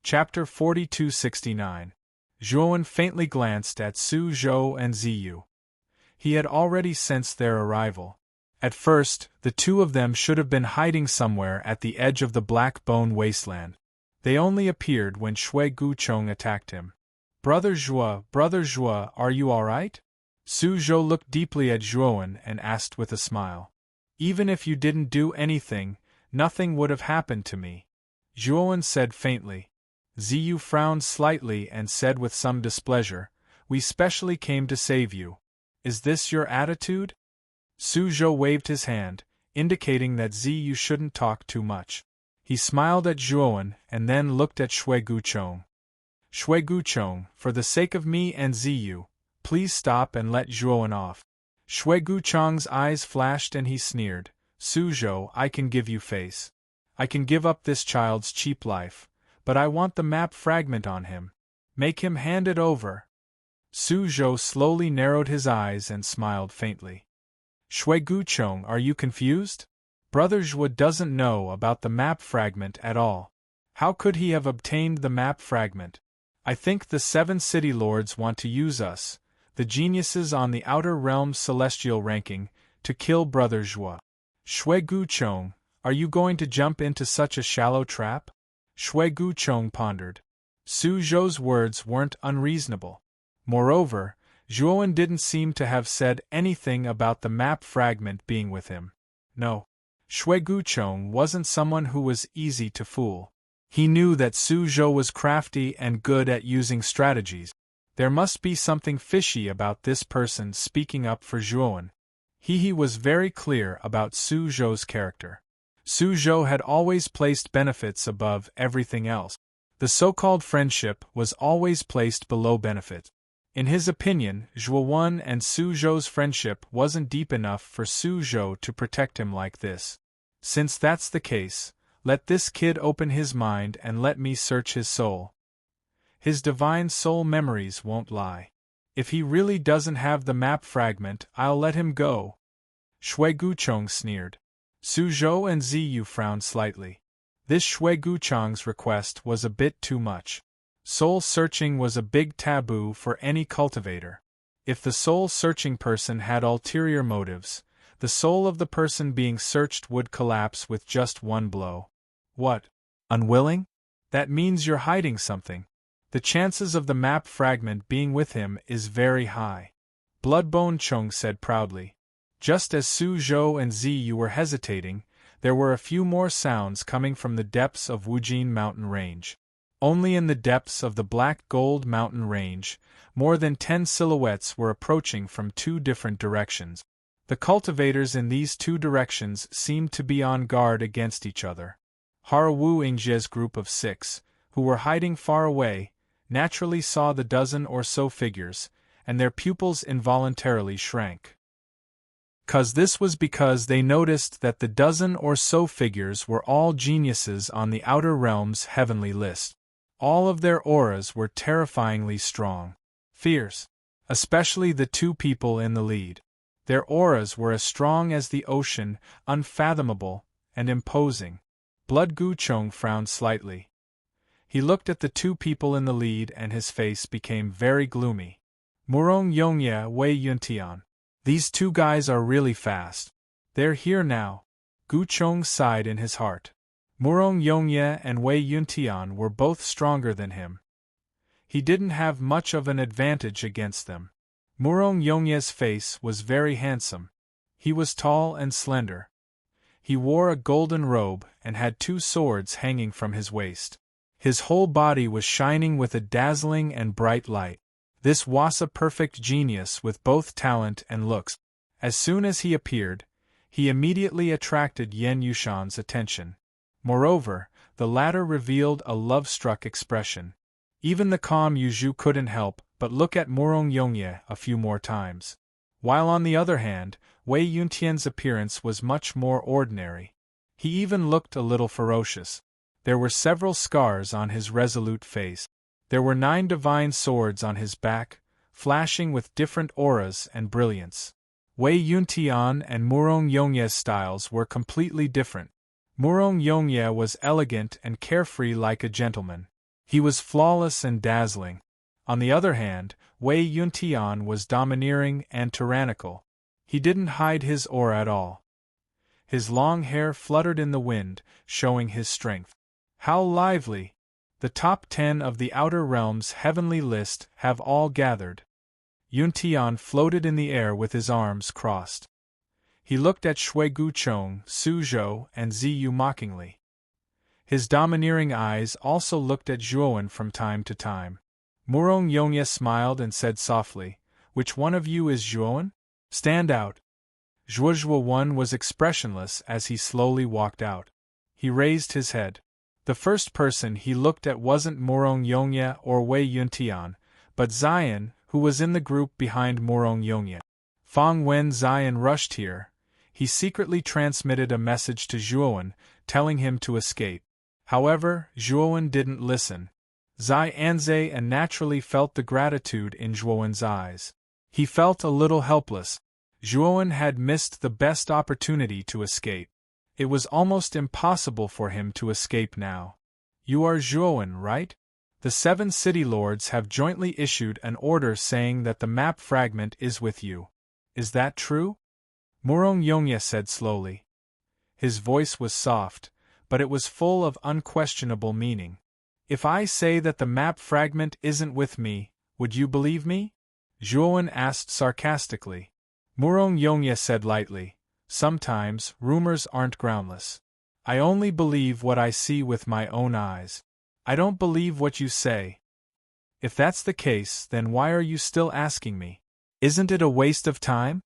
Chapter 4269. Zhuowen faintly glanced at Su Zhou and Ziyu. He had already sensed their arrival. At first, the two of them should have been hiding somewhere at the edge of the Black Bone Wasteland. They only appeared when Shui Guchong attacked him. Brother Zhuo, are you all right? Su Zhou looked deeply at Zhuowen and asked with a smile. Even if you didn't do anything, nothing would have happened to me, Zhuowen said faintly. Ziyu frowned slightly and said with some displeasure, we specially came to save you. Is this your attitude? Su Zhou waved his hand, indicating that Ziyu shouldn't talk too much. He smiled at Zhuowen and then looked at Shui Guchong. Shui Guchong, for the sake of me and Ziyu, please stop and let Zhuowen off. Shui Guchong's eyes flashed and he sneered, Su Zhou, I can give you face. I can give up this child's cheap life, but I want the map fragment on him. Make him hand it over. Su Zhou slowly narrowed his eyes and smiled faintly. Shui Guchong, are you confused? Brother Zhuo doesn't know about the map fragment at all. How could he have obtained the map fragment? I think the 7 city lords want to use us, the geniuses on the Outer Realms celestial ranking, to kill Brother Zhuo. Shui Guchong, are you going to jump into such a shallow trap? Shui Guchong pondered. Su Zhou's words weren't unreasonable. Moreover, Zhuowen didn't seem to have said anything about the map fragment being with him. No. Shui Guchong wasn't someone who was easy to fool. He knew that Su Zhou was crafty and good at using strategies. There must be something fishy about this person speaking up for Zhuowen. He was very clear about Su Zhou's character. Su Zhou had always placed benefits above everything else. The so-called friendship was always placed below benefit. In his opinion, Zhuowen and Su Zhou's friendship wasn't deep enough for Su Zhou to protect him like this. Since that's the case, let this kid open his mind and let me search his soul. His divine soul memories won't lie. If he really doesn't have the map fragment, I'll let him go. Shui Guchong sneered. Su Zhou and Ziyu frowned slightly. This Shui Guchong's request was a bit too much. Soul searching was a big taboo for any cultivator. If the soul-searching person had ulterior motives, the soul of the person being searched would collapse with just one blow. What? Unwilling? That means you're hiding something. The chances of the map fragment being with him is very high. Bloodbone Chong said proudly. Just as Su Zhou and Ziyu were hesitating, there were a few more sounds coming from the depths of Wujin Mountain Range. Only in the depths of the Black Gold Mountain Range, more than 10 silhouettes were approaching from 2 different directions. The cultivators in these 2 directions seemed to be on guard against each other. Harawu Ingzhe's group of 6, who were hiding far away, naturally saw the dozen or so figures, and their pupils involuntarily shrank. This was because they noticed that the dozen or so figures were all geniuses on the Outer Realms heavenly list. All of their auras were terrifyingly strong. Fierce. Especially the 2 people in the lead. Their auras were as strong as the ocean, unfathomable, and imposing. Blood Guchong frowned slightly. He looked at the 2 people in the lead and his face became very gloomy. Murong Yongye, Wei Yuntian. These 2 guys are really fast. They're here now. Guchong sighed in his heart. Murong Yongye and Wei Yuntian were both stronger than him. He didn't have much of an advantage against them. Murong Yongye's face was very handsome. He was tall and slender. He wore a golden robe and had 2 swords hanging from his waist. His whole body was shining with a dazzling and bright light. This was a perfect genius with both talent and looks. As soon as he appeared, he immediately attracted Yen Yushan's attention. Moreover, the latter revealed a love-struck expression. Even the calm Yuzhu couldn't help but look at Murong Yongye a few more times. While on the other hand, Wei Yuntian's appearance was much more ordinary. He even looked a little ferocious. There were several scars on his resolute face. There were 9 divine swords on his back, flashing with different auras and brilliance. Wei Yuntian and Murong Yongye's styles were completely different. Murong Yongye was elegant and carefree like a gentleman. He was flawless and dazzling. On the other hand, Wei Yuntian was domineering and tyrannical. He didn't hide his aura at all. His long hair fluttered in the wind, showing his strength. How lively! The top 10 of the Outer Realms heavenly list have all gathered. Yuntian floated in the air with his arms crossed. He looked at Shui Guchong, Suzhou, and Ziyu mockingly. His domineering eyes also looked at Zhuowen from time to time. Murong Yongye smiled and said softly, "Which one of you is Zhuowen? Stand out." Zhuowen was expressionless as he slowly walked out. He raised his head. The first person he looked at wasn't Murong Yongye or Wei Yuntian, but Zion, who was in the group behind Murong Yongye. When Zion rushed here, he secretly transmitted a message to Zhuowen, telling him to escape. However, Zhuowen didn't listen. Zai Anze and naturally felt the gratitude in Zhuowen's eyes. He felt a little helpless. Zhuowen had missed the best opportunity to escape. It was almost impossible for him to escape now. "You are Zhuowen, right? The 7 city lords have jointly issued an order saying that the map fragment is with you. Is that true?" Murong Yongye said slowly. His voice was soft, but it was full of unquestionable meaning. "If I say that the map fragment isn't with me, would you believe me?" Zhuowen asked sarcastically. Murong Yongye said lightly, "Sometimes, rumors aren't groundless. I only believe what I see with my own eyes. I don't believe what you say." "If that's the case, then why are you still asking me? Isn't it a waste of time?"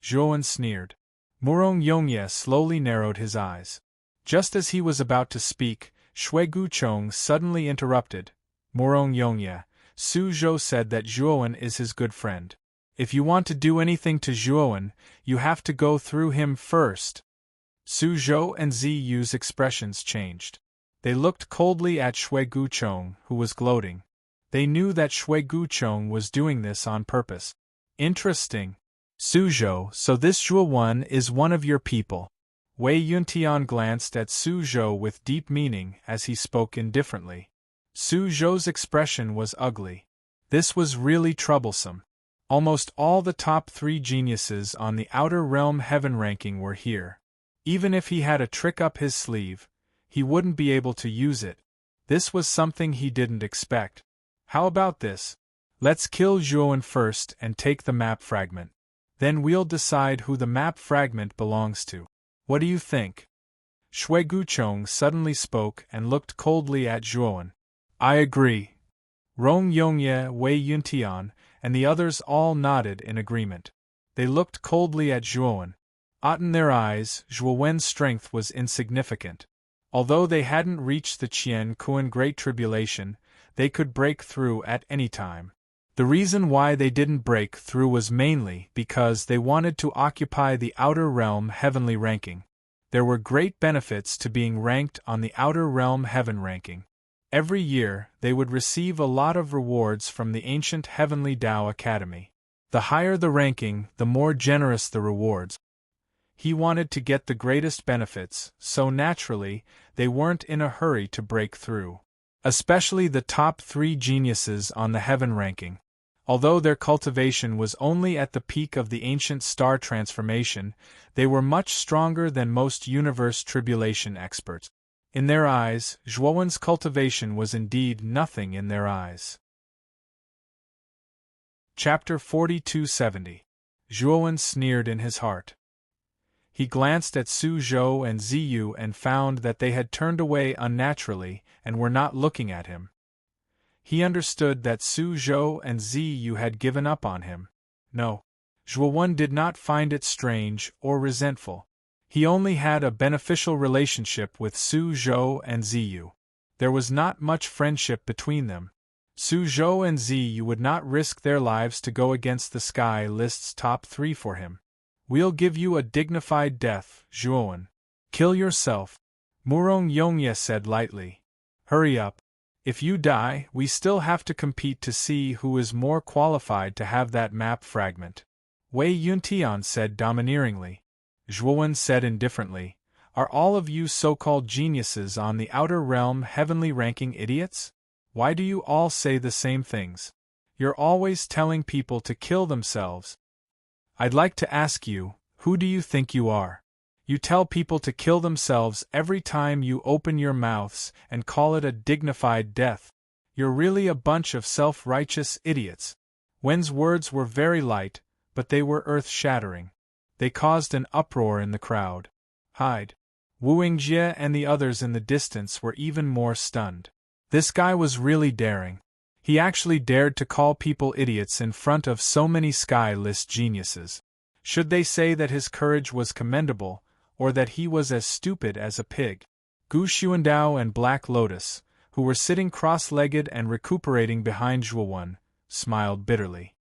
Zhuowen sneered. Murong Yongye slowly narrowed his eyes. Just as he was about to speak, Shui Guchong suddenly interrupted. "Murong Yongye, Suzhou said that Zhuowen is his good friend. If you want to do anything to Zhuowen, you have to go through him first." Suzhou and Ziyu's expressions changed. They looked coldly at Shui Guchong, who was gloating. They knew that Shui Guchong was doing this on purpose. "Interesting. Suzhou, so this Zhuowen is one of your people." Wei Yuntian glanced at Suzhou with deep meaning as he spoke indifferently. Suzhou's expression was ugly. This was really troublesome. Almost all the top 3 geniuses on the Outer Realm Heaven ranking were here. Even if he had a trick up his sleeve, he wouldn't be able to use it. This was something he didn't expect. "How about this? Let's kill Zhuowen first and take the map fragment. Then we'll decide who the map fragment belongs to. What do you think?" Shui Guchong suddenly spoke and looked coldly at Zhuowen. "I agree." Rong Yongye, Wei Yuntian, and the others all nodded in agreement. They looked coldly at Zhuowen. In their eyes, Zhuowen's strength was insignificant. Although they hadn't reached the Qian Kuan Great Tribulation, they could break through at any time. The reason why they didn't break through was mainly because they wanted to occupy the Outer Realm Heavenly ranking. There were great benefits to being ranked on the Outer Realm Heaven ranking. Every year, they would receive a lot of rewards from the ancient Heavenly Tao Academy. The higher the ranking, the more generous the rewards. He wanted to get the greatest benefits, so naturally, they weren't in a hurry to break through. Especially the top 3 geniuses on the Heaven ranking. Although their cultivation was only at the peak of the ancient star transformation, they were much stronger than most universe tribulation experts. In their eyes, Zhuowen's cultivation was indeed nothing in their eyes. Chapter 4270. Zhuowen sneered in his heart. He glanced at Suzhou and Ziyu and found that they had turned away unnaturally and were not looking at him. He understood that Suzhou and Ziyu had given up on him. No. Zhuowen did not find it strange or resentful. He only had a beneficial relationship with Suzhou and Ziyu. There was not much friendship between them. Suzhou and Ziyu would not risk their lives to go against the Sky List's top 3 for him. "We'll give you a dignified death, Zhuowen. Kill yourself," Murong Yongye said lightly. "Hurry up. If you die, we still have to compete to see who is more qualified to have that map fragment." Wei Yuntian said domineeringly. Zhuowen said indifferently, Are all of you so-called geniuses on the outer realm heavenly ranking idiots? Why do you all say the same things? You're always telling people to kill themselves. I'd like to ask you, who do you think you are? You tell people to kill themselves every time you open your mouths and call it a dignified death. You're really a bunch of self-righteous idiots. Wen's words were very light, but they were earth-shattering. They caused an uproar in the crowd. Hide. Wu Yingjie and the others in the distance were even more stunned. This guy was really daring. He actually dared to call people idiots in front of so many Sky List geniuses. Should they say that his courage was commendable, or that he was as stupid as a pig? Gu Xuandao and Black Lotus, who were sitting cross-legged and recuperating behind Zhuowen, smiled bitterly.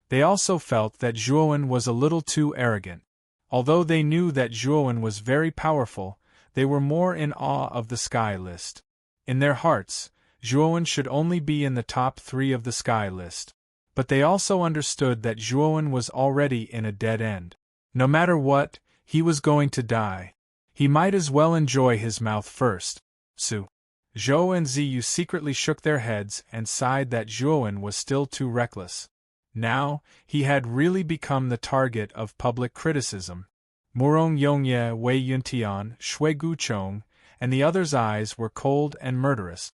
They also felt that Zhuowen was a little too arrogant. Although they knew that Zhuowen was very powerful, they were more in awe of the Sky List. In their hearts, Zhuowen should only be in the top 3 of the Sky List. But they also understood that Zhuowen was already in a dead end. No matter what, he was going to die. He might as well enjoy his mouth first. Su. Zhou and Ziyu secretly shook their heads and sighed that Zhuowen was still too reckless. Now, he had really become the target of public criticism. Murong Yongye, Wei Yuntian, Shui Guchong, and the others' eyes were cold and murderous.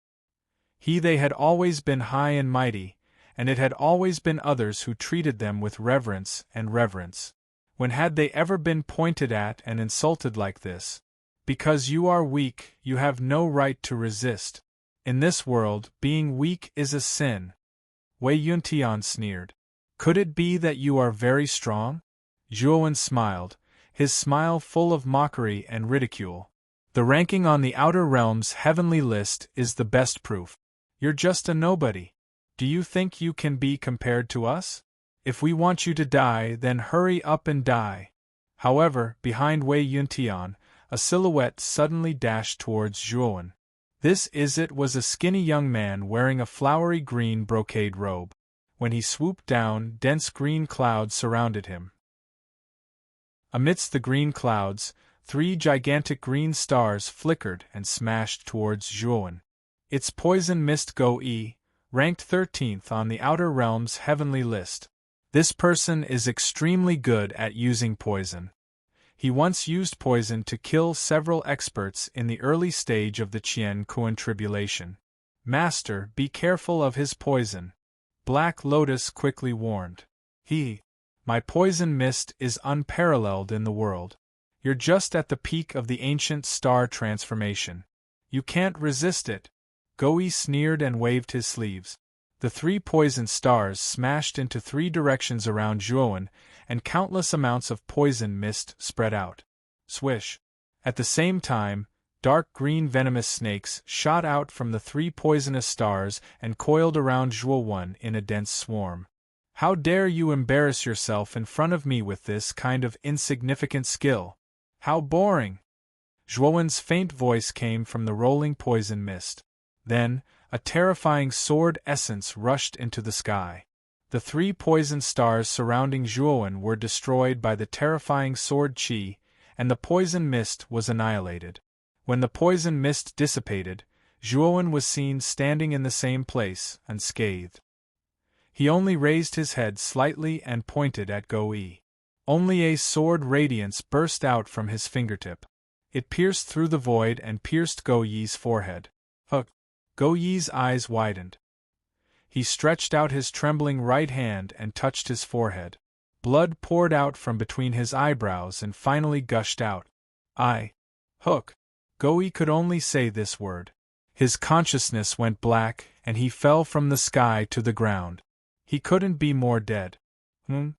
They had always been high and mighty, and it had always been others who treated them with reverence and reverence. When had they ever been pointed at and insulted like this? Because you are weak, you have no right to resist. In this world, being weak is a sin. Wei Yuntian sneered. Could it be that you are very strong? Zhuowen smiled, his smile full of mockery and ridicule. The ranking on the Outer Realms heavenly list is the best proof. You're just a nobody. Do you think you can be compared to us? If we want you to die, then hurry up and die. However, behind Wei Yuntian, a silhouette suddenly dashed towards Zhuowen. It was a skinny young man wearing a flowery green brocade robe. When he swooped down, dense green clouds surrounded him. Amidst the green clouds, 3 gigantic green stars flickered and smashed towards Zhuowen. It's Poison Mist Go-E, ranked 13th on the Outer Realms heavenly list. This person is extremely good at using poison. He once used poison to kill several experts in the early stage of the Qian Kuan tribulation. Master, be careful of his poison. Black Lotus quickly warned. My poison mist is unparalleled in the world. You're just at the peak of the ancient star transformation. You can't resist it. Go-E sneered and waved his sleeves. The 3 poison stars smashed into 3 directions around Zhuowen, and countless amounts of poison mist spread out. Swish. At the same time, dark green venomous snakes shot out from the 3 poisonous stars and coiled around Zhuowen in a dense swarm. How dare you embarrass yourself in front of me with this kind of insignificant skill? How boring! Zhuowen's faint voice came from the rolling poison mist. Then, a terrifying sword essence rushed into the sky. The 3 poison stars surrounding Zhuowen were destroyed by the terrifying sword qi, and the poison mist was annihilated. When the poison mist dissipated, Zhuowen was seen standing in the same place, unscathed. He only raised his head slightly and pointed at Go-E. Only a sword radiance burst out from his fingertip. It pierced through the void and pierced Go-Yi's forehead. Go-Yi's eyes widened. He stretched out his trembling right hand and touched his forehead. Blood poured out from between his eyebrows and finally gushed out. Go-E could only say this word. His consciousness went black, and he fell from the sky to the ground. He couldn't be more dead. Murong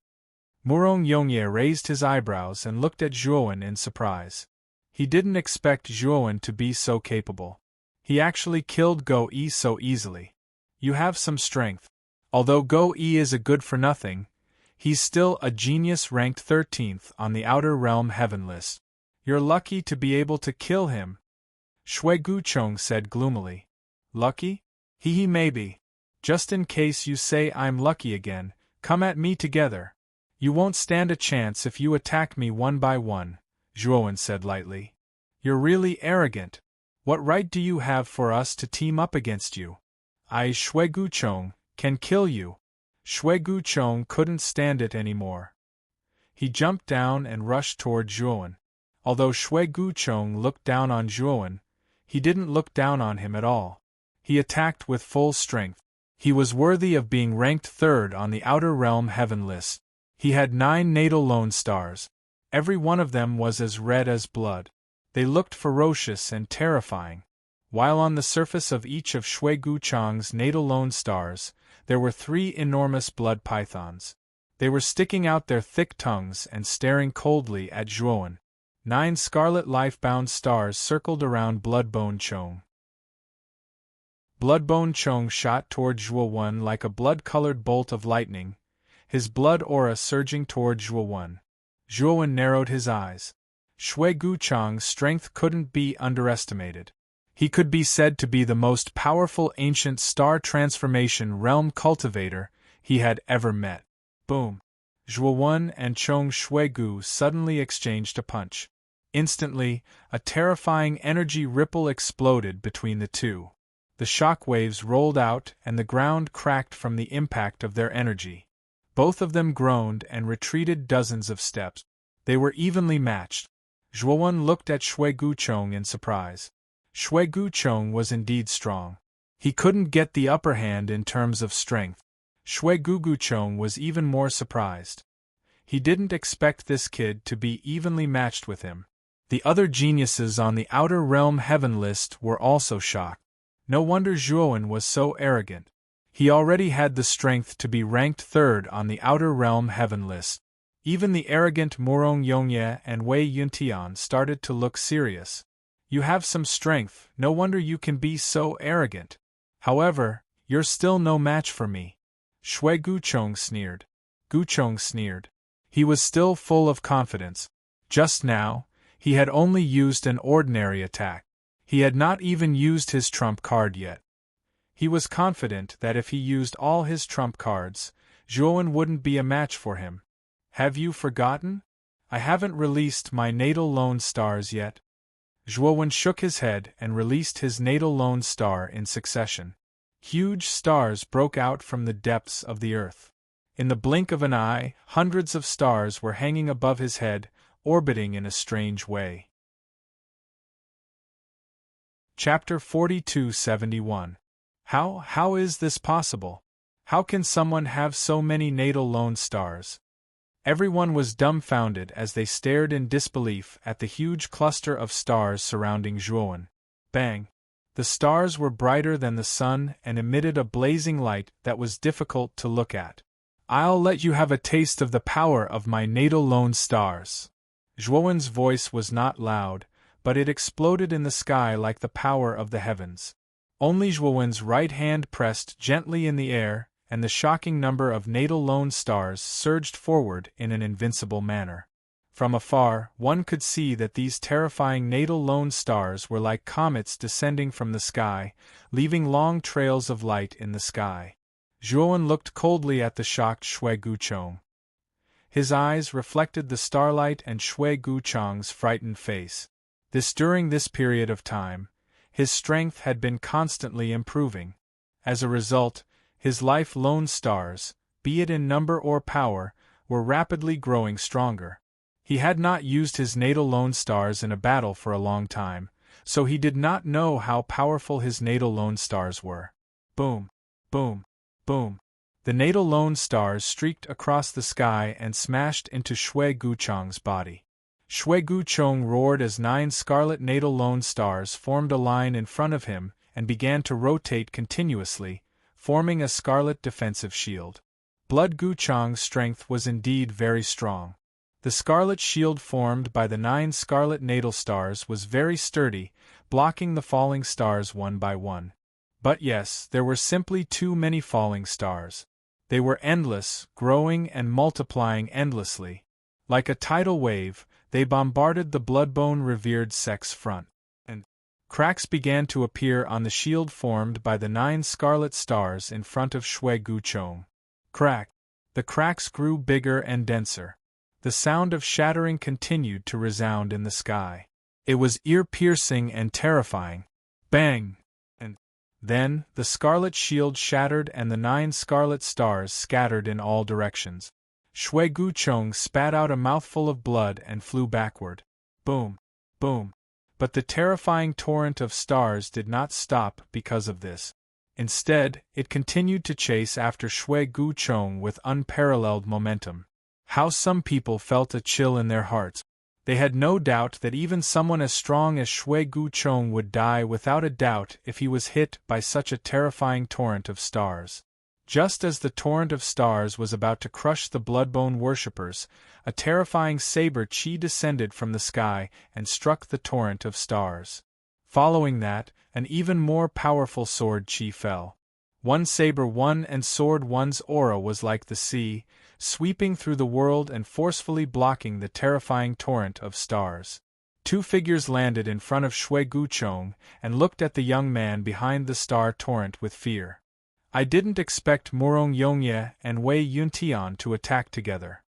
Yongye raised his eyebrows and looked at Zhuowen in surprise. He didn't expect Zhuowen to be so capable. He actually killed Go-E so easily. You have some strength. Although Go-E is a good-for-nothing, he's still a genius ranked 13th on the Outer Realm Heaven list. You're lucky to be able to kill him, Shui Guchong said gloomily. Lucky? Maybe. Just in case you say I'm lucky again, come at me together. You won't stand a chance if you attack me one by one, Zhuowen said lightly. You're really arrogant. What right do you have for us to team up against you? I, Shui Guchong, can kill you. Shui Guchong couldn't stand it anymore. He jumped down and rushed toward Zhuowen. Although Shui Guchong looked down on Zhuowen, he didn't look down on him at all. He attacked with full strength. He was worthy of being ranked third on the Outer Realm Heaven list. He had 9 natal lone stars. Every one of them was as red as blood. They looked ferocious and terrifying. While on the surface of each of Shui Guchong's natal lone stars, there were 3 enormous blood pythons. They were sticking out their thick tongues and staring coldly at Zhuowen. 9 scarlet life-bound stars circled around Bloodbone Chong. Bloodbone Chong shot toward Zhuowen like a blood-colored bolt of lightning, his blood aura surging toward Zhuowen. Zhuowen narrowed his eyes. Shui Guchong's strength couldn't be underestimated. He could be said to be the most powerful ancient star transformation realm cultivator he had ever met. Boom! Zhuowen and Chong Shui Gu suddenly exchanged a punch. Instantly, a terrifying energy ripple exploded between the two. The shock waves rolled out and the ground cracked from the impact of their energy. Both of them groaned and retreated dozens of steps. They were evenly matched. Zhuowen looked at Shui Guchong in surprise. Shui Guchong was indeed strong. He couldn't get the upper hand in terms of strength. Shui Guchong was even more surprised. He didn't expect this kid to be evenly matched with him. The other geniuses on the Outer Realm Heaven list were also shocked. No wonder Zhuowen was so arrogant. He already had the strength to be ranked third on the Outer Realm Heaven list. Even the arrogant Murong Yongye and Wei Yuntian started to look serious. You have some strength, no wonder you can be so arrogant. However, you're still no match for me. Shui Guchong sneered. Guchong sneered. He was still full of confidence. Just now, he had only used an ordinary attack. He had not even used his trump card yet. He was confident that if he used all his trump cards, Zhuowen wouldn't be a match for him. Have you forgotten? I haven't released my natal lone stars yet. Zhuowen shook his head and released his natal lone star in succession. Huge stars broke out from the depths of the earth. In the blink of an eye, hundreds of stars were hanging above his head, orbiting in a strange way. Chapter 4271. How is this possible? How can someone have so many natal lone stars? Everyone was dumbfounded as they stared in disbelief at the huge cluster of stars surrounding Zhuowen. Bang! The stars were brighter than the sun and emitted a blazing light that was difficult to look at. I'll let you have a taste of the power of my natal lone stars. Zhuowen's voice was not loud, but it exploded in the sky like the power of the heavens. Only Zhuowen's right hand pressed gently in the air, and the shocking number of natal lone stars surged forward in an invincible manner. From afar, one could see that these terrifying natal lone stars were like comets descending from the sky, leaving long trails of light in the sky. Zhuowen looked coldly at the shocked Shui Guchong. His eyes reflected the starlight and Shui Guchong's frightened face. During this period of time, his strength had been constantly improving. As a result, his life lone stars, be it in number or power, were rapidly growing stronger. He had not used his natal lone stars in a battle for a long time, so he did not know how powerful his natal lone stars were. Boom! Boom! Boom! The natal lone stars streaked across the sky and smashed into Shui Guchong's body. Shui Guchong roared as 9 scarlet natal lone stars formed a line in front of him and began to rotate continuously, forming a scarlet defensive shield. Blood Guchong's strength was indeed very strong. The scarlet shield formed by the 9 scarlet natal stars was very sturdy, blocking the falling stars one by one. But yes, there were simply too many falling stars. They were endless, growing and multiplying endlessly. Like a tidal wave, they bombarded the Bloodbone revered sex front, and cracks began to appear on the shield formed by the 9 scarlet stars in front of Shui Guchong. Crack! The cracks grew bigger and denser. The sound of shattering continued to resound in the sky. It was ear-piercing and terrifying. Bang! And then, the scarlet shield shattered and the 9 scarlet stars scattered in all directions. Shui Guchong spat out a mouthful of blood and flew backward. Boom! Boom! But the terrifying torrent of stars did not stop because of this. Instead, it continued to chase after Shui Guchong with unparalleled momentum. How some people felt a chill in their hearts. They had no doubt that even someone as strong as Shui Guchong would die without a doubt if he was hit by such a terrifying torrent of stars. Just as the torrent of stars was about to crush the Bloodbone worshippers, a terrifying saber chi descended from the sky and struck the torrent of stars. Following that, an even more powerful sword chi fell. One saber one and sword one's aura was like the sea, sweeping through the world and forcefully blocking the terrifying torrent of stars. 2 figures landed in front of Shui Guchong and looked at the young man behind the star torrent with fear. I didn't expect Murong Yongye and Wei Yuntian to attack together.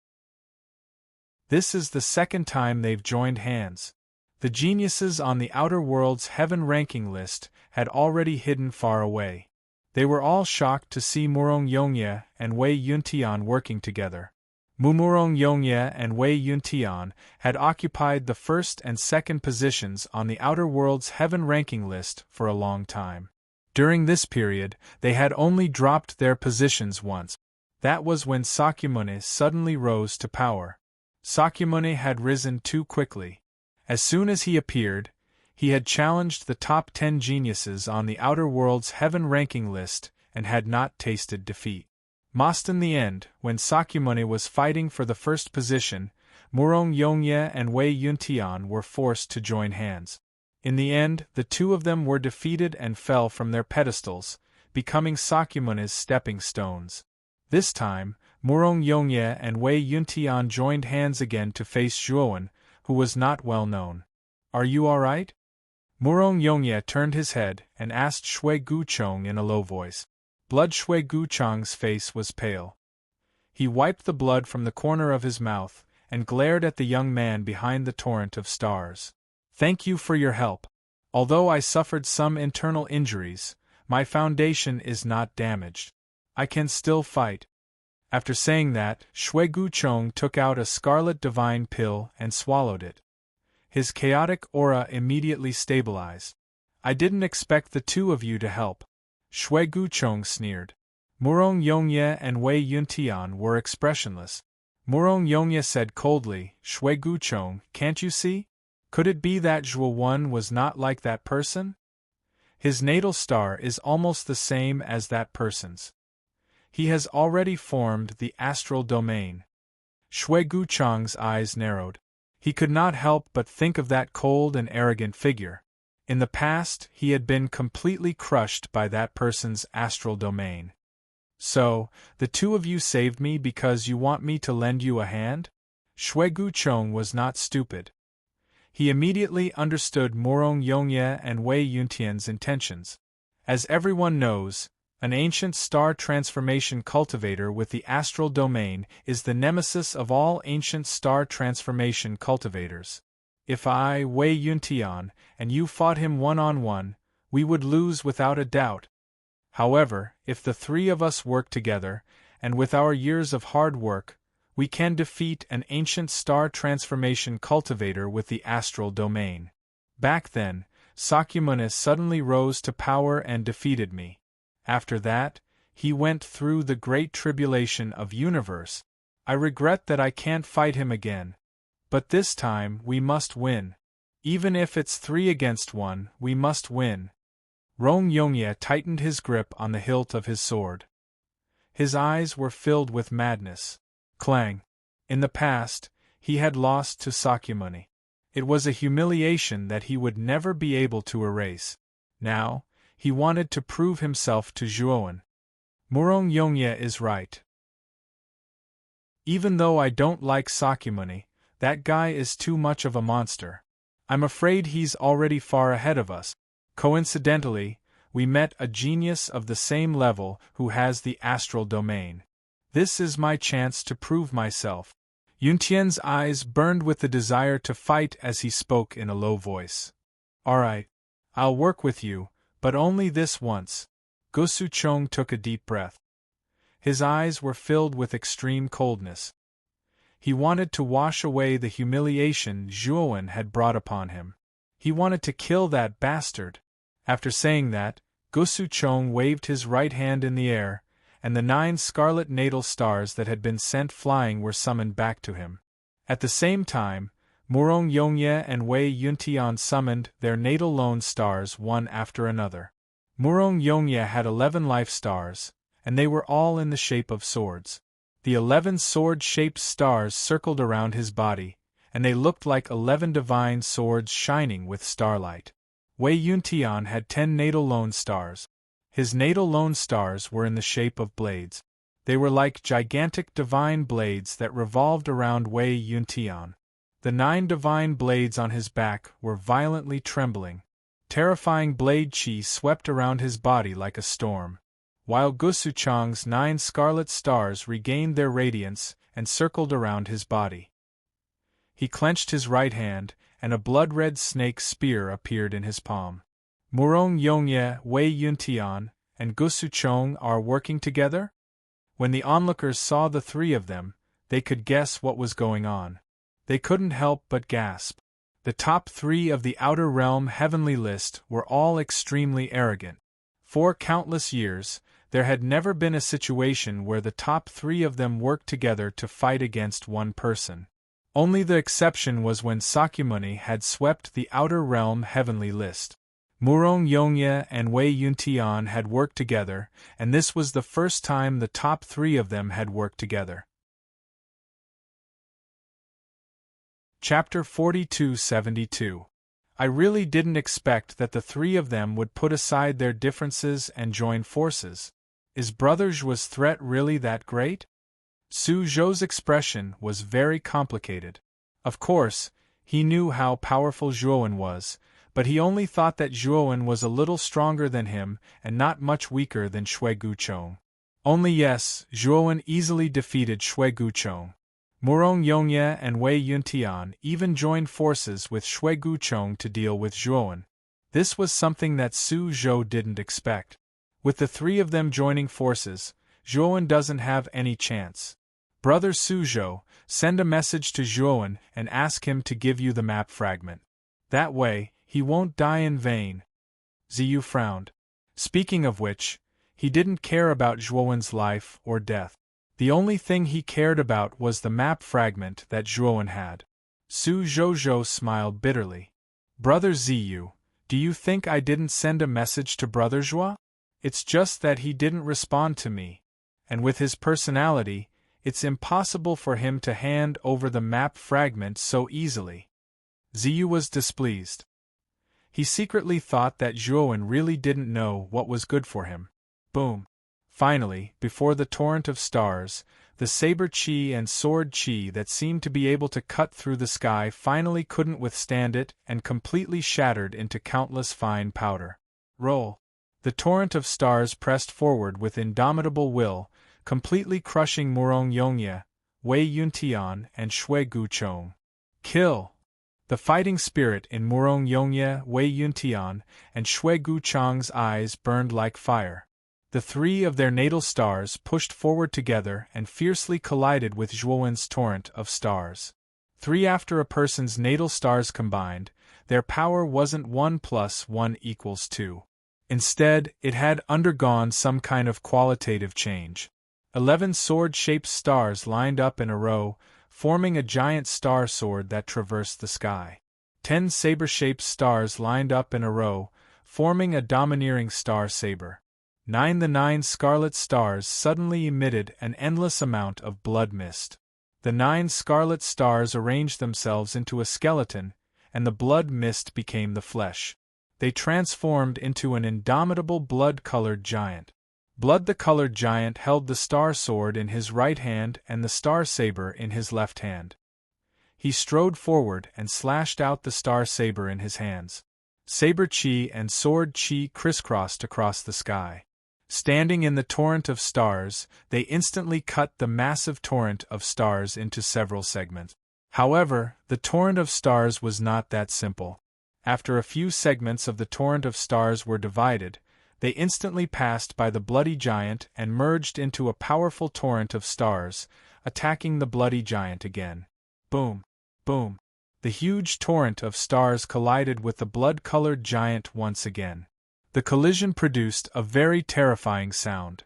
This is the second time they've joined hands. The geniuses on the outer world's heaven ranking list had already hidden far away. They were all shocked to see Murong Yongye and Wei Yuntian working together. Murong Yongye and Wei Yuntian had occupied the first and second positions on the outer world's heaven ranking list for a long time. During this period, they had only dropped their positions once. That was when Sakyamuni suddenly rose to power. Sakyamuni had risen too quickly. As soon as he appeared, he had challenged the top 10 geniuses on the outer world's heaven ranking list and had not tasted defeat. In the end, when Sakyamuni was fighting for the first position, Murong Yongye and Wei Yuntian were forced to join hands. In the end, the 2 of them were defeated and fell from their pedestals, becoming Sakyamuni's stepping stones. This time, Murong Yongye and Wei Yuntian joined hands again to face Zhuowen, who was not well known. "Are you all right?" Murong Yongye turned his head and asked Shui Guchong in a low voice. Shui Guchong's face was pale. He wiped the blood from the corner of his mouth and glared at the young man behind the torrent of stars. "Thank you for your help. Although I suffered some internal injuries, my foundation is not damaged. I can still fight." After saying that, Shui Guchong took out a scarlet divine pill and swallowed it. His chaotic aura immediately stabilized. "I didn't expect the 2 of you to help." Shui Guchong sneered. Murong Yongye and Wei Yuntian were expressionless. Murong Yongye said coldly, "Shui Guchong, can't you see? Could it be that Zhuowen was not like that person? His natal star is almost the same as that person's. He has already formed the astral domain." Shui Guchong's eyes narrowed. He could not help but think of that cold and arrogant figure. In the past, he had been completely crushed by that person's astral domain. "So, the 2 of you saved me because you want me to lend you a hand?" Shui Guchong was not stupid. He immediately understood Murong Yongye and Wei Yuntian's intentions. As everyone knows, an ancient star transformation cultivator with the astral domain is the nemesis of all ancient star transformation cultivators. If I, Wei Yuntian, and you fought him one-on-one, we would lose without a doubt. However, if the 3 of us work together, and with our years of hard work, we can defeat an ancient star transformation cultivator with the astral domain. Back then, Sakyamuni suddenly rose to power and defeated me. After that, he went through the great tribulation of universe. I regret that I can't fight him again. But this time we must win. Even if it's 3 against 1, we must win. Murong Yongye tightened his grip on the hilt of his sword. His eyes were filled with madness. Clang! In the past, he had lost to Sakyamuni. It was a humiliation that he would never be able to erase. Now, he wanted to prove himself to Zhuowen. Murong Yongye is right. Even though I don't like Sakyamuni, that guy is too much of a monster. I'm afraid he's already far ahead of us. Coincidentally, we met a genius of the same level who has the astral domain. This is my chance to prove myself. Yuntian's eyes burned with the desire to fight as he spoke in a low voice. All right. I'll work with you, but only this once. Gosu Chong took a deep breath. His eyes were filled with extreme coldness. He wanted to wash away the humiliation Zhuowen had brought upon him. He wanted to kill that bastard. After saying that, Gosu Chong waved his right hand in the air, and the 9 scarlet natal stars that had been sent flying were summoned back to him. At the same time, Murong Yongye and Wei Yuntian summoned their natal lone stars one after another. Murong Yongye had 11 life stars, and they were all in the shape of swords. The 11 sword-shaped stars circled around his body, and they looked like 11 divine swords shining with starlight. Wei Yuntian had 10 natal lone stars. His natal lone stars were in the shape of blades. They were like gigantic divine blades that revolved around Wei Yuntian. The 9 divine blades on his back were violently trembling. Terrifying blade chi swept around his body like a storm, while Gosu Chang's 9 scarlet stars regained their radiance and circled around his body. He clenched his right hand, and a blood-red snake spear appeared in his palm. Murong Yongye, Wei Yuntian, and Gosu Chong are working together? When the onlookers saw the 3 of them, they could guess what was going on. They couldn't help but gasp. The top 3 of the Outer Realm heavenly list were all extremely arrogant. For countless years, there had never been a situation where the top 3 of them worked together to fight against one person. Only the exception was when Sakyamuni had swept the Outer Realm heavenly list. Murong Yongye and Wei Yuntian had worked together, and this was the first time the top 3 of them had worked together. Chapter 4272. I really didn't expect that the 3 of them would put aside their differences and join forces. Is Brother Zhuo's threat really that great? Su Zhou's expression was very complicated. Of course, he knew how powerful Zhuowen was, but he only thought that Zhuowen was a little stronger than him and not much weaker than Shui Guchong. Only yes, Zhuowen easily defeated Shui Guchong. Murong Yongye and Wei Yuntian even joined forces with Shui Guchong to deal with Zhuowen. This was something that Su Zhou didn't expect. With the 3 of them joining forces, Zhuowen doesn't have any chance. Brother Su Zhou, send a message to Zhuowen and ask him to give you the map fragment. That way, he won't die in vain. Ziyu frowned. Speaking of which, he didn't care about Zhuowen's life or death. The only thing he cared about was the map fragment that Zhuowen had. Su Zhou smiled bitterly. Brother Ziyu, do you think I didn't send a message to Brother Zhuo? It's just that he didn't respond to me. And with his personality, it's impossible for him to hand over the map fragment so easily. Ziyu was displeased. He secretly thought that Zhuowen really didn't know what was good for him. Boom. Finally, before the torrent of stars, the saber chi and sword chi that seemed to be able to cut through the sky finally couldn't withstand it and completely shattered into countless fine powder. Roll. The torrent of stars pressed forward with indomitable will, completely crushing Murong Yongye, Wei Yuntian, and Shui Guchong. Kill! The fighting spirit in Murong Yongye, Wei Yuntian, and Shui Guchong's eyes burned like fire. The 3 of their natal stars pushed forward together and fiercely collided with Zhuowen's torrent of stars. 3 after a person's natal stars combined, their power wasn't 1 + 1 = 2. Instead, it had undergone some kind of qualitative change. 11 sword-shaped stars lined up in a row, forming a giant star sword that traversed the sky. 10 saber-shaped stars lined up in a row, forming a domineering star saber. 9 The 9 scarlet stars suddenly emitted an endless amount of blood mist. The 9 scarlet stars arranged themselves into a skeleton, and the blood mist became the flesh. They transformed into an indomitable blood-colored giant. Blood the colored giant held the star sword in his right hand and the star saber in his left hand. He strode forward and slashed out the star saber in his hands. Saber chi and sword chi crisscrossed across the sky. Standing in the torrent of stars, they instantly cut the massive torrent of stars into several segments. However, the torrent of stars was not that simple. After a few segments of the torrent of stars were divided, they instantly passed by the bloody giant and merged into a powerful torrent of stars, attacking the bloody giant again. Boom! Boom! The huge torrent of stars collided with the blood-colored giant once again. The collision produced a very terrifying sound.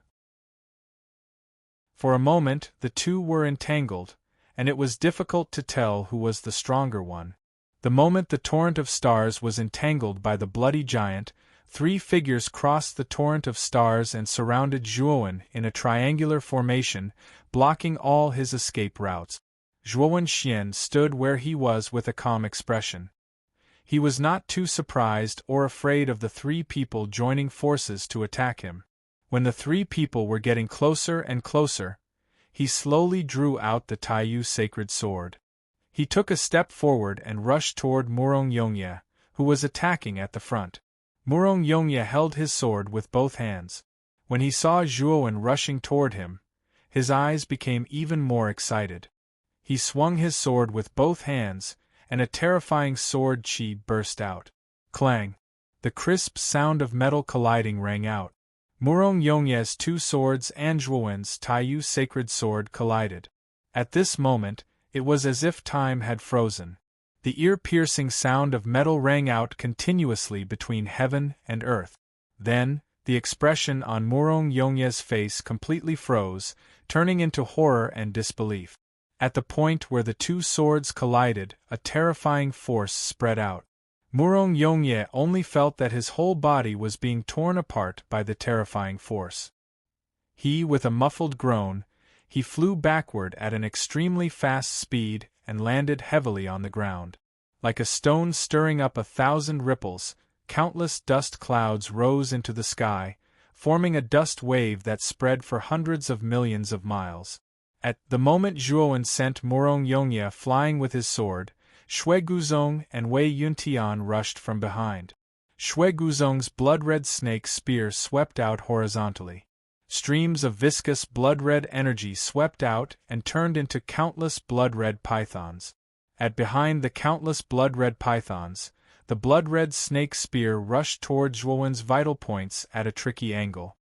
For a moment, the two were entangled, and it was difficult to tell who was the stronger one. The moment the torrent of stars was entangled by the bloody giant, three figures crossed the torrent of stars and surrounded Zhuowen in a triangular formation, blocking all his escape routes. Zhuowen Xian stood where he was with a calm expression. He was not too surprised or afraid of the three people joining forces to attack him. When the three people were getting closer and closer, he slowly drew out the Taiyu sacred sword. He took a step forward and rushed toward Murong Yongye, who was attacking at the front. Murong Yongye held his sword with both hands. When he saw Zhuowen rushing toward him, his eyes became even more excited. He swung his sword with both hands, and a terrifying sword chi burst out. Clang! The crisp sound of metal colliding rang out. Murong Yongye's two swords and Zhuowen's Taiyu sacred sword collided. At this moment, it was as if time had frozen. The ear-piercing sound of metal rang out continuously between heaven and earth. Then, the expression on Murong Yongye's face completely froze, turning into horror and disbelief. At the point where the two swords collided, a terrifying force spread out. Murong Yongye only felt that his whole body was being torn apart by the terrifying force. With a muffled groan, he flew backward at an extremely fast speed and landed heavily on the ground. Like a stone stirring up 1,000 ripples, countless dust clouds rose into the sky, forming a dust wave that spread for hundreds of millions of miles. At the moment Zhuowen sent Murong Yongye flying with his sword, Shui Guzong and Wei Yuntian rushed from behind. Shui Guzong's blood-red snake spear swept out horizontally. Streams of viscous blood-red energy swept out and turned into countless blood-red pythons. Behind the countless blood-red pythons, the blood-red snake spear rushed toward Zhuowen's vital points at a tricky angle.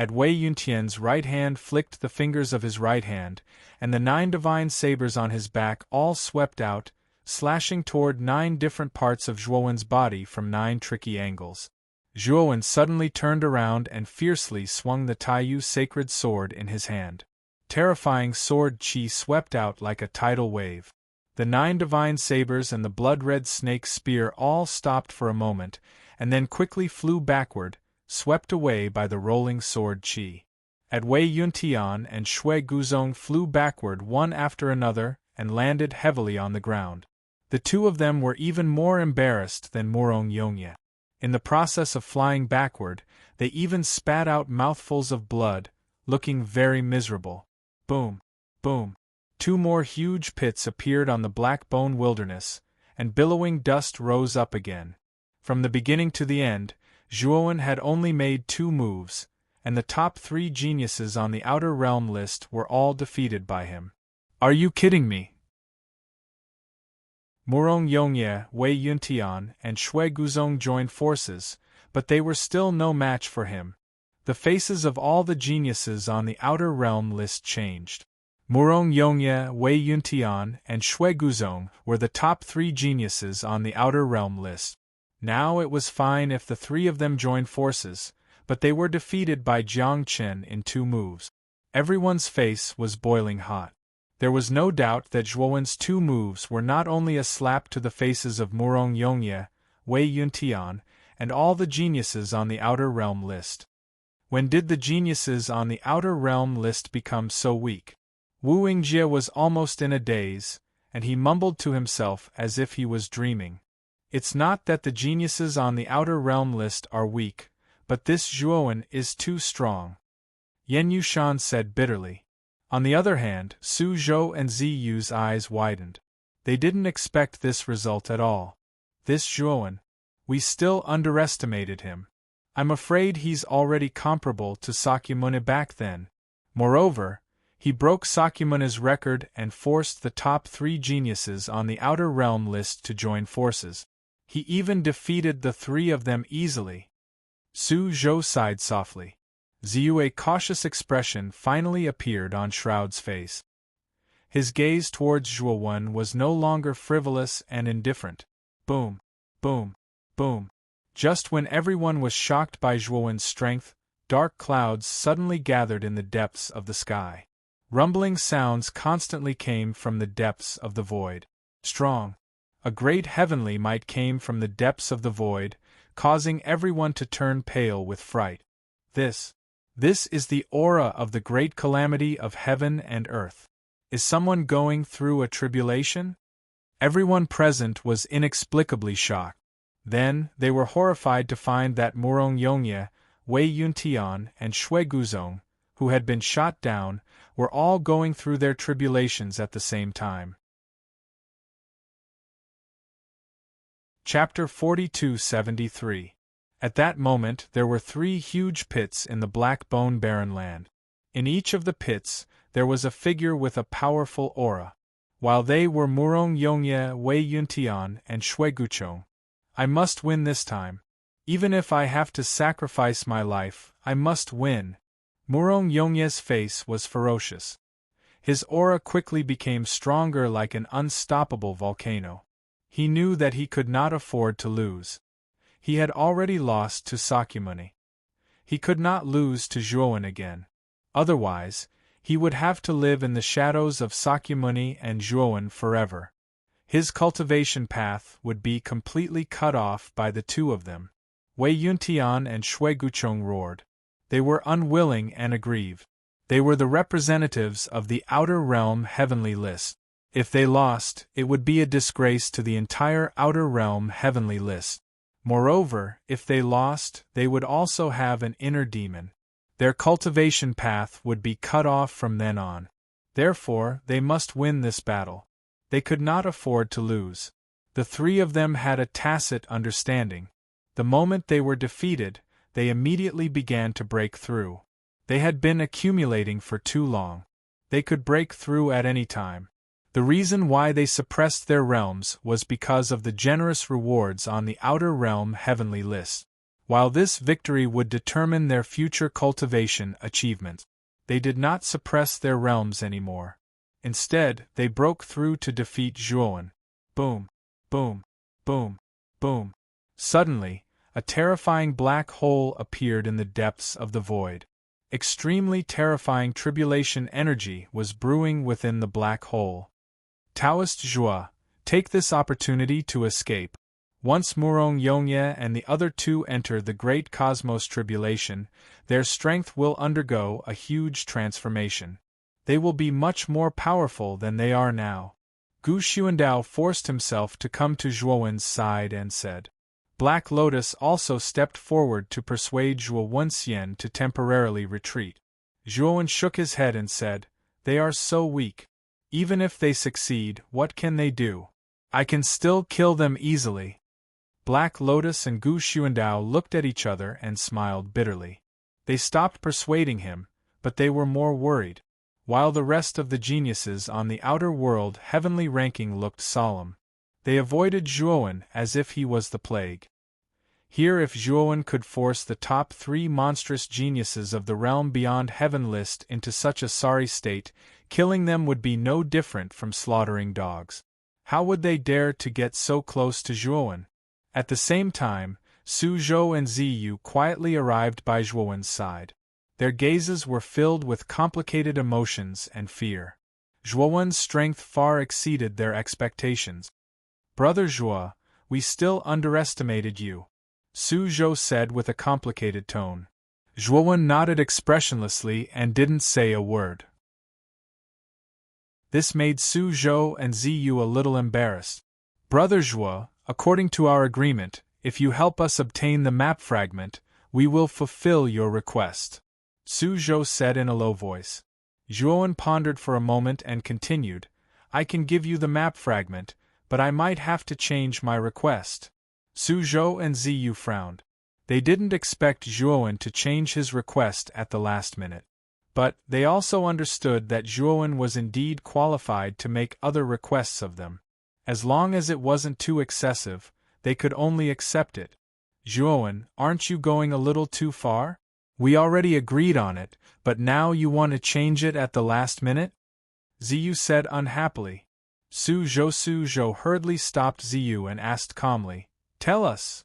Wei Yuntian's right hand flicked the fingers of his right hand, and the 9 divine sabers on his back all swept out, slashing toward 9 different parts of Zhuowen's body from 9 tricky angles. Zhuowen suddenly turned around and fiercely swung the Taiyu sacred sword in his hand. Terrifying sword chi swept out like a tidal wave. The 9 divine sabers and the blood-red snake spear all stopped for a moment, and then quickly flew backward, swept away by the rolling sword chi. Wei Yuntian and Shui Guzong flew backward one after another and landed heavily on the ground. The two of them were even more embarrassed than Murong Yongye. In the process of flying backward, they even spat out mouthfuls of blood, looking very miserable. Boom! Boom! 2 more huge pits appeared on the black bone wilderness, and billowing dust rose up again. From the beginning to the end, Zhuowen had only made 2 moves, and the top 3 geniuses on the Outer Realm list were all defeated by him. Are you kidding me? Murong Yongye, Wei Yuntian, and Shui Guzong joined forces, but they were still no match for him. The faces of all the geniuses on the Outer Realm list changed. Murong Yongye, Wei Yuntian, and Shui Guzong were the top 3 geniuses on the Outer Realm list. Now it was fine if the 3 of them joined forces, but they were defeated by Jiang Chen in 2 moves. Everyone's face was boiling hot. There was no doubt that Zhuowen's 2 moves were not only a slap to the faces of Murong Yongye, Wei Yuntian, and all the geniuses on the Outer Realm list. When did the geniuses on the Outer Realm list become so weak? Wu Yingjie was almost in a daze, and he mumbled to himself as if he was dreaming. It's not that the geniuses on the Outer Realm list are weak, but this Zhuowen is too strong, Yen Yushan said bitterly. On the other hand, Su Zhou and Ziyu's eyes widened. They didn't expect this result at all. This Zhuowen. We still underestimated him. I'm afraid he's already comparable to Sakyamuni back then. Moreover, he broke Sakyamuni's record and forced the top 3 geniuses on the Outer Realm list to join forces. He even defeated the 3 of them easily. Su Zhou sighed softly. A cautious expression finally appeared on Shroud's face. His gaze towards Zhuowen was no longer frivolous and indifferent. Boom, boom, boom. Just when everyone was shocked by Zhuowen's strength, dark clouds suddenly gathered in the depths of the sky. Rumbling sounds constantly came from the depths of the void. Strong. A great heavenly might came from the depths of the void, causing everyone to turn pale with fright. This is the aura of the great calamity of heaven and earth. Is someone going through a tribulation? Everyone present was inexplicably shocked. Then, they were horrified to find that Murong Yongye, Wei Yuntian, and Shui Guzong, who had been shot down, were all going through their tribulations at the same time. Chapter 4273. At that moment there were 3 huge pits in the Black Bone Barren Land. In each of the pits, there was a figure with a powerful aura. While they were Murong Yongye, Wei Yuntian, and Shui Guchong. I must win this time. Even if I have to sacrifice my life, I must win. Murong Yongye's face was ferocious. His aura quickly became stronger like an unstoppable volcano. He knew that he could not afford to lose. He had already lost to Sakyamuni. He could not lose to Zhuowen again. Otherwise, he would have to live in the shadows of Sakyamuni and Zhuowen forever. His cultivation path would be completely cut off by the 2 of them. Wei Yuntian and Shui Guchong roared. They were unwilling and aggrieved. They were the representatives of the Outer Realm Heavenly List. If they lost, it would be a disgrace to the entire Outer Realm Heavenly List. Moreover, if they lost, they would also have an inner demon. Their cultivation path would be cut off from then on. Therefore, they must win this battle. They could not afford to lose. The 3 of them had a tacit understanding. The moment they were defeated, they immediately began to break through. They had been accumulating for too long. They could break through at any time. The reason why they suppressed their realms was because of the generous rewards on the Outer Realm Heavenly List. While this victory would determine their future cultivation achievement, they did not suppress their realms anymore. Instead, they broke through to defeat Zhuowen. Boom, boom, boom, boom. Suddenly, a terrifying black hole appeared in the depths of the void. Extremely terrifying tribulation energy was brewing within the black hole. Taoist Zhua, take this opportunity to escape. Once Murong Yongye and the other 2 enter the great cosmos tribulation, their strength will undergo a huge transformation. They will be much more powerful than they are now. Gu Xuandao forced himself to come to Zhuowen's side and said. Black Lotus also stepped forward to persuade Zhuo Wenxian to temporarily retreat. Zhuowen shook his head and said, They are so weak. Even if they succeed, what can they do? I can still kill them easily. Black Lotus and Gu Xuandao looked at each other and smiled bitterly. They stopped persuading him, but they were more worried. While the rest of the geniuses on the outer world heavenly ranking looked solemn. They avoided Zhuowen as if he was the plague. Here if Zhuowen could force the top 3 monstrous geniuses of the realm beyond heaven list into such a sorry state, killing them would be no different from slaughtering dogs. How would they dare to get so close to Zhuowen? At the same time, Su Zhou and Ziyu quietly arrived by Zhuowen's side. Their gazes were filled with complicated emotions and fear. Zhuowen's strength far exceeded their expectations. Brother Zhuo, we still underestimated you, Su Zhou said with a complicated tone. Zhuowen nodded expressionlessly and didn't say a word. This made Su Zhou and Ziyu a little embarrassed. Brother Zhuo, according to our agreement, if you help us obtain the map fragment, we will fulfill your request, Su Zhou said in a low voice. Zhuowen pondered for a moment and continued, I can give you the map fragment, but I might have to change my request. Su Zhou and Ziyu frowned. They didn't expect Zhuowen to change his request at the last minute. But they also understood that Zhuowen was indeed qualified to make other requests of them. As long as it wasn't too excessive, they could only accept it. Zhuowen, aren't you going a little too far? We already agreed on it, but now you want to change it at the last minute? Ziyu said unhappily. Su Zhou hurriedly stopped Ziyu and asked calmly, Tell us.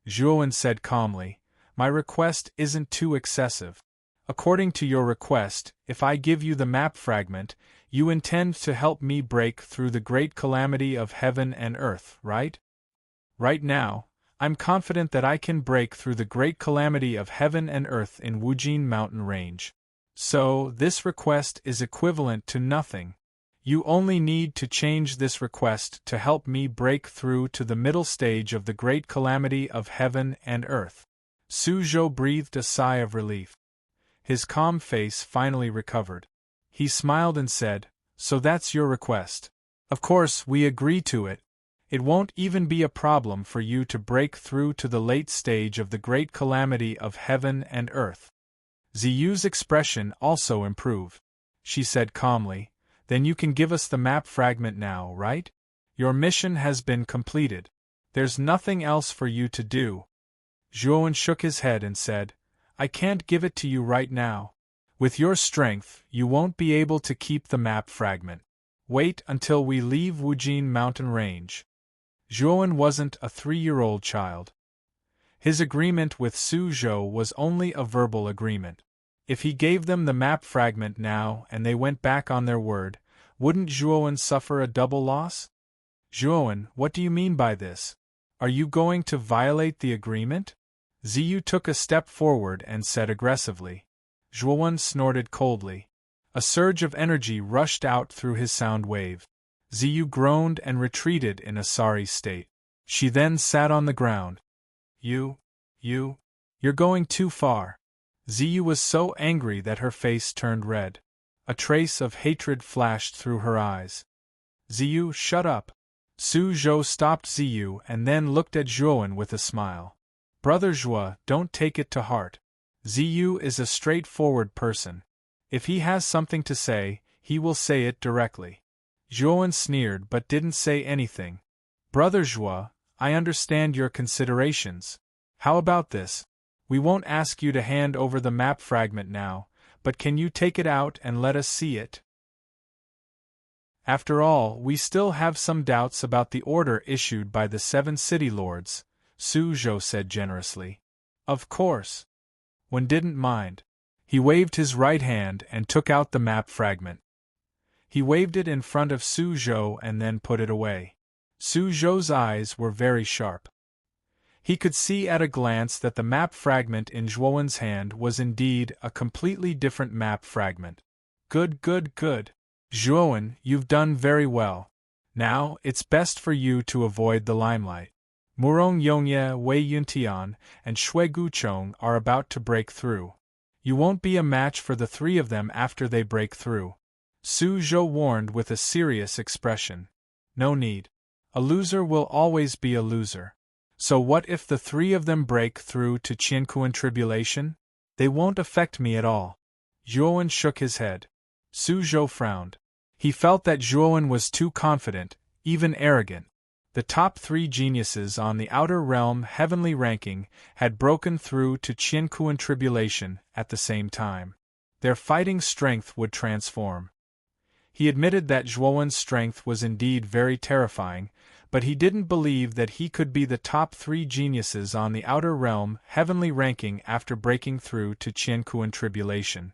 Zhuowen said calmly, My request isn't too excessive. According to your request, if I give you the map fragment, you intend to help me break through the great calamity of heaven and earth, right? Right now, I'm confident that I can break through the great calamity of heaven and earth in Wujin mountain range. So, this request is equivalent to nothing. You only need to change this request to help me break through to the middle stage of the great calamity of heaven and earth. Su Zhou breathed a sigh of relief. His calm face finally recovered. He smiled and said, So that's your request. Of course, we agree to it. It won't even be a problem for you to break through to the late stage of the great calamity of heaven and earth. Ziyu's expression also improved. She said calmly, Then you can give us the map fragment now, right? Your mission has been completed. There's nothing else for you to do. Zhuowen shook his head and said, I can't give it to you right now. With your strength, you won't be able to keep the map fragment. Wait until we leave Wujin mountain range. Zhuowen wasn't a 3-year-old child. His agreement with Su Zhou was only a verbal agreement. If he gave them the map fragment now and they went back on their word, wouldn't Zhuowen suffer a double loss? Zhuowen, what do you mean by this? Are you going to violate the agreement? Ziyu took a step forward and said aggressively. Zhuowen snorted coldly. A surge of energy rushed out through his sound wave. Ziyu groaned and retreated in a sorry state. She then sat on the ground. You're going too far. Ziyu was so angry that her face turned red. A trace of hatred flashed through her eyes. Ziyu, shut up. Su Zhou stopped Ziyu and then looked at Zhuowen with a smile. Brother Zhua, don't take it to heart. Ziyu is a straightforward person. If he has something to say, he will say it directly. Zhuowen sneered but didn't say anything. Brother Zhua, I understand your considerations. How about this? We won't ask you to hand over the map fragment now, but can you take it out and let us see it? After all, we still have some doubts about the order issued by the 7 city lords, Su Zhou said generously. Of course. Wen didn't mind. He waved his right hand and took out the map fragment. He waved it in front of Su Zhou and then put it away. Su Zhou's eyes were very sharp. He could see at a glance that the map fragment in Zhuowen's hand was indeed a completely different map fragment. Good. Zhuowen, you've done very well. Now, it's best for you to avoid the limelight. Murong Yongye, Wei Yuntian, and Shui Guchong are about to break through. You won't be a match for the 3 of them after they break through. Su Zhou warned with a serious expression. No need. A loser will always be a loser. So what if the 3 of them break through to Qiankuan tribulation? They won't affect me at all. Zhuowen shook his head. Su Zhou frowned. He felt that Zhuowen was too confident, even arrogant. The top 3 geniuses on the outer realm heavenly ranking had broken through to Qiankuan tribulation at the same time. Their fighting strength would transform. He admitted that Zhuowen's strength was indeed very terrifying, but he didn't believe that he could be the top 3 geniuses on the outer realm heavenly ranking after breaking through to Qiankuan tribulation.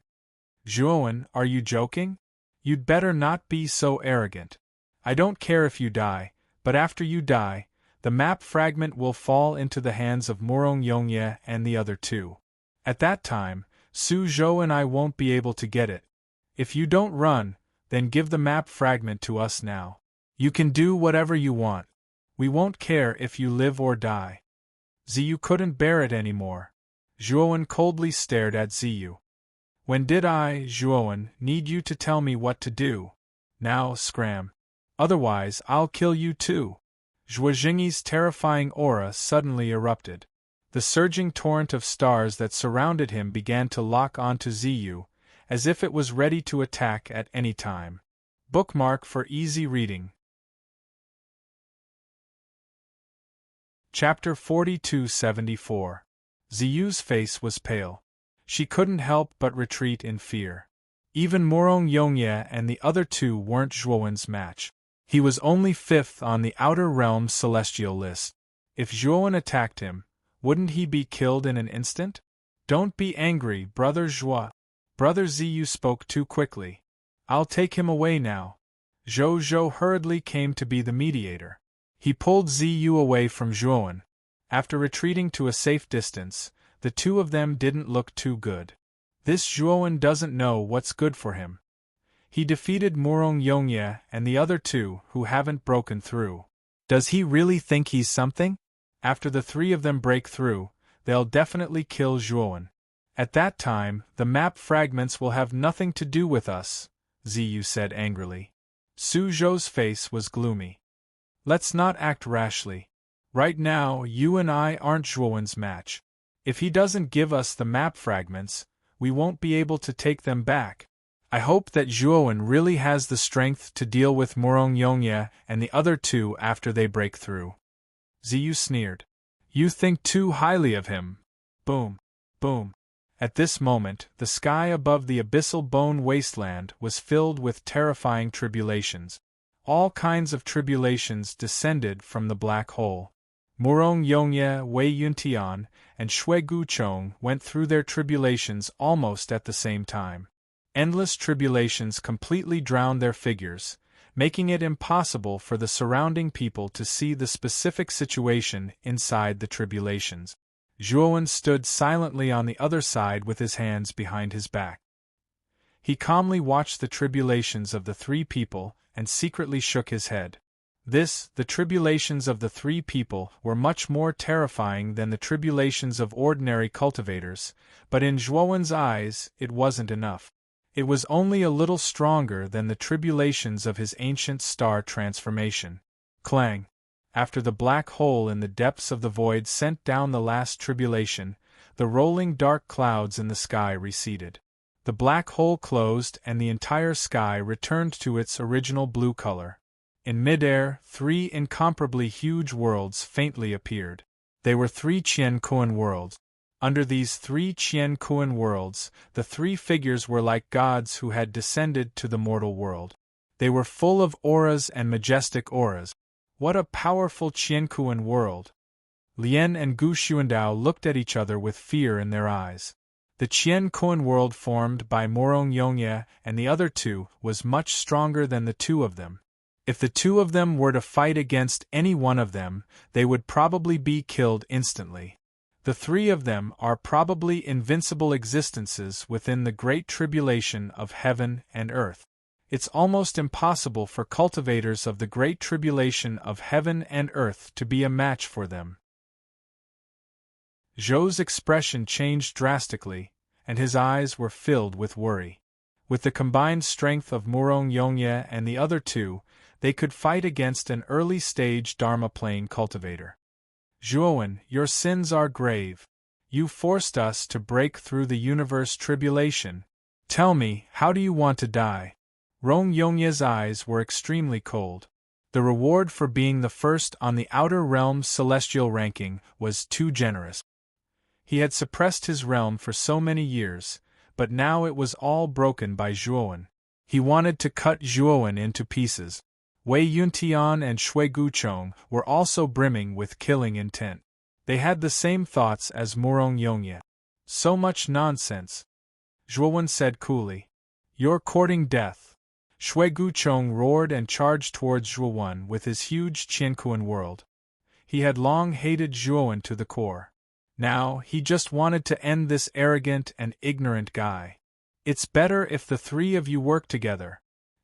Zhuowen, are you joking? You'd better not be so arrogant. I don't care if you die, but after you die, the map fragment will fall into the hands of Murong Yongye and the other 2. At that time, Su Zhou and I won't be able to get it. If you don't run, then give the map fragment to us now. You can do whatever you want. We won't care if you live or die. Ziyu couldn't bear it anymore. Zhuowen coldly stared at Ziyu. When did I, Zhuowen, need you to tell me what to do? Now, scram. Otherwise, I'll kill you too. Zhuo Jingyi's terrifying aura suddenly erupted. The surging torrent of stars that surrounded him began to lock onto Ziyu, as if it was ready to attack at any time. Bookmark for easy reading. Chapter 4274. Ziyu's face was pale. She couldn't help but retreat in fear. Even Morong Yongye and the other two weren't Zhuowen's match. He was only 5th on the Outer Realms celestial list. If Zhuowen attacked him, wouldn't he be killed in an instant? Don't be angry, Brother Zhuo. Brother Ziyu spoke too quickly. I'll take him away now. Zhou hurriedly came to be the mediator. He pulled Ziyu away from Zhuowen. After retreating to a safe distance, the two of them didn't look too good. This Zhuowen doesn't know what's good for him. He defeated Morong Yongye and the other two who haven't broken through. Does he really think he's something? After the three of them break through, they'll definitely kill Zhuowen. At that time, the map fragments will have nothing to do with us, Ziyu said angrily. Su Zhou's face was gloomy. Let's not act rashly. Right now, you and I aren't Zhuowen's match. If he doesn't give us the map fragments, we won't be able to take them back. I hope that Zhuowen really has the strength to deal with Morong Yongye and the other two after they break through. Ziyu sneered. You think too highly of him. Boom. Boom. At this moment, the sky above the abyssal bone wasteland was filled with terrifying tribulations. All kinds of tribulations descended from the black hole. Morong Yongye, Wei Yuntian, and Shui Guchong went through their tribulations almost at the same time. Endless tribulations completely drowned their figures, making it impossible for the surrounding people to see the specific situation inside the tribulations. Zhuowen stood silently on the other side with his hands behind his back. He calmly watched the tribulations of the three people and secretly shook his head. The tribulations of the three people were much more terrifying than the tribulations of ordinary cultivators, but in Zhuowen's eyes it wasn't enough. It was only a little stronger than the tribulations of his ancient star transformation. Clang! After the black hole in the depths of the void sent down the last tribulation, the rolling dark clouds in the sky receded. The black hole closed and the entire sky returned to its original blue color. In midair, 3 incomparably huge worlds faintly appeared. They were 3 Qian-Kuan worlds. Under these 3 Qian-Kuan worlds, the 3 figures were like gods who had descended to the mortal world. They were full of auras and majestic auras. What a powerful Qian-Kuan world! Lien and Gu Xuandao looked at each other with fear in their eyes. The Qian-Kuan world formed by Morong Yongye and the other two was much stronger than the two of them. If the two of them were to fight against any one of them, they would probably be killed instantly. The 3 of them are probably invincible existences within the great tribulation of heaven and earth. It's almost impossible for cultivators of the great tribulation of heaven and earth to be a match for them. Zhou's expression changed drastically, and his eyes were filled with worry. With the combined strength of Morong Yongye and the other two, they could fight against an early-stage Dharma plane cultivator. Zhuowen, your sins are grave. You forced us to break through the universe tribulation. Tell me, how do you want to die? Rong Yongye's eyes were extremely cold. The reward for being the first on the Outer Realms celestial ranking was too generous. He had suppressed his realm for so many years, but now it was all broken by Zhuowen. He wanted to cut Zhuowen into pieces. Wei Yuntian and Shui Guchong were also brimming with killing intent. They had the same thoughts as Morong Yongye. So much nonsense. Zhuowen said coolly. You're courting death. Shui Guchong roared and charged towards Zhuowen with his huge Qian-Kuan world. He had long hated Zhuowen to the core. Now, he just wanted to end this arrogant and ignorant guy. It's better if the 3 of you work together.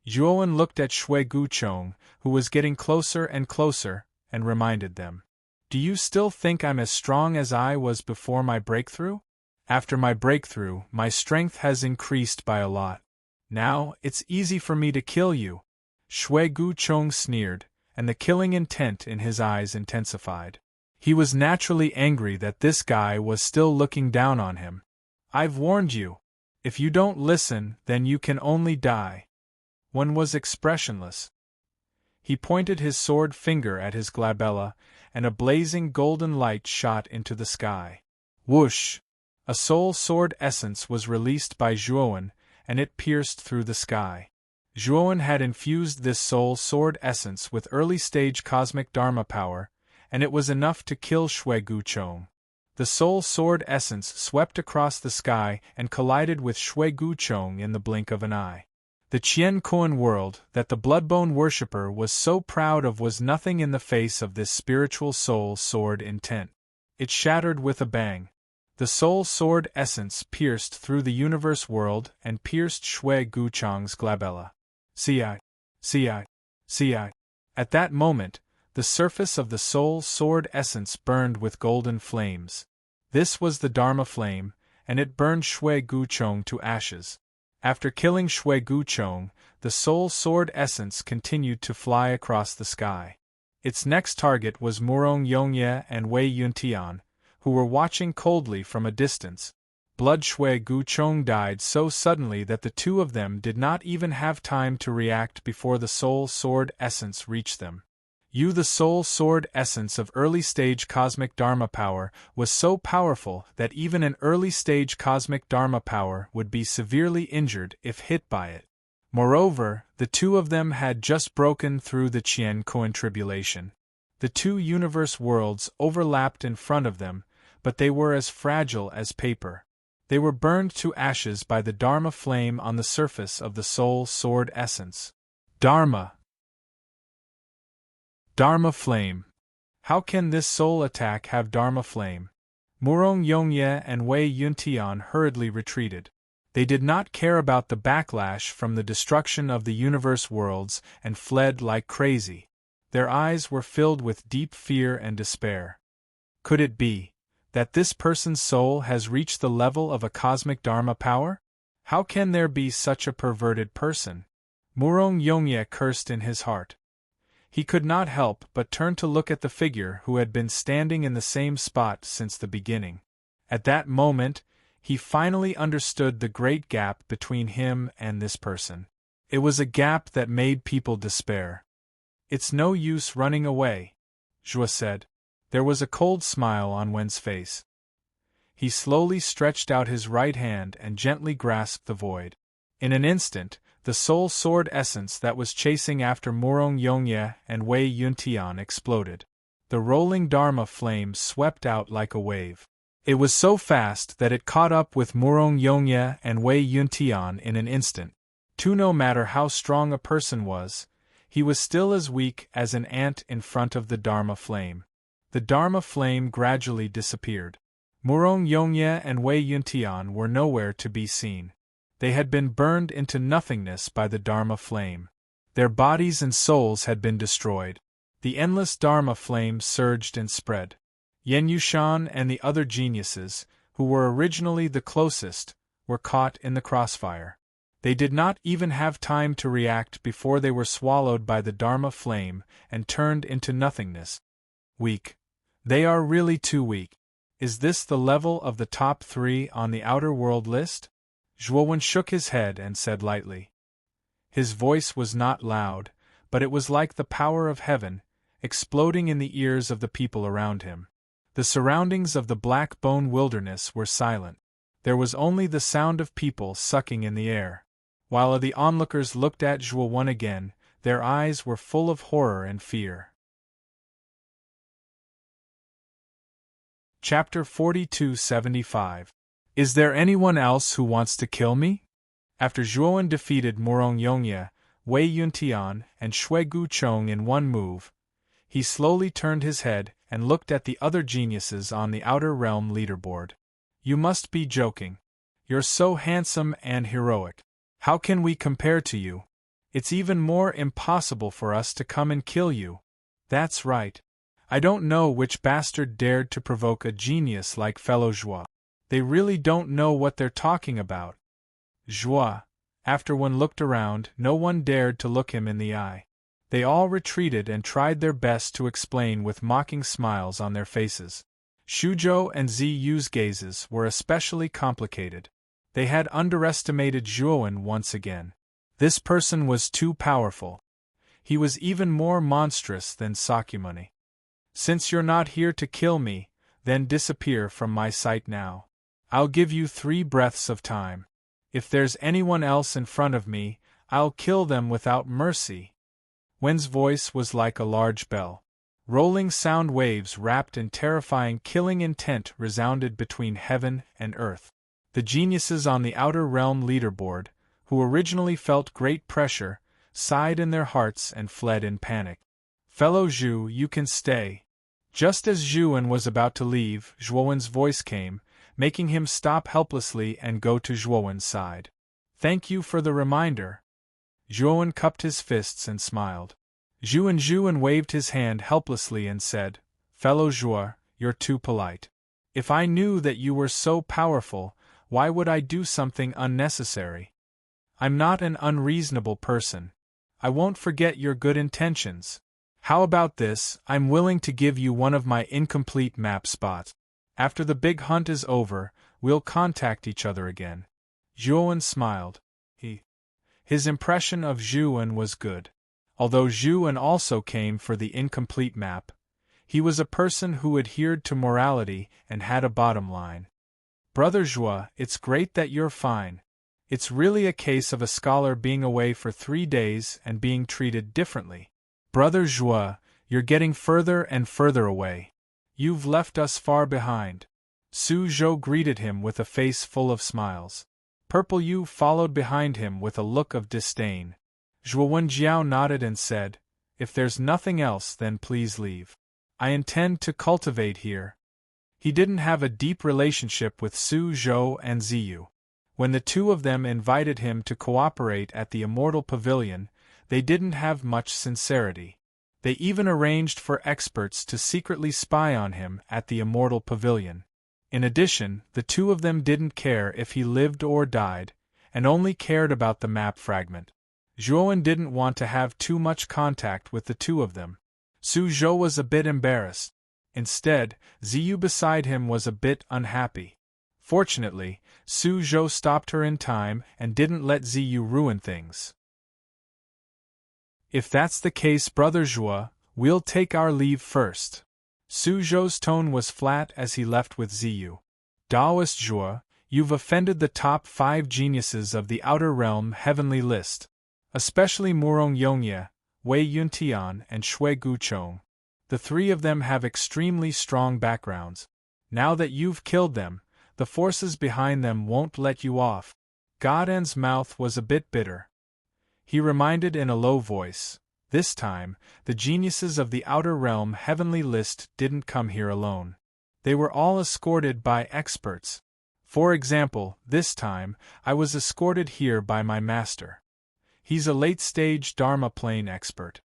Zhuowen looked at Shui Guchong, who was getting closer and closer, and reminded them. Do you still think I'm as strong as I was before my breakthrough? After my breakthrough, my strength has increased by a lot. Now, it's easy for me to kill you. Shui Guchong sneered, and the killing intent in his eyes intensified. He was naturally angry that this guy was still looking down on him. "I've warned you. If you don't listen, then you can only die." One was expressionless. He pointed his sword finger at his glabella, and a blazing golden light shot into the sky. Whoosh! A soul sword essence was released by Zhuowen, and it pierced through the sky. Zhuowen had infused this soul sword essence with early-stage cosmic dharma power, and it was enough to kill Shui Guchong. The soul sword essence swept across the sky and collided with Shui Guchong in the blink of an eye. The Qian Kuan world that the Bloodbone worshipper was so proud of was nothing in the face of this spiritual soul sword intent. It shattered with a bang. The soul sword essence pierced through the universe world and pierced Shui Guchong's glabella. Ci. At that moment, the surface of the soul sword essence burned with golden flames. This was the Dharma flame, and it burned Shui Guchong to ashes. After killing Shui Guchong, the soul sword essence continued to fly across the sky. Its next target was Murong Yongye and Wei Yuntian, who were watching coldly from a distance. Blood Shui Guchong died so suddenly that the two of them did not even have time to react before the soul sword essence reached them. The soul sword essence of early-stage cosmic dharma power was so powerful that even an early-stage cosmic dharma power would be severely injured if hit by it. Moreover, the two of them had just broken through the Qian Kuan tribulation. The two universe worlds overlapped in front of them, but they were as fragile as paper. They were burned to ashes by the Dharma flame on the surface of the soul sword essence. Dharma flame. How can this soul attack have Dharma flame? Murong Yongye and Wei Yuntian hurriedly retreated. They did not care about the backlash from the destruction of the universe worlds and fled like crazy. Their eyes were filled with deep fear and despair. Could it be that this person's soul has reached the level of a cosmic dharma power? How can there be such a perverted person? Murong Yongye cursed in his heart. He could not help but turn to look at the figure who had been standing in the same spot since the beginning. At that moment, he finally understood the great gap between him and this person. It was a gap that made people despair. "It's no use running away," Zhua said. There was a cold smile on Wen's face. He slowly stretched out his right hand and gently grasped the void. In an instant, the soul sword essence that was chasing after Murong Yongye and Wei Yuntian exploded. The rolling Dharma flame swept out like a wave. It was so fast that it caught up with Murong Yongye and Wei Yuntian in an instant. No matter how strong a person was, he was still as weak as an ant in front of the Dharma flame. The Dharma flame gradually disappeared. Murong Yongye and Wei Yuntian were nowhere to be seen. They had been burned into nothingness by the Dharma flame. Their bodies and souls had been destroyed. The endless Dharma flame surged and spread. Yen Yushan and the other geniuses, who were originally the closest, were caught in the crossfire. They did not even have time to react before they were swallowed by the Dharma flame and turned into nothingness. Weak. They are really too weak. Is this the level of the top 3 on the outer world list? Zhuowen shook his head and said lightly. His voice was not loud, but it was like the power of heaven, exploding in the ears of the people around him. The surroundings of the Black Bone Wilderness were silent. There was only the sound of people sucking in the air. While the onlookers looked at Zhuowen again, their eyes were full of horror and fear. Chapter 4275. Is there anyone else who wants to kill me? After Zhuowen defeated Murong Yongye, Wei Yuntian, and Shui Guchong in one move, he slowly turned his head and looked at the other geniuses on the Outer Realm leaderboard. You must be joking. You're so handsome and heroic. How can we compare to you? It's even more impossible for us to come and kill you. That's right. I don't know which bastard dared to provoke a genius like fellow Zhua. They really don't know what they're talking about. Zhua. After one looked around, no one dared to look him in the eye. They all retreated and tried their best to explain with mocking smiles on their faces. Shuzhou and Ziyu's gazes were especially complicated. They had underestimated Zhuowen once again. This person was too powerful. He was even more monstrous than Sakyamuni. Since you're not here to kill me, then disappear from my sight now. I'll give you 3 breaths of time. If there's anyone else in front of me, I'll kill them without mercy. Wen's voice was like a large bell. Rolling sound waves wrapped in terrifying killing intent resounded between heaven and earth. The geniuses on the outer realm leaderboard, who originally felt great pressure, sighed in their hearts and fled in panic. Fellow Zhu, you can stay. Just as Zhuan was about to leave, Zhuowen's voice came, making him stop helplessly and go to Zhuowen's side. Thank you for the reminder. Zhuowen cupped his fists and smiled. Zhuan waved his hand helplessly and said, Fellow Zhuo, you're too polite. If I knew that you were so powerful, why would I do something unnecessary? I'm not an unreasonable person. I won't forget your good intentions. How about this? I'm willing to give you one of my incomplete map spots. After the big hunt is over, we'll contact each other again. Zhuowen smiled. His impression of Zhuowen was good. Although Zhuowen also came for the incomplete map, he was a person who adhered to morality and had a bottom line. Brother Zhuo, it's great that you're fine. It's really a case of a scholar being away for 3 days and being treated differently. Brother Zhuo, you're getting further and further away. You've left us far behind. Su Zhou greeted him with a face full of smiles. Purple Yu followed behind him with a look of disdain. Zhuowen Jiao nodded and said, If there's nothing else, then please leave. I intend to cultivate here. He didn't have a deep relationship with Su Zhou and Ziyu. When the 2 of them invited him to cooperate at the Immortal Pavilion, they didn't have much sincerity. They even arranged for experts to secretly spy on him at the Immortal Pavilion. In addition, the 2 of them didn't care if he lived or died, and only cared about the map fragment. Zhuowen didn't want to have too much contact with the 2 of them. Su Zhou was a bit embarrassed. Instead, Ziyu beside him was a bit unhappy. Fortunately, Su Zhou stopped her in time and didn't let Ziyu ruin things. If that's the case, Brother Zhuo, we'll take our leave first. Su Zhou's tone was flat as he left with Ziyu. Daoist Zhuo, you've offended the top 5 geniuses of the Outer Realm heavenly list. Especially Murong Yongye, Wei Yuntian and Shui Guchong. The 3 of them have extremely strong backgrounds. Now that you've killed them, the forces behind them won't let you off. Godan's mouth was a bit bitter. He reminded in a low voice, this time, the geniuses of the Outer Realm heavenly list didn't come here alone. They were all escorted by experts. For example, this time, I was escorted here by my master. He's a late-stage Dharma plane expert.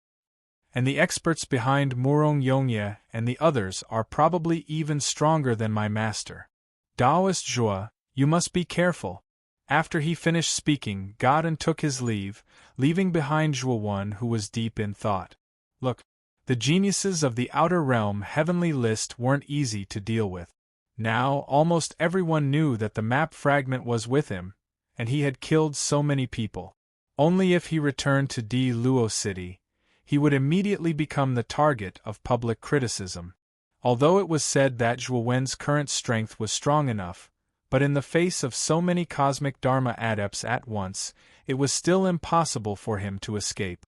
And the experts behind Murong Yongye and the others are probably even stronger than my master. Daoist Zhuo, you must be careful. After he finished speaking, Godan took his leave, leaving behind Zhuowen, who was deep in thought. Look, the geniuses of the Outer Realm heavenly list weren't easy to deal with. Now, almost everyone knew that the map fragment was with him, and he had killed so many people. Only if he returned to Di Luo City, he would immediately become the target of public criticism. Although it was said that Zhuowen's current strength was strong enough, but in the face of so many cosmic Dharma adepts at once, it was still impossible for him to escape.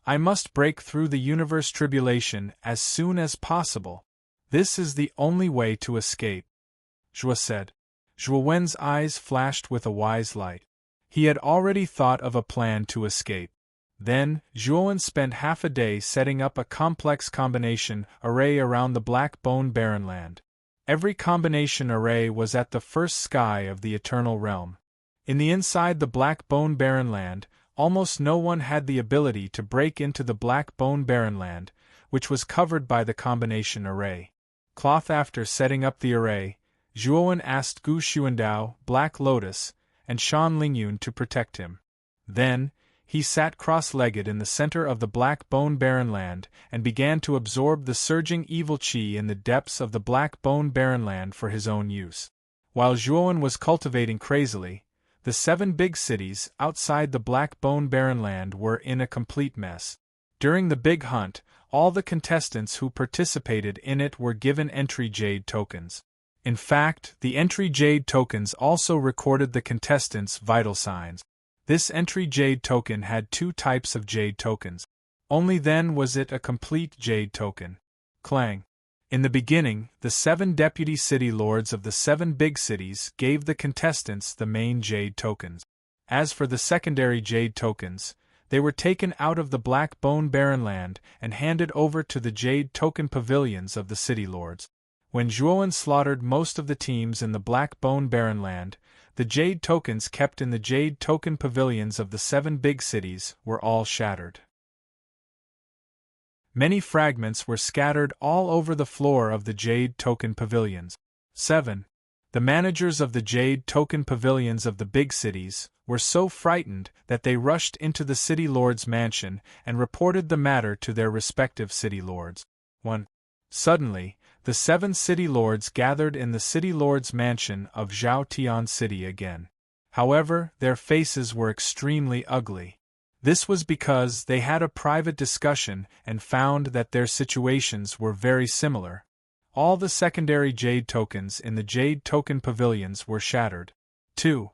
I must break through the universe tribulation as soon as possible. This is the only way to escape, Zhuo said. Zhuowen's eyes flashed with a wise light. He had already thought of a plan to escape. Then, Zhuowen spent half a day setting up a complex combination array around the Black Bone Barren Land. Every combination array was at the first sky of the Eternal Realm. In the inside the Black Bone Barren Land, almost no one had the ability to break into the Black Bone Barren Land, which was covered by the combination array. After setting up the array, Zhuowen asked Gu Xuandao, Black Lotus, and Shan Lingyun to protect him. Then, He sat cross-legged in the center of the Black Bone Barren Land and began to absorb the surging evil chi in the depths of the Black Bone Barren Land for his own use. While Zhuowen was cultivating crazily, the 7 big cities outside the Black Bone Barren Land were in a complete mess. During the big hunt, all the contestants who participated in it were given entry jade tokens. In fact, the entry jade tokens also recorded the contestants' vital signs. This entry jade token had 2 types of jade tokens. Only then was it a complete jade token. Clang. In the beginning, the 7 deputy city lords of the 7 big cities gave the contestants the main jade tokens. As for the secondary jade tokens, they were taken out of the Black Bone Barren Land and handed over to the jade token pavilions of the city lords. When Zhuowen slaughtered most of the teams in the Black Bone Barren Land, the jade tokens kept in the jade token pavilions of the 7 big cities were all shattered. Many fragments were scattered all over the floor of the jade token pavilions. 7. The managers of the jade token pavilions of the big cities were so frightened that they rushed into the city lord's mansion and reported the matter to their respective city lords. 1. Suddenly, the 7 city lords gathered in the city lord's mansion of Zhao Tian City again. However, their faces were extremely ugly. This was because they had a private discussion and found that their situations were very similar. All the secondary jade tokens in the jade token pavilions were shattered. 2.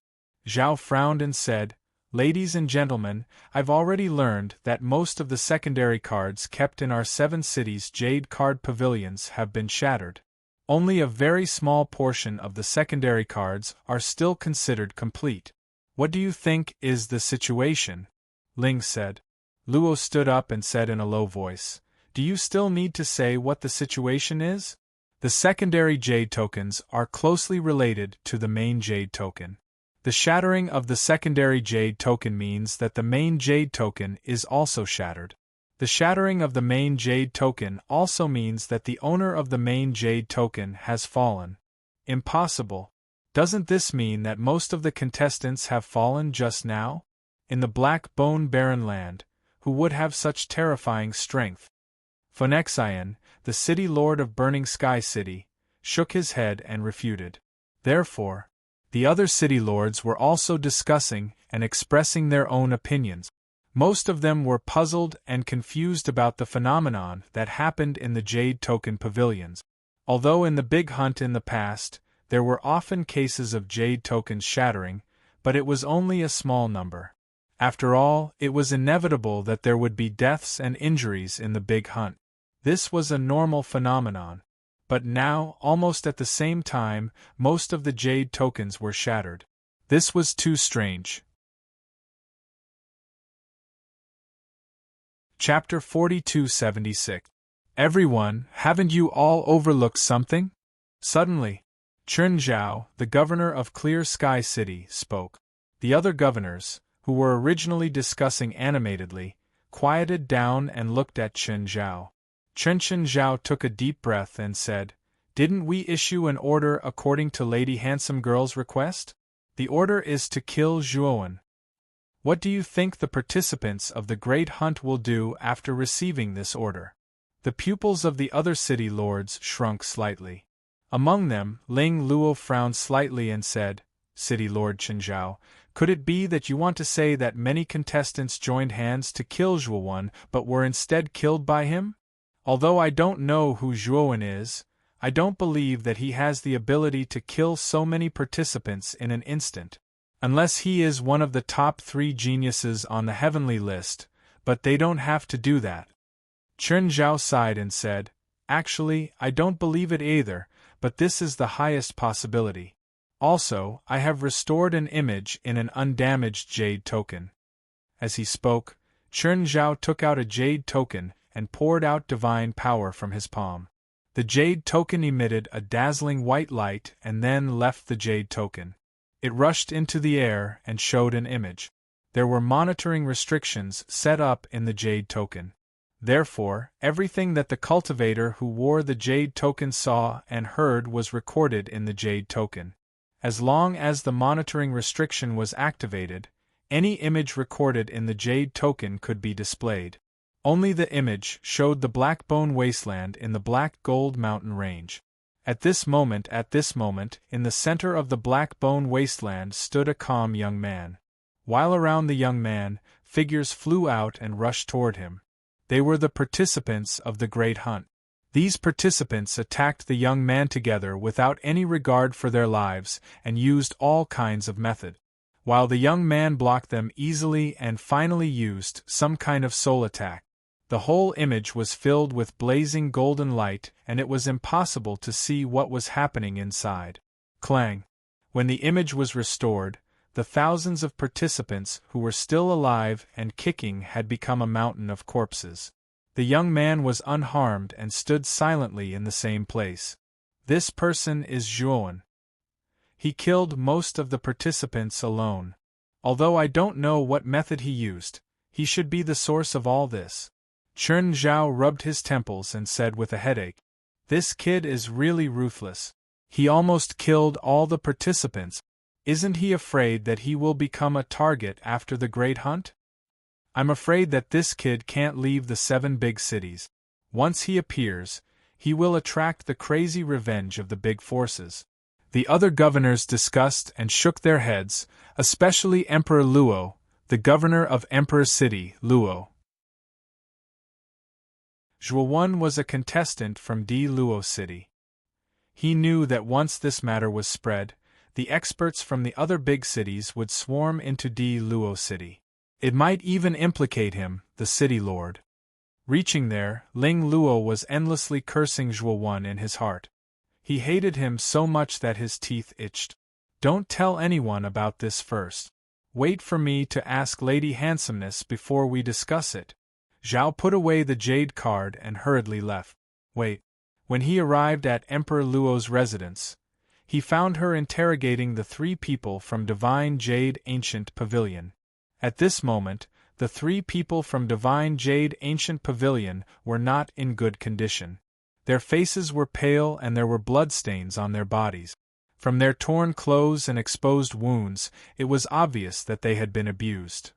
Zhao frowned and said, "Ladies and gentlemen, I've already learned that most of the secondary cards kept in our 7 cities' jade card pavilions have been shattered. Only a very small portion of the secondary cards are still considered complete. What do you think is the situation?" Ling said. Luo stood up and said in a low voice, "Do you still need to say what the situation is? The secondary jade tokens are closely related to the main jade token. The shattering of the secondary jade token means that the main jade token is also shattered. The shattering of the main jade token also means that the owner of the main jade token has fallen." Impossible. Doesn't this mean that most of the contestants have fallen just now? In the Black Bone Barren Land, who would have such terrifying strength? Phonexian, the city lord of Burning Sky City, shook his head and refuted. Therefore, the other city lords were also discussing and expressing their own opinions. Most of them were puzzled and confused about the phenomenon that happened in the jade token pavilions. Although in the big hunt in the past, there were often cases of jade tokens shattering, but it was only a small number. After all, it was inevitable that there would be deaths and injuries in the big hunt. This was a normal phenomenon. But now, almost at the same time, most of the jade tokens were shattered. This was too strange. Chapter 4276. Everyone, haven't you all overlooked something? Suddenly, Chen Zhao, the governor of Clear Sky City, spoke. The other governors, who were originally discussing animatedly, quieted down and looked at Chen Zhao. Chen Zhao took a deep breath and said, "Didn't we issue an order according to Lady Handsome Girl's request? The order is to kill Zhuowen. What do you think the participants of the Great Hunt will do after receiving this order?" The pupils of the other city lords shrunk slightly. Among them, Ling Luo frowned slightly and said, "City Lord Chen Zhao, could it be that you want to say that many contestants joined hands to kill Zhuowen but were instead killed by him? Although I don't know who Zhuowen is, I don't believe that he has the ability to kill so many participants in an instant. Unless he is one of the top 3 geniuses on the heavenly list, but they don't have to do that." Chen Zhao sighed and said, "Actually, I don't believe it either, but this is the highest possibility. Also, I have restored an image in an undamaged jade token." As he spoke, Chen Zhao took out a jade token and poured out divine power from his palm. The jade token emitted a dazzling white light and then left the jade token. It rushed into the air and showed an image. There were monitoring restrictions set up in the jade token. Therefore, everything that the cultivator who wore the jade token saw and heard was recorded in the jade token. As long as the monitoring restriction was activated, any image recorded in the jade token could be displayed. Only the image showed the Blackbone Wasteland in the Black Gold Mountain Range. At this moment, in the center of the Blackbone Wasteland stood a calm young man. While around the young man, figures flew out and rushed toward him. They were the participants of the Great Hunt. These participants attacked the young man together without any regard for their lives and used all kinds of method. While the young man blocked them easily and finally used some kind of soul attack. The whole image was filled with blazing golden light and it was impossible to see what was happening inside. Clang! When the image was restored, the thousands of participants who were still alive and kicking had become a mountain of corpses. The young man was unharmed and stood silently in the same place. This person is Zhuowen. He killed most of the participants alone. Although I don't know what method he used, he should be the source of all this. Chen Zhao rubbed his temples and said with a headache, "This kid is really ruthless. He almost killed all the participants. Isn't he afraid that he will become a target after the Great Hunt? I'm afraid that this kid can't leave the 7 big cities. Once he appears, he will attract the crazy revenge of the big forces." The other governors discussed and shook their heads, especially Emperor Luo, the governor of Emperor City, Luo. Zhuowen was a contestant from D. Luo City. He knew that once this matter was spread, the experts from the other big cities would swarm into D. Luo City. It might even implicate him, the city lord. Reaching there, Ling Luo was endlessly cursing Zhuowen in his heart. He hated him so much that his teeth itched. "Don't tell anyone about this first. Wait for me to ask Lady Handsomeness before we discuss it." Zhao put away the jade card and hurriedly left. Wait. When he arrived at Emperor Luo's residence, he found her interrogating the 3 people from Divine Jade Ancient Pavilion. At this moment, the 3 people from Divine Jade Ancient Pavilion were not in good condition. Their faces were pale and there were bloodstains on their bodies. From their torn clothes and exposed wounds, it was obvious that they had been abused.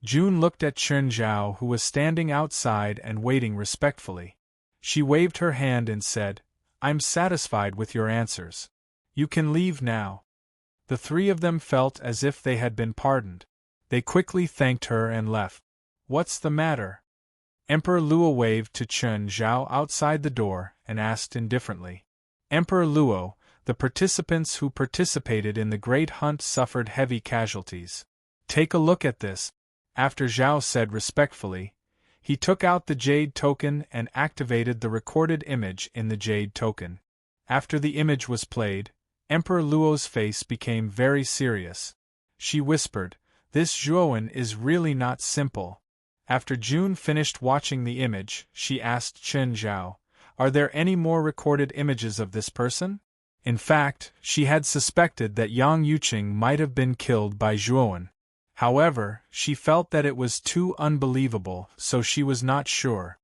June looked at Chen Zhao, who was standing outside and waiting respectfully. She waved her hand and said, "I'm satisfied with your answers. You can leave now." The 3 of them felt as if they had been pardoned. They quickly thanked her and left. "What's the matter?" Emperor Luo waved to Chen Zhao outside the door and asked indifferently. "Emperor Luo, the participants who participated in the Great Hunt suffered heavy casualties. Take a look at this." After Zhao said respectfully, he took out the jade token and activated the recorded image in the jade token. After the image was played, Emperor Luo's face became very serious. She whispered, "This Zhuowen is really not simple." After June finished watching the image, she asked Chen Zhao, "Are there any more recorded images of this person?" In fact, she had suspected that Yang Yuqing might have been killed by Zhuowen. However, she felt that it was too unbelievable, so she was not sure.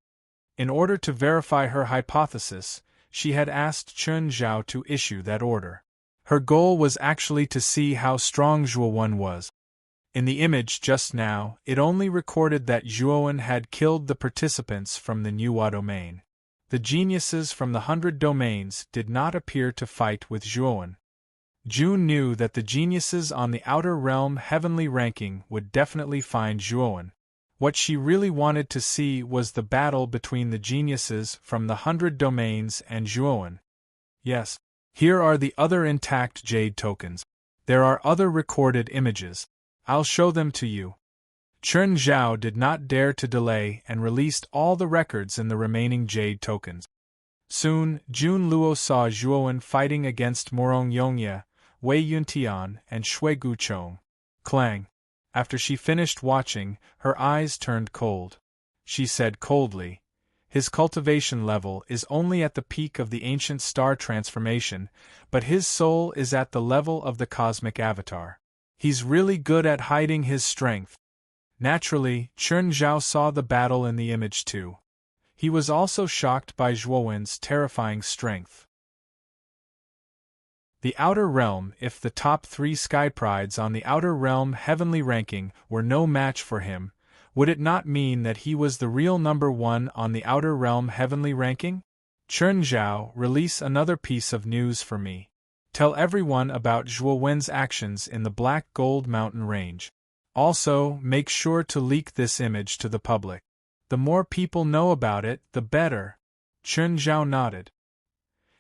In order to verify her hypothesis, she had asked Chen Zhao to issue that order. Her goal was actually to see how strong Zhuowen was. In the image just now, it only recorded that Zhuowen had killed the participants from the Nuwa domain. The geniuses from the 100 domains did not appear to fight with Zhuowen. June knew that the geniuses on the outer realm heavenly ranking would definitely find Zhuowen. What she really wanted to see was the battle between the geniuses from the 100 domains and Zhuowen. Yes, here are the other intact jade tokens. There are other recorded images. I'll show them to you. Chen Zhao did not dare to delay and released all the records in the remaining jade tokens. Soon, Jun Luo saw Zhuowen fighting against Morong Yongye, Wei Yuntian, and Shui Guchong. Clang! After she finished watching, her eyes turned cold. She said coldly, "His cultivation level is only at the peak of the ancient star transformation, but his soul is at the level of the cosmic avatar. He's really good at hiding his strength." Naturally, Chen Zhao saw the battle in the image too. He was also shocked by Zhuowen's terrifying strength. The outer realm. If the top 3 sky prides on the outer realm heavenly ranking were no match for him, would it not mean that he was the real number 1 on the outer realm heavenly ranking? Chen Zhao, release another piece of news for me. Tell everyone about Zhuo Wen's actions in the Black Gold Mountain Range. Also, make sure to leak this image to the public. The more people know about it, the better. Chen Zhao nodded.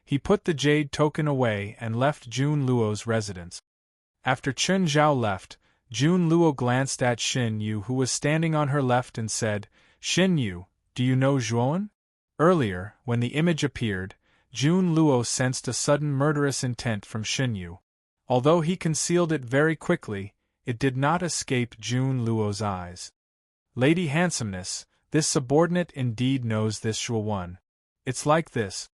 He put the jade token away and left Jun Luo's residence. After Chen Zhao left, Jun Luo glanced at Xin Yu, who was standing on her left, and said, "Xin Yu, do you know Zhuowen?" Earlier, when the image appeared, Jun Luo sensed a sudden murderous intent from Xin Yu. Although he concealed it very quickly, it did not escape Jun Luo's eyes. "Lady Handsomeness, this subordinate indeed knows this Zhuowen. It's like this.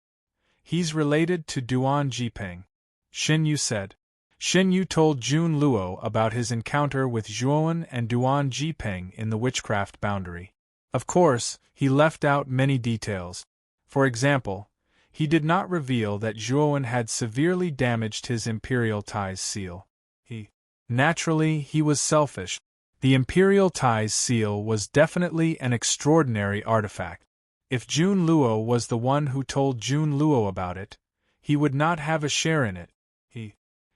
He's related to Duan Jipeng," Xin Yu said. Xin Yu told Jun Luo about his encounter with Zhuowen and Duan Jipeng in the witchcraft boundary. Of course, he left out many details. For example, he did not reveal that Zhuowen had severely damaged his Imperial Ties seal. Naturally, he was selfish. The Imperial Ties seal was definitely an extraordinary artifact. If Jun Luo was the one who told Jun Luo about it, he would not have a share in it.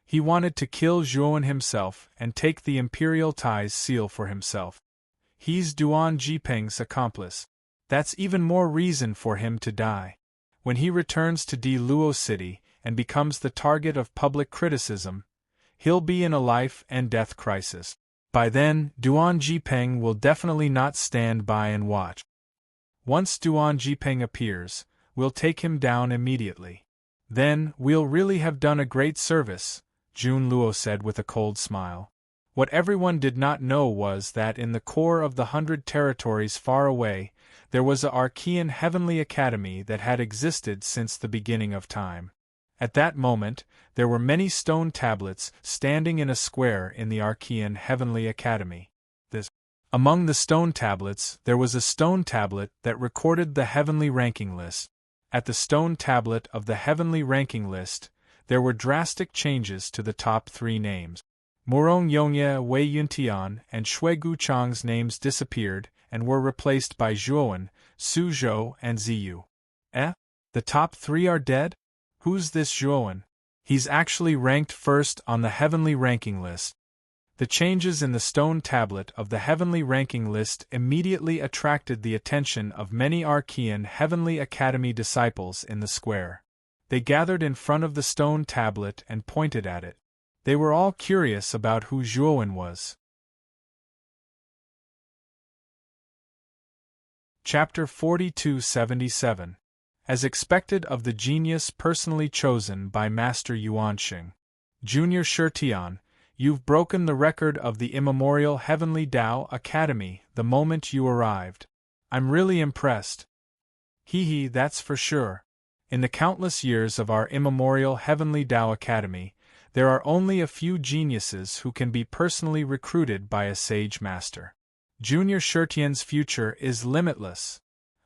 He wanted to kill Zhuowen himself and take the Imperial Ties seal for himself. He's Duan Jipeng's accomplice. That's even more reason for him to die. When he returns to Di Luo City and becomes the target of public criticism, he'll be in a life and death crisis. By then, Duan Jipeng will definitely not stand by and watch. Once Duan Jipeng appears, we'll take him down immediately. Then, we'll really have done a great service, Jun Luo said with a cold smile. What everyone did not know was that in the core of the 100 territories far away, there was a Archean Heavenly Academy that had existed since the beginning of time. At that moment, there were many stone tablets standing in a square in the Archean Heavenly Academy. Among the stone tablets, there was a stone tablet that recorded the heavenly ranking list. At the stone tablet of the heavenly ranking list, there were drastic changes to the top 3 names. Murong Yongye, Wei Yuntian, and Shui Guchang's names disappeared and were replaced by Zhuowen, Su Zhou, and Ziyu. The top 3 are dead? Who's this Zhuowen? He's actually ranked first on the heavenly ranking list. The changes in the stone tablet of the heavenly ranking list immediately attracted the attention of many Archean Heavenly Academy disciples in the square. They gathered in front of the stone tablet and pointed at it. They were all curious about who Zhuowen was. Chapter 4277. As expected of the genius personally chosen by Master Yuanxing. Junior Shirtian, you've broken the record of the immemorial Heavenly Tao Academy the moment you arrived. I'm really impressed. That's for sure. In the countless years of our immemorial Heavenly Tao Academy, there are only a few geniuses who can be personally recruited by a sage master. Junior Shirtian's future is limitless.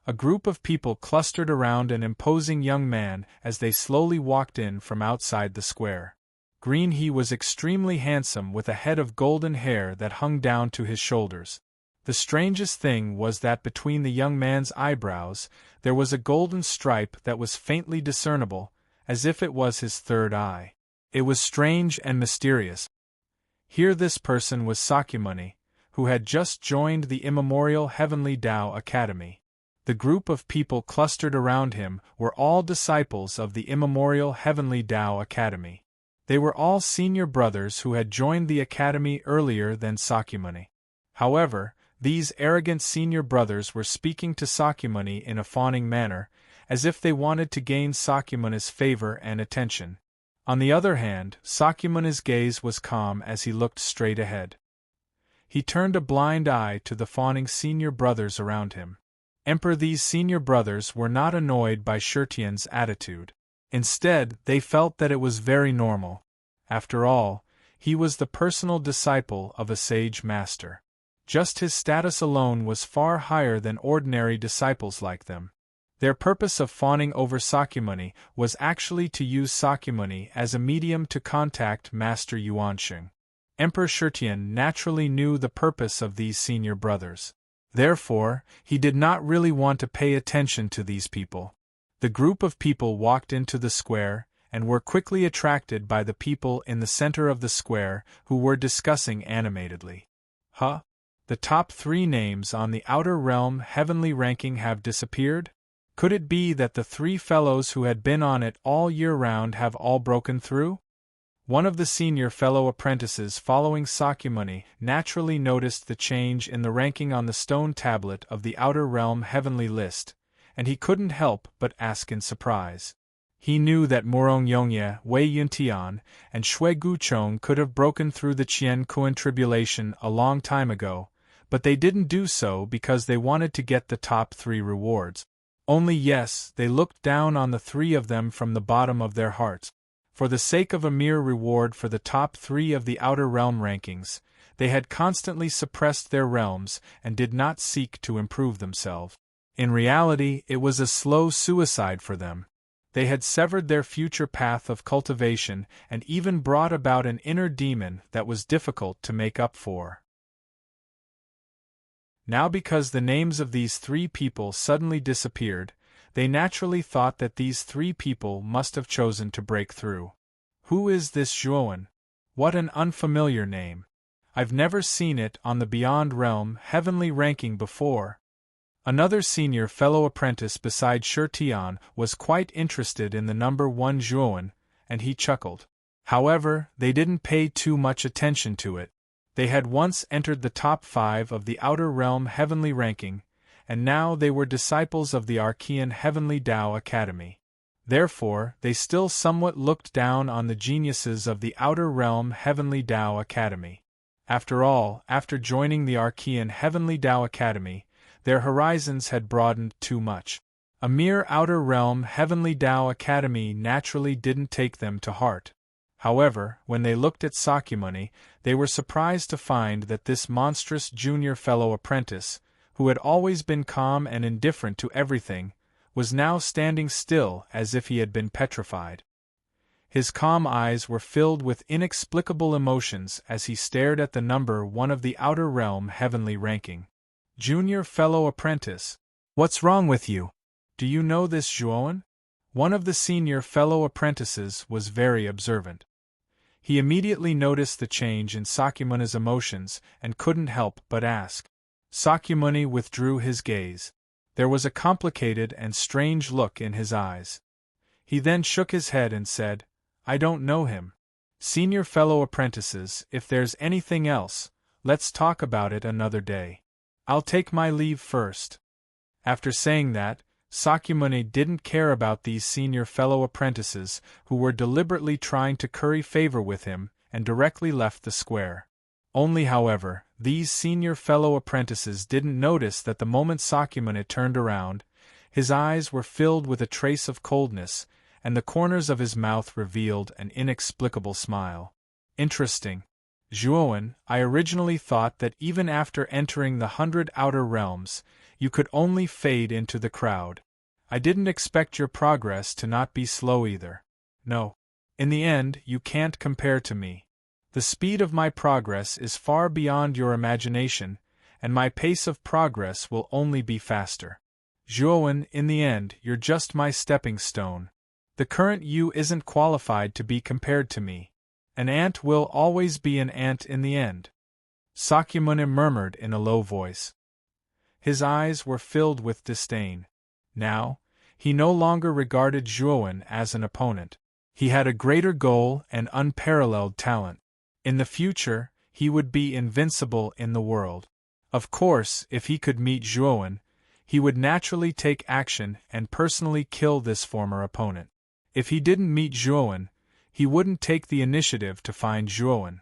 A group of people clustered around an imposing young man as they slowly walked in from outside the square. Green he was extremely handsome with a head of golden hair that hung down to his shoulders. The strangest thing was that between the young man's eyebrows, there was a golden stripe that was faintly discernible, as if it was his third eye. It was strange and mysterious. Here this person was Sakyamuni, who had just joined the immemorial Heavenly Tao Academy. The group of people clustered around him were all disciples of the immemorial Heavenly Tao Academy. They were all senior brothers who had joined the academy earlier than Sakyamuni. However, these arrogant senior brothers were speaking to Sakyamuni in a fawning manner, as if they wanted to gain Sakyamuni's favor and attention. On the other hand, Sakyamuni's gaze was calm as he looked straight ahead. He turned a blind eye to the fawning senior brothers around him. These senior brothers were not annoyed by Shirtian's attitude. Instead, they felt that it was very normal. After all, he was the personal disciple of a sage master. Just his status alone was far higher than ordinary disciples like them. Their purpose of fawning over Sakyamuni was actually to use Sakyamuni as a medium to contact Master Yuansheng. Emperor Shutian naturally knew the purpose of these senior brothers. Therefore, he did not really want to pay attention to these people. The group of people walked into the square, and were quickly attracted by the people in the center of the square who were discussing animatedly. Huh? The top 3 names on the Outer Realm heavenly ranking have disappeared? Could it be that the 3 fellows who had been on it all year round have all broken through? One of the senior fellow apprentices following Sakyamuni naturally noticed the change in the ranking on the stone tablet of the Outer Realm heavenly list, and he couldn't help but ask in surprise. He knew that Morong Yongye, Wei Yuntian, and Shui Guchong could have broken through the Qian Kuan tribulation a long time ago, but they didn't do so because they wanted to get the top 3 rewards. Only yes, they looked down on the 3 of them from the bottom of their hearts. For the sake of a mere reward for the top 3 of the Outer Realm rankings, they had constantly suppressed their realms and did not seek to improve themselves. In reality, it was a slow suicide for them. They had severed their future path of cultivation and even brought about an inner demon that was difficult to make up for. Now, because the names of these 3 people suddenly disappeared, they naturally thought that these 3 people must have chosen to break through. Who is this Zhuowen? What an unfamiliar name. I've never seen it on the Beyond Realm heavenly ranking before. Another senior fellow apprentice beside Shi Tian was quite interested in the number 1 Zhuowen, and he chuckled. However, they didn't pay too much attention to it. They had once entered the top 5 of the Outer Realm heavenly ranking, and now they were disciples of the Archean Heavenly Tao Academy. Therefore, they still somewhat looked down on the geniuses of the Outer Realm Heavenly Tao Academy. After all, after joining the Archean Heavenly Tao Academy, their horizons had broadened too much. A mere Outer Realm Heavenly Tao Academy naturally didn't take them to heart. However, when they looked at Sakyamuni, they were surprised to find that this monstrous junior fellow apprentice, who had always been calm and indifferent to everything, was now standing still as if he had been petrified. His calm eyes were filled with inexplicable emotions as he stared at the number 1 of the Outer Realm heavenly ranking. Junior fellow apprentice, what's wrong with you? Do you know this Zhuowen? One of the senior fellow apprentices was very observant. He immediately noticed the change in Sakyamuni's emotions and couldn't help but ask. Sakyamuni withdrew his gaze. There was a complicated and strange look in his eyes. He then shook his head and said, I don't know him. Senior fellow apprentices, if there's anything else, let's talk about it another day. I'll take my leave first. After saying that, Sakyamuni didn't care about these senior fellow apprentices who were deliberately trying to curry favor with him and directly left the square. Only, however, these senior fellow apprentices didn't notice that the moment Sakyamuni turned around, his eyes were filled with a trace of coldness, and the corners of his mouth revealed an inexplicable smile. Interesting. Zhuowen, I originally thought that even after entering the 100 Outer Realms, you could only fade into the crowd. I didn't expect your progress to not be slow either. No. In the end, you can't compare to me. The speed of my progress is far beyond your imagination, and my pace of progress will only be faster. Zhuowen, in the end, you're just my stepping stone. The current you isn't qualified to be compared to me. An ant will always be an ant in the end. Sakyamuni murmured in a low voice. His eyes were filled with disdain. Now, he no longer regarded Zhuowen as an opponent. He had a greater goal and unparalleled talent. In the future, he would be invincible in the world. Of course, if he could meet Zhuowen, he would naturally take action and personally kill this former opponent. If he didn't meet Zhuowen, he wouldn't take the initiative to find Zhuowen.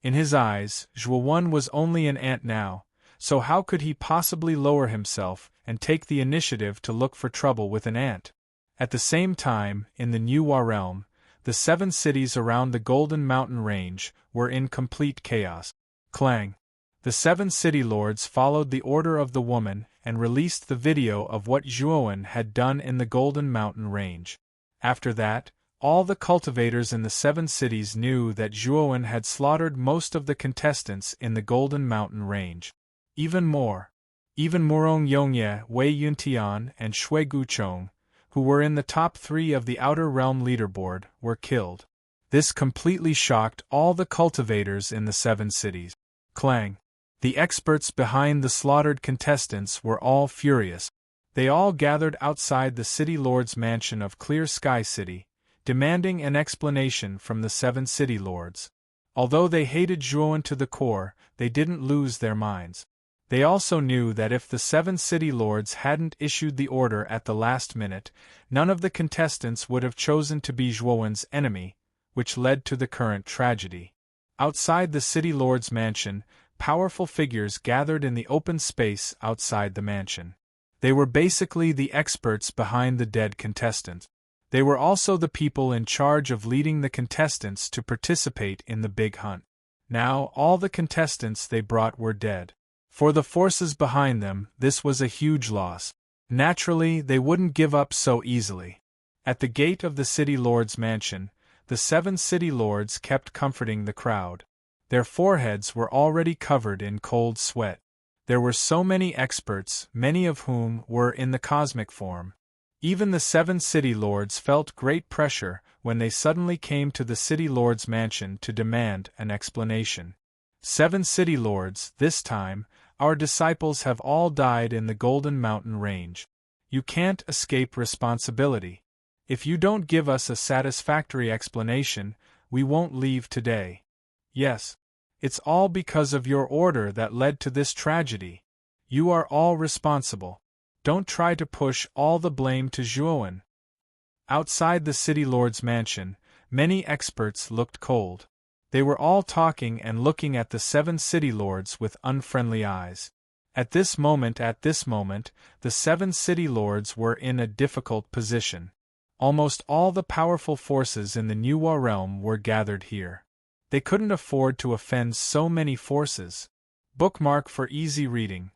In his eyes, Zhuowen was only an ant now, so how could he possibly lower himself and take the initiative to look for trouble with an ant? At the same time, in the New Wa realm, the 7 cities around the Golden Mountain Range were in complete chaos. Clang! The 7 city lords followed the order of the woman and released the video of what Zhuowen had done in the Golden Mountain Range. After that, all the cultivators in the 7 cities knew that Zhuowen had slaughtered most of the contestants in the Golden Mountain Range. Even Murong Yongye, Wei Yuntian, and Shui Guchong, who were in the top 3 of the Outer Realm leaderboard, were killed. This completely shocked all the cultivators in the 7 cities. Clang! The experts behind the slaughtered contestants were all furious. They all gathered outside the City Lord's mansion of Clear Sky City, demanding an explanation from the 7 city lords. Although they hated Zhuowen to the core, they didn't lose their minds. They also knew that if the 7 city lords hadn't issued the order at the last minute, none of the contestants would have chosen to be Zhuowen's enemy, which led to the current tragedy. Outside the city lord's mansion, powerful figures gathered in the open space outside the mansion. They were basically the experts behind the dead contestants. They were also the people in charge of leading the contestants to participate in the big hunt. Now, all the contestants they brought were dead. For the forces behind them, this was a huge loss. Naturally, they wouldn't give up so easily. At the gate of the city lord's mansion, the 7 city lords kept comforting the crowd. Their foreheads were already covered in cold sweat. There were so many experts, many of whom were in the cosmic form. Even the 7 city lords felt great pressure when they suddenly came to the city lord's mansion to demand an explanation. 7 city lords, this time, our disciples have all died in the Golden Mountain Range. You can't escape responsibility. If you don't give us a satisfactory explanation, we won't leave today. Yes. It's all because of your order that led to this tragedy. You are all responsible. Don't try to push all the blame to Zhuowen. Outside the city lord's mansion, many experts looked cold. They were all talking and looking at the 7 city lords with unfriendly eyes. At this moment, the 7 city lords were in a difficult position. Almost all the powerful forces in the Nuwa realm were gathered here. They couldn't afford to offend so many forces. Bookmark for easy reading.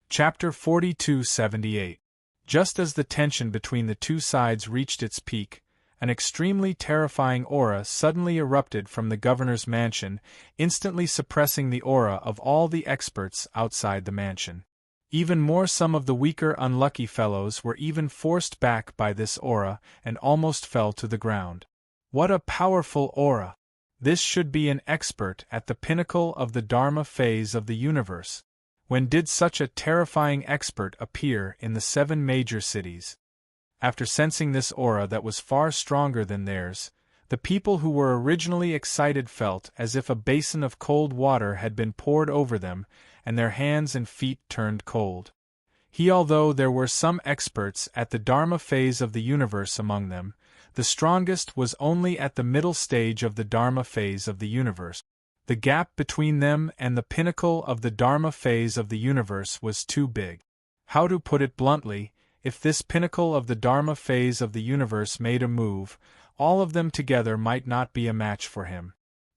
Chapter 4278. Just as the tension between the two sides reached its peak, an extremely terrifying aura suddenly erupted from the governor's mansion, instantly suppressing the aura of all the experts outside the mansion. Even more, some of the weaker unlucky fellows were even forced back by this aura and almost fell to the ground. What a powerful aura! This should be an expert at the pinnacle of the Dharma phase of the universe. When did such a terrifying expert appear in the 7 major cities? After sensing this aura that was far stronger than theirs, the people who were originally excited felt as if a basin of cold water had been poured over them, and their hands and feet turned cold. Although there were some experts at the Dharma phase of the universe among them, the strongest was only at the middle stage of the Dharma phase of the universe. The gap between them and the pinnacle of the Dharma phase of the universe was too big. How to put it bluntly, if this pinnacle of the Dharma phase of the universe made a move, all of them together might not be a match for him.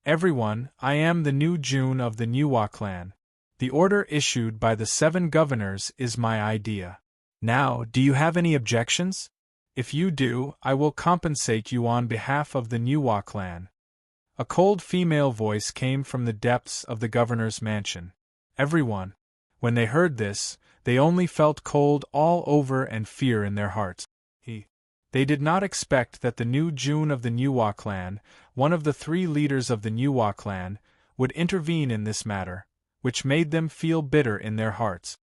Everyone, I am the new June of the Nuwa clan. The order issued by the 7 governors is my idea. Now, do you have any objections? If you do, I will compensate you on behalf of the Nuwa clan. A cold female voice came from the depths of the governor's mansion. Everyone, when they heard this, they only felt cold all over and fear in their hearts. They did not expect that the new June of the Nuwa clan, one of the 3 leaders of the Nuwa clan, would intervene in this matter, which made them feel bitter in their hearts.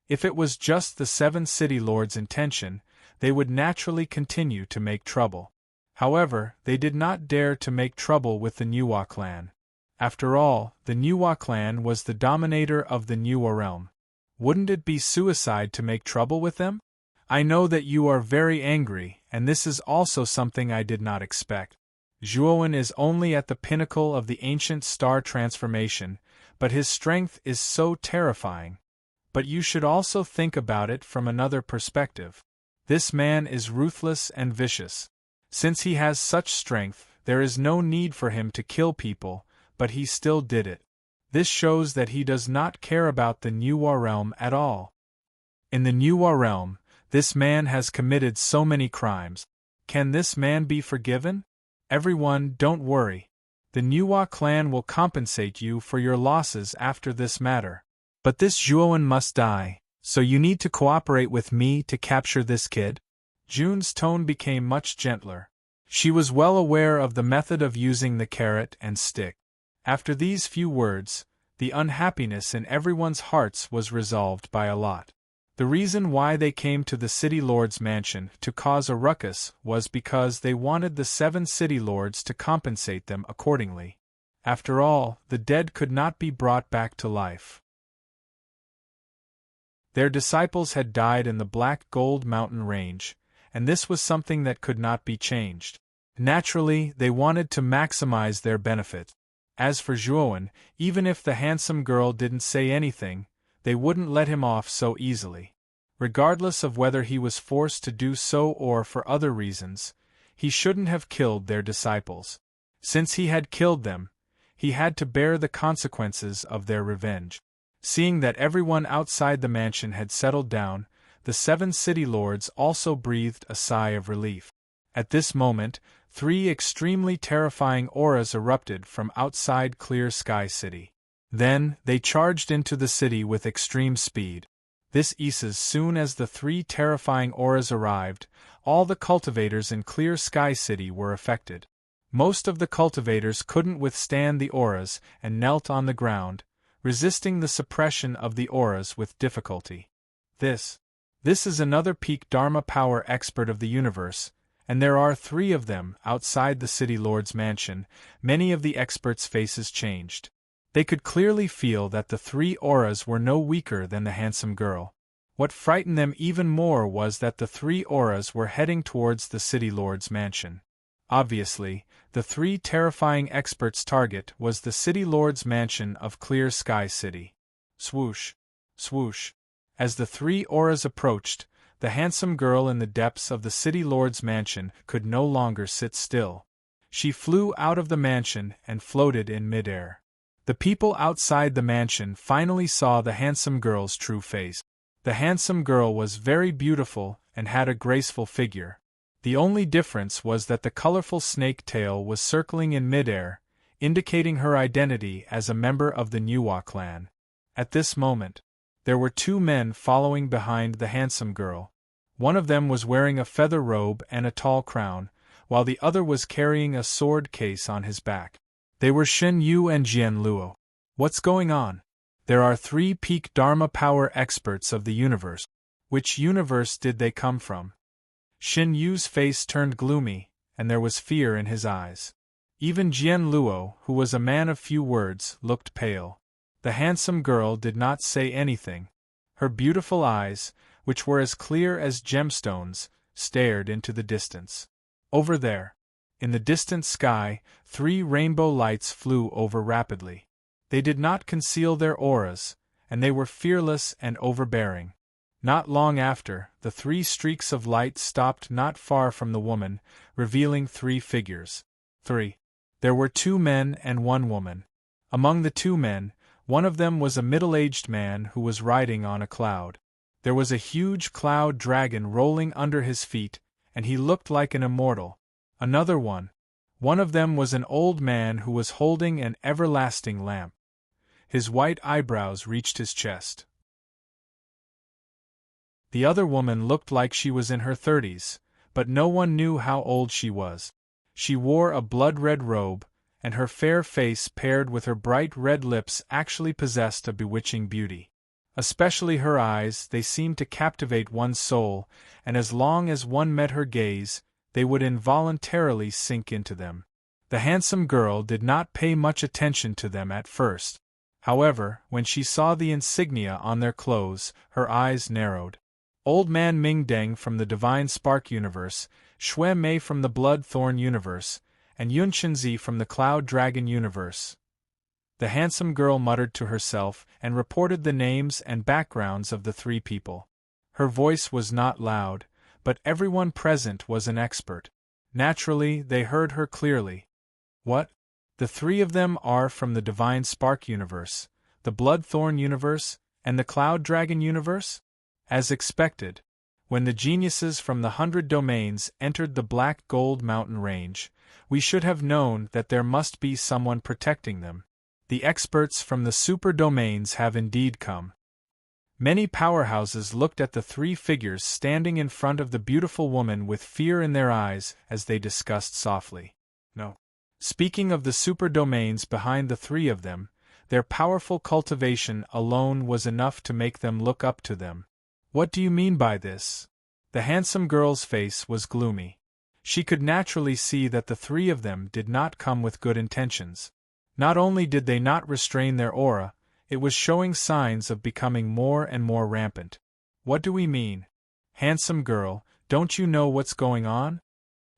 If it was just the 7 city lords' intention, they would naturally continue to make trouble. However, they did not dare to make trouble with the Nuwa clan. After all, the Nuwa clan was the dominator of the Nuwa realm. Wouldn't it be suicide to make trouble with them? I know that you are very angry, and this is also something I did not expect. Zhuowen is only at the pinnacle of the ancient star transformation, but his strength is so terrifying. But you should also think about it from another perspective. This man is ruthless and vicious. Since he has such strength, There is no need for him to kill people, but he still did it. This shows that he does not care about the Nuwa realm at all. In the Nuwa realm, this man has committed so many crimes. Can this man be forgiven? Everyone, don't worry. The Nuwa clan will compensate you for your losses after this matter. But this Zhuowen must die, so you need to cooperate with me to capture this kid? Jun's tone became much gentler. She was well aware of the method of using the carrot and stick. After these few words, the unhappiness in everyone's hearts was resolved by a lot. The reason why they came to the city lord's mansion to cause a ruckus was because they wanted the 7 city lords to compensate them accordingly. After all, the dead could not be brought back to life. Their disciples had died in the Black Gold Mountain Range, and this was something that could not be changed. Naturally, they wanted to maximize their benefit. As for Zhuowen, even if the handsome girl didn't say anything, they wouldn't let him off so easily. Regardless of whether he was forced to do so or for other reasons, he shouldn't have killed their disciples. Since he had killed them, he had to bear the consequences of their revenge. Seeing that everyone outside the mansion had settled down, the 7 city lords also breathed a sigh of relief. At this moment, 3 extremely terrifying auras erupted from outside Clear Sky City. Then, they charged into the city with extreme speed. This as soon as the 3 terrifying auras arrived, all the cultivators in Clear Sky City were affected. Most of the cultivators couldn't withstand the auras and knelt on the ground, resisting the suppression of the auras with difficulty. This is another peak Dharma power expert of the universe, and there are 3 of them outside the city lord's mansion. Many of the experts' faces changed. They could clearly feel that the 3 auras were no weaker than the handsome girl. What frightened them even more was that the 3 auras were heading towards the city lord's mansion. Obviously, the 3 terrifying experts' target was the city lord's mansion of Clear Sky City. Swoosh! Swoosh! As the 3 auras approached, the handsome girl in the depths of the city lord's mansion could no longer sit still. She flew out of the mansion and floated in midair. The people outside the mansion finally saw the handsome girl's true face. The handsome girl was very beautiful and had a graceful figure. The only difference was that the colorful snake tail was circling in midair, indicating her identity as a member of the Nuwa clan. At this moment, there were 2 men following behind the handsome girl. One of them was wearing a feather robe and a tall crown, while the other was carrying a sword case on his back. They were Shen Yu and Jian Luo. What's going on? There are 3 peak Dharma power experts of the universe. Which universe did they come from? Shen Yu's face turned gloomy, and there was fear in his eyes. Even Jian Luo, who was a man of few words, looked pale. The handsome girl did not say anything. Her beautiful eyes, which were as clear as gemstones, stared into the distance. Over there, in the distant sky, 3 rainbow lights flew over rapidly. They did not conceal their auras, and they were fearless and overbearing. Not long after, the 3 streaks of light stopped not far from the woman, revealing 3 figures. 3. There were 2 men and 1 woman. Among the 2 men, one of them was a middle-aged man who was riding on a cloud. There was a huge cloud dragon rolling under his feet, and he looked like an immortal. Another one of them was an old man who was holding an everlasting lamp. His white eyebrows reached his chest. The other woman looked like she was in her 30s, but no one knew how old she was. She wore a blood-red robe, and her fair face paired with her bright red lips actually possessed a bewitching beauty. Especially her eyes, they seemed to captivate one's soul, and as long as one met her gaze, they would involuntarily sink into them. The handsome girl did not pay much attention to them at first. However, when she saw the insignia on their clothes, her eyes narrowed. Old Man Ming Deng from the Divine Spark universe, Xue Mei from the Blood Thorn universe, and Yun Chenzi from the Cloud Dragon universe. The handsome girl muttered to herself and reported the names and backgrounds of the 3 people. Her voice was not loud, but everyone present was an expert. Naturally, they heard her clearly. What? The three of them are from the Divine Spark universe, the Bloodthorn universe, and the Cloud Dragon universe? As expected, when the geniuses from the 100 domains entered the Black Gold Mountain range, we should have known that there must be someone protecting them. The experts from the super domains have indeed come. Many powerhouses looked at the three figures standing in front of the beautiful woman with fear in their eyes as they discussed softly. No. Speaking of the super domains behind the three of them, their powerful cultivation alone was enough to make them look up to them. What do you mean by this? The handsome girl's face was gloomy. She could naturally see that the three of them did not come with good intentions. Not only did they not restrain their aura, it was showing signs of becoming more and more rampant. What do we mean? Handsome girl, don't you know what's going on?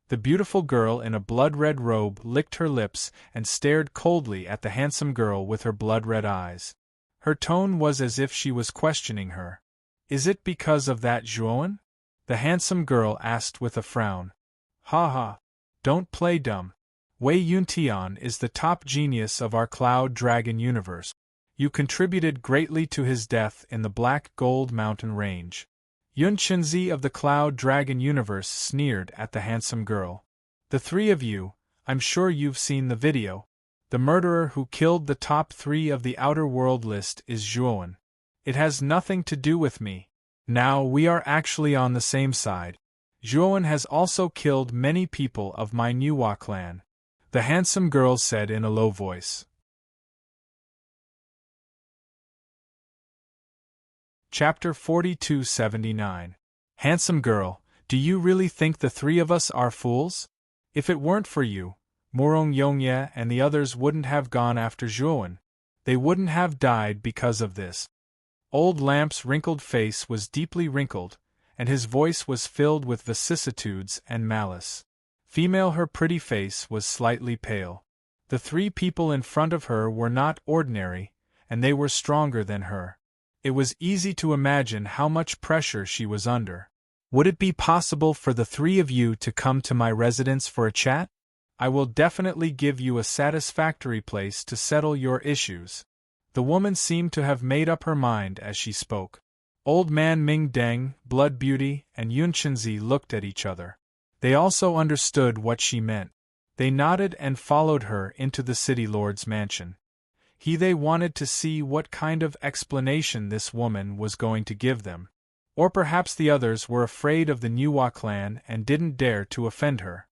The beautiful girl in a blood-red robe licked her lips and stared coldly at the handsome girl with her blood-red eyes. Her tone was as if she was questioning her. Is it because of that Zhuowen? The handsome girl asked with a frown. Ha ha. Don't play dumb. Wei Yuntian is the top genius of our Cloud Dragon universe. You contributed greatly to his death in the Black Gold Mountain range. Yun Chenzi of the Cloud Dragon universe sneered at the handsome girl. The three of you, I'm sure you've seen the video. The murderer who killed the top 3 of the Outer World list is Zhuowen. It has nothing to do with me. Now we are actually on the same side. Zhuowen has also killed many people of my Nuwa clan, the handsome girl said in a low voice. Chapter 4279. Handsome girl, do you really think the three of us are fools? If it weren't for you, Morong Yongye and the others wouldn't have gone after Zhuowen. They wouldn't have died because of this. Old Lamp's wrinkled face was deeply wrinkled, and his voice was filled with vicissitudes and malice. Female, her pretty face was slightly pale. The three people in front of her were not ordinary, and they were stronger than her. It was easy to imagine how much pressure she was under. Would it be possible for the three of you to come to my residence for a chat? I will definitely give you a satisfactory place to settle your issues. The woman seemed to have made up her mind as she spoke. Old man Ming Deng, Blood Beauty, and Yun Chenzi looked at each other. They also understood what she meant. They nodded and followed her into the city lord's mansion. They wanted to see what kind of explanation this woman was going to give them. Or perhaps the others were afraid of the Nuwa clan and didn't dare to offend her.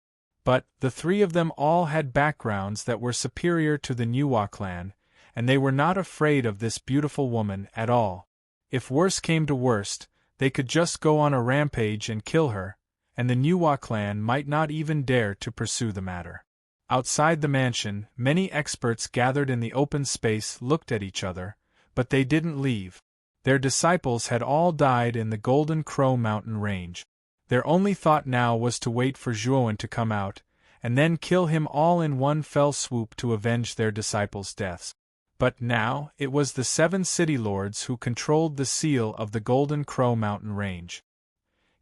But the three of them all had backgrounds that were superior to the Nuwa clan, and they were not afraid of this beautiful woman at all. If worse came to worst, they could just go on a rampage and kill her, and the Nuwa clan might not even dare to pursue the matter. Outside the mansion, many experts gathered in the open space looked at each other, but they didn't leave. Their disciples had all died in the Golden Crow Mountain range. Their only thought now was to wait for Zhuowen to come out, and then kill him all in one fell swoop to avenge their disciples' deaths. But now, it was the 7 city lords who controlled the seal of the Golden Crow Mountain range.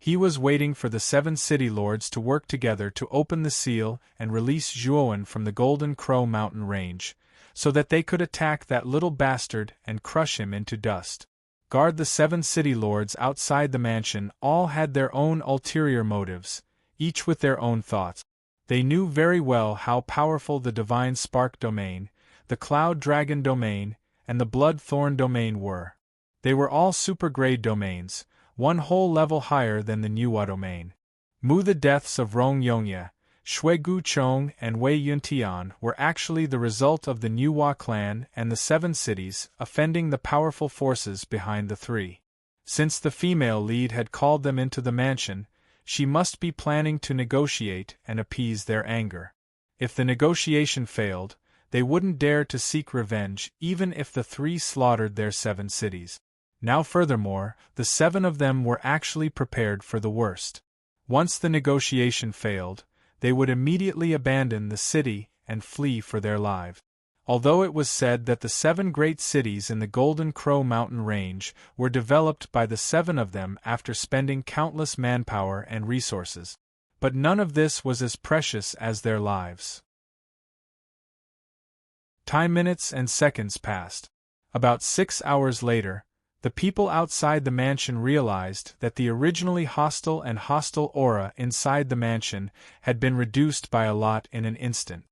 He was waiting for the 7 city lords to work together to open the seal and release Zhuowen from the Golden Crow Mountain range, so that they could attack that little bastard and crush him into dust. Guard the 7 city lords outside the mansion all had their own ulterior motives, each with their own thoughts. They knew very well how powerful the Divine Spark domain, the Cloud Dragon domain, and the Blood Thorn domain were. They were all super-grade domains, one whole level higher than the Nuwa domain. The deaths of Rong Yongye, Shui Guchong, and Wei Yuntian were actually the result of the Nuwa clan and the 7 cities offending the powerful forces behind the 3. Since the female lead had called them into the mansion, she must be planning to negotiate and appease their anger. If the negotiation failed, they wouldn't dare to seek revenge even if the 3 slaughtered their 7 cities. Now furthermore, the 7 of them were actually prepared for the worst. Once the negotiation failed, they would immediately abandon the city and flee for their lives. Although it was said that the 7 great cities in the Golden Crow Mountain range were developed by the 7 of them after spending countless manpower and resources. But none of this was as precious as their lives. Time minutes and seconds passed. About 6 hours later, the people outside the mansion realized that the originally hostile and hostile aura inside the mansion had been reduced by a lot in an instant.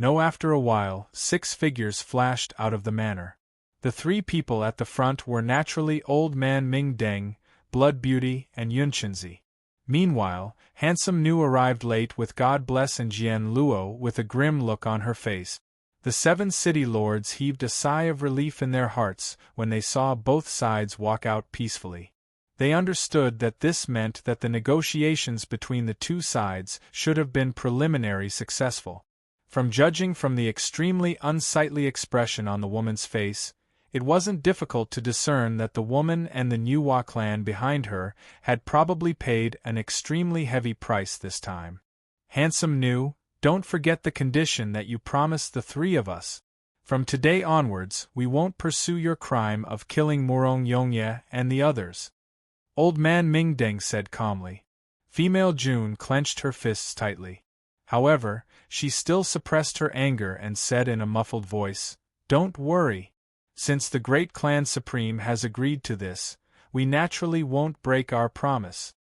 After a while, 6 figures flashed out of the manor. The 3 people at the front were naturally Old Man Ming Deng, Blood Beauty, and Yunqinzi. Meanwhile, Handsome Nu arrived late with God Bless and Jian Luo with a grim look on her face. The 7 city lords heaved a sigh of relief in their hearts when they saw both sides walk out peacefully. They understood that this meant that the negotiations between the 2 sides should have been preliminary successful. From judging from the extremely unsightly expression on the woman's face, it wasn't difficult to discern that the woman and the Nuwa clan behind her had probably paid an extremely heavy price this time. Handsome Nu, don't forget the condition that you promised the 3 of us. From today onwards, we won't pursue your crime of killing Murong Yongye and the others. Old Man Ming Deng said calmly. Female June clenched her fists tightly. However, she still suppressed her anger and said in a muffled voice, "Don't worry. Since the great clan supreme has agreed to this, we naturally won't break our promise.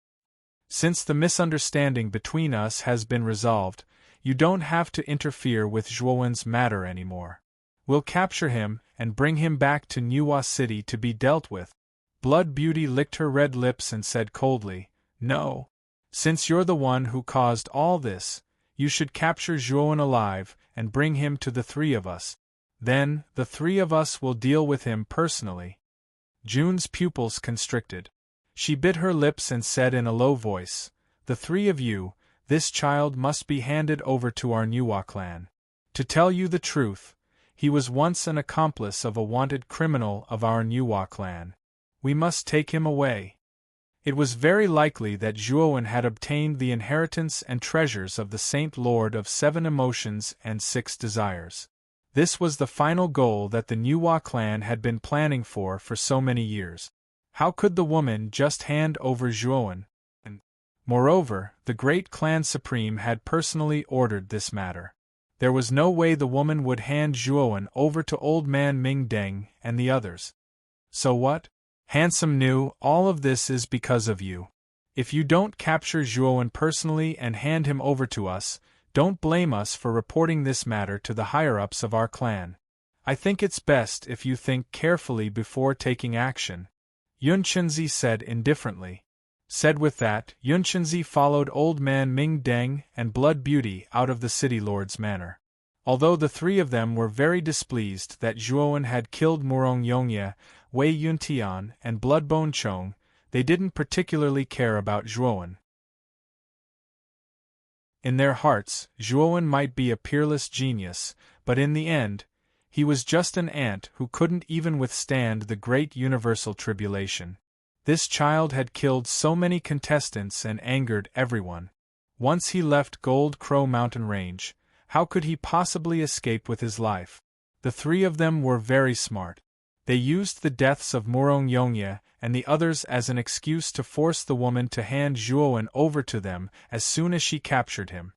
Since the misunderstanding between us has been resolved, you don't have to interfere with Zhuowen's matter anymore. We'll capture him and bring him back to Nuwa City to be dealt with." Blood Beauty licked her red lips and said coldly, "No. Since you're the one who caused all this, you should capture Zhuowen alive and bring him to the 3 of us. Then, the 3 of us will deal with him personally." June's pupils constricted. She bit her lips and said in a low voice, "The 3 of you, this child must be handed over to our Nuwa clan. To tell you the truth, he was once an accomplice of a wanted criminal of our Nuwa clan. We must take him away." It was very likely that Zhuowen had obtained the inheritance and treasures of the Saint Lord of 7 Emotions and 6 Desires. This was the final goal that the Nuwa clan had been planning for so many years. How could the woman just hand over Zhuowen? Moreover, the great clan supreme had personally ordered this matter. There was no way the woman would hand Zhuowen over to Old Man Ming Deng and the others. So what? Handsome Nu, all of this is because of you. If you don't capture Zhuowen personally and hand him over to us, don't blame us for reporting this matter to the higher-ups of our clan. I think it's best if you think carefully before taking action," Yunqinzi said indifferently. Said with that, Yunqinzi followed Old Man Ming Deng and Blood Beauty out of the city lord's manor. Although the 3 of them were very displeased that Zhuowen had killed Murong Yongye, Wei Yuntian, and Bloodbone Chong, they didn't particularly care about Zhuowen. In their hearts, Zhuowen might be a peerless genius, but in the end, he was just an ant who couldn't even withstand the great universal tribulation. This child had killed so many contestants and angered everyone. Once he left Gold Crow Mountain Range, how could he possibly escape with his life? The 3 of them were very smart. They used the deaths of Murong Yongye and the others as an excuse to force the woman to hand Zhuowen over to them as soon as she captured him.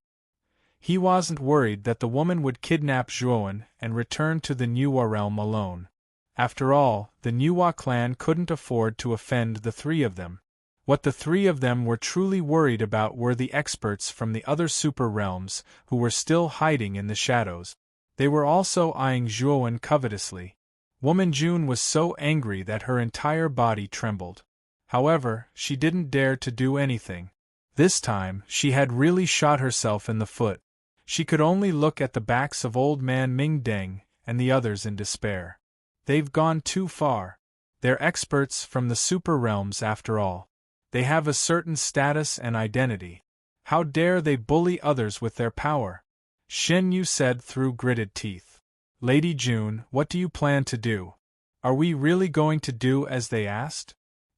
He wasn't worried that the woman would kidnap Zhuowen and return to the Nuwa realm alone. After all, the Nuwa clan couldn't afford to offend the 3 of them. What the 3 of them were truly worried about were the experts from the other super realms who were still hiding in the shadows. They were also eyeing Zhuowen covetously. Woman June was so angry that her entire body trembled. However, she didn't dare to do anything. This time, she had really shot herself in the foot. She could only look at the backs of Old Man Ming Deng and the others in despair. They've gone too far. They're experts from the super realms after all. They have a certain status and identity. How dare they bully others with their power? Shen Yu said through gritted teeth. Lady June, what do you plan to do? Are we really going to do as they asked?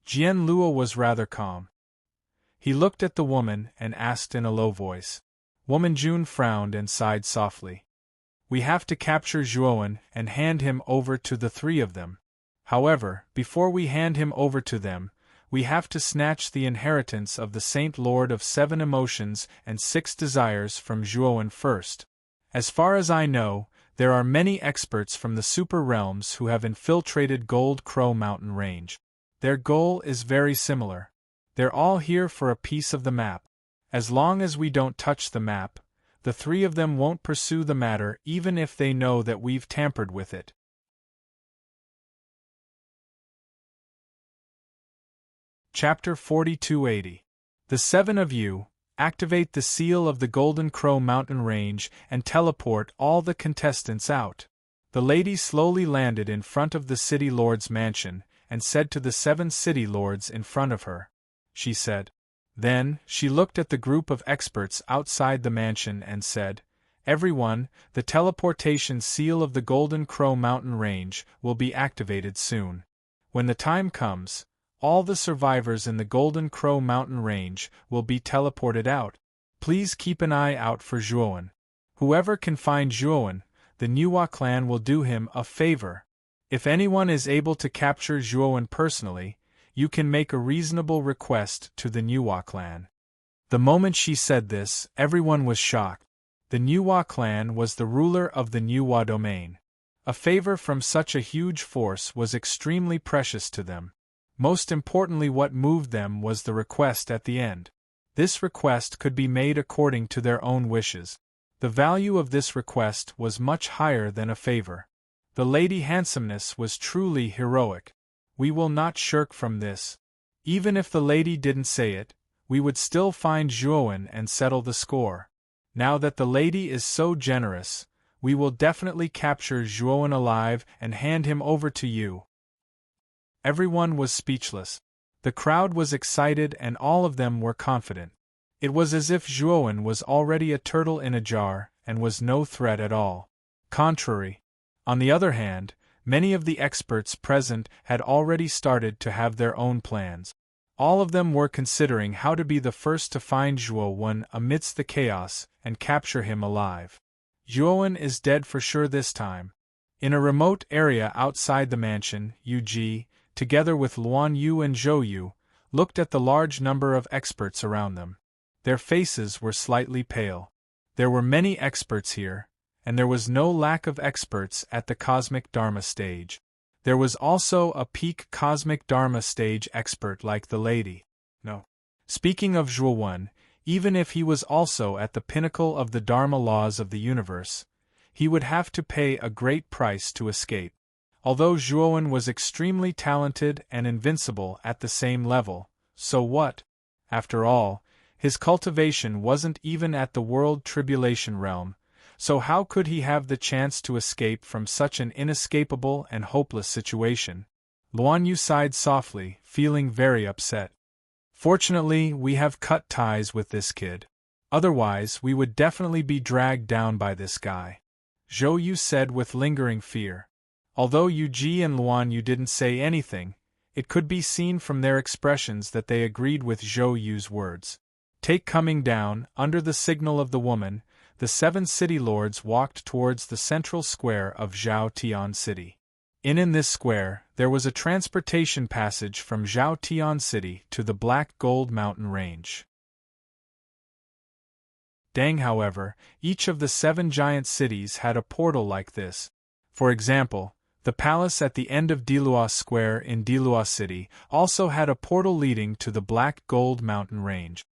Jian Luo was rather calm. He looked at the woman and asked in a low voice. Woman June frowned and sighed softly. We have to capture Zhuowen and hand him over to the 3 of them. However, before we hand him over to them, we have to snatch the inheritance of the Saint Lord of 7 Emotions and 6 Desires from Zhuowen first. As far as I know, There are many experts from the super realms who have infiltrated Gold Crow Mountain Range. Their goal is very similar. They're all here for a piece of the map. As long as we don't touch the map, the three of them won't pursue the matter even if they know that we've tampered with it. Chapter 4280. The seven of you, activate the seal of the Golden Crow Mountain Range and teleport all the contestants out. The lady slowly landed in front of the City Lord's mansion and said to the 7 City Lords in front of her. She said. Then, she looked at the group of experts outside the mansion and said, Everyone, the teleportation seal of the Golden Crow Mountain Range will be activated soon. When the time comes, all the survivors in the Golden Crow Mountain Range will be teleported out. Please keep an eye out for Zhuowen. Whoever can find Zhuowen, the Nuwa clan will do him a favor. If anyone is able to capture Zhuowen personally, you can make a reasonable request to the Nuwa clan. The moment she said this, everyone was shocked. The Nuwa clan was the ruler of the Nuwa domain. A favor from such a huge force was extremely precious to them. Most importantly, what moved them was the request at the end. This request could be made according to their own wishes. The value of this request was much higher than a favor. The Lady Handsomeness was truly heroic. We will not shirk from this. Even if the lady didn't say it, we would still find Zhuowen and settle the score. Now that the lady is so generous, we will definitely capture Zhuowen alive and hand him over to you. Everyone was speechless. The crowd was excited and all of them were confident. It was as if Zhuowen was already a turtle in a jar and was no threat at all. Contrary. On the other hand, many of the experts present had already started to have their own plans. All of them were considering how to be the first to find Zhuowen amidst the chaos and capture him alive. Zhuowen is dead for sure this time. In a remote area outside the mansion, Yu Ji, together with Luan Yu and Zhou Yu, looked at the large number of experts around them. Their faces were slightly pale. There were many experts here, and there was no lack of experts at the Cosmic Dharma stage. There was also a peak Cosmic Dharma stage expert like the lady. No. Speaking of Zhuowen, even if he was also at the pinnacle of the Dharma laws of the universe, he would have to pay a great price to escape. Although Zhuowen was extremely talented and invincible at the same level, so what? After all, his cultivation wasn't even at the World Tribulation realm, so how could he have the chance to escape from such an inescapable and hopeless situation? Luan Yu sighed softly, feeling very upset. Fortunately, we have cut ties with this kid. Otherwise, we would definitely be dragged down by this guy. Zhou Yu said with lingering fear. Although Yu Ji and Luan Yu didn't say anything, it could be seen from their expressions that they agreed with Zhou Yu's words. Coming down, under the signal of the woman, the 7 city lords walked towards the central square of Zhao Tian City. In this square, there was a transportation passage from Zhao Tian City to the Black Gold Mountain Range. However, each of the 7 giant cities had a portal like this. For example, the palace at the end of Dilua Square in Dilua City also had a portal leading to the Black Gold Mountain Range.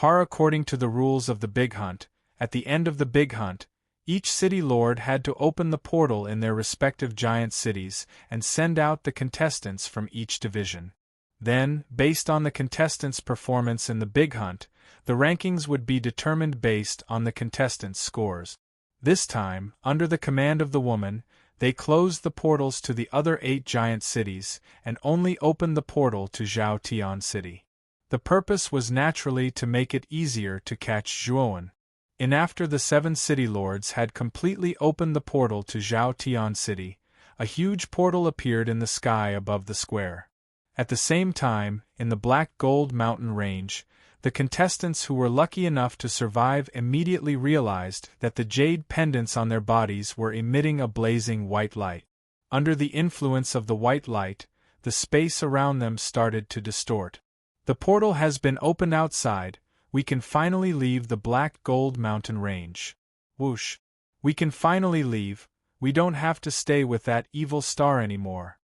According to the rules of the Big Hunt, at the end of the Big Hunt, each city lord had to open the portal in their respective giant cities and send out the contestants from each division. Then, based on the contestants' performance in the Big Hunt, the rankings would be determined based on the contestants' scores. This time, under the command of the woman, they closed the portals to the other 8 giant cities and only opened the portal to Zhao Tian City. The purpose was naturally to make it easier to catch Zhuowen. After the 7 city lords had completely opened the portal to Zhao Tian City, a huge portal appeared in the sky above the square. At the same time, in the Black Gold Mountain Range, the contestants who were lucky enough to survive immediately realized that the jade pendants on their bodies were emitting a blazing white light. Under the influence of the white light, the space around them started to distort. The portal has been opened outside. We can finally leave the Black Gold Mountain Range. Whoosh! We can finally leave. We don't have to stay with that evil star anymore.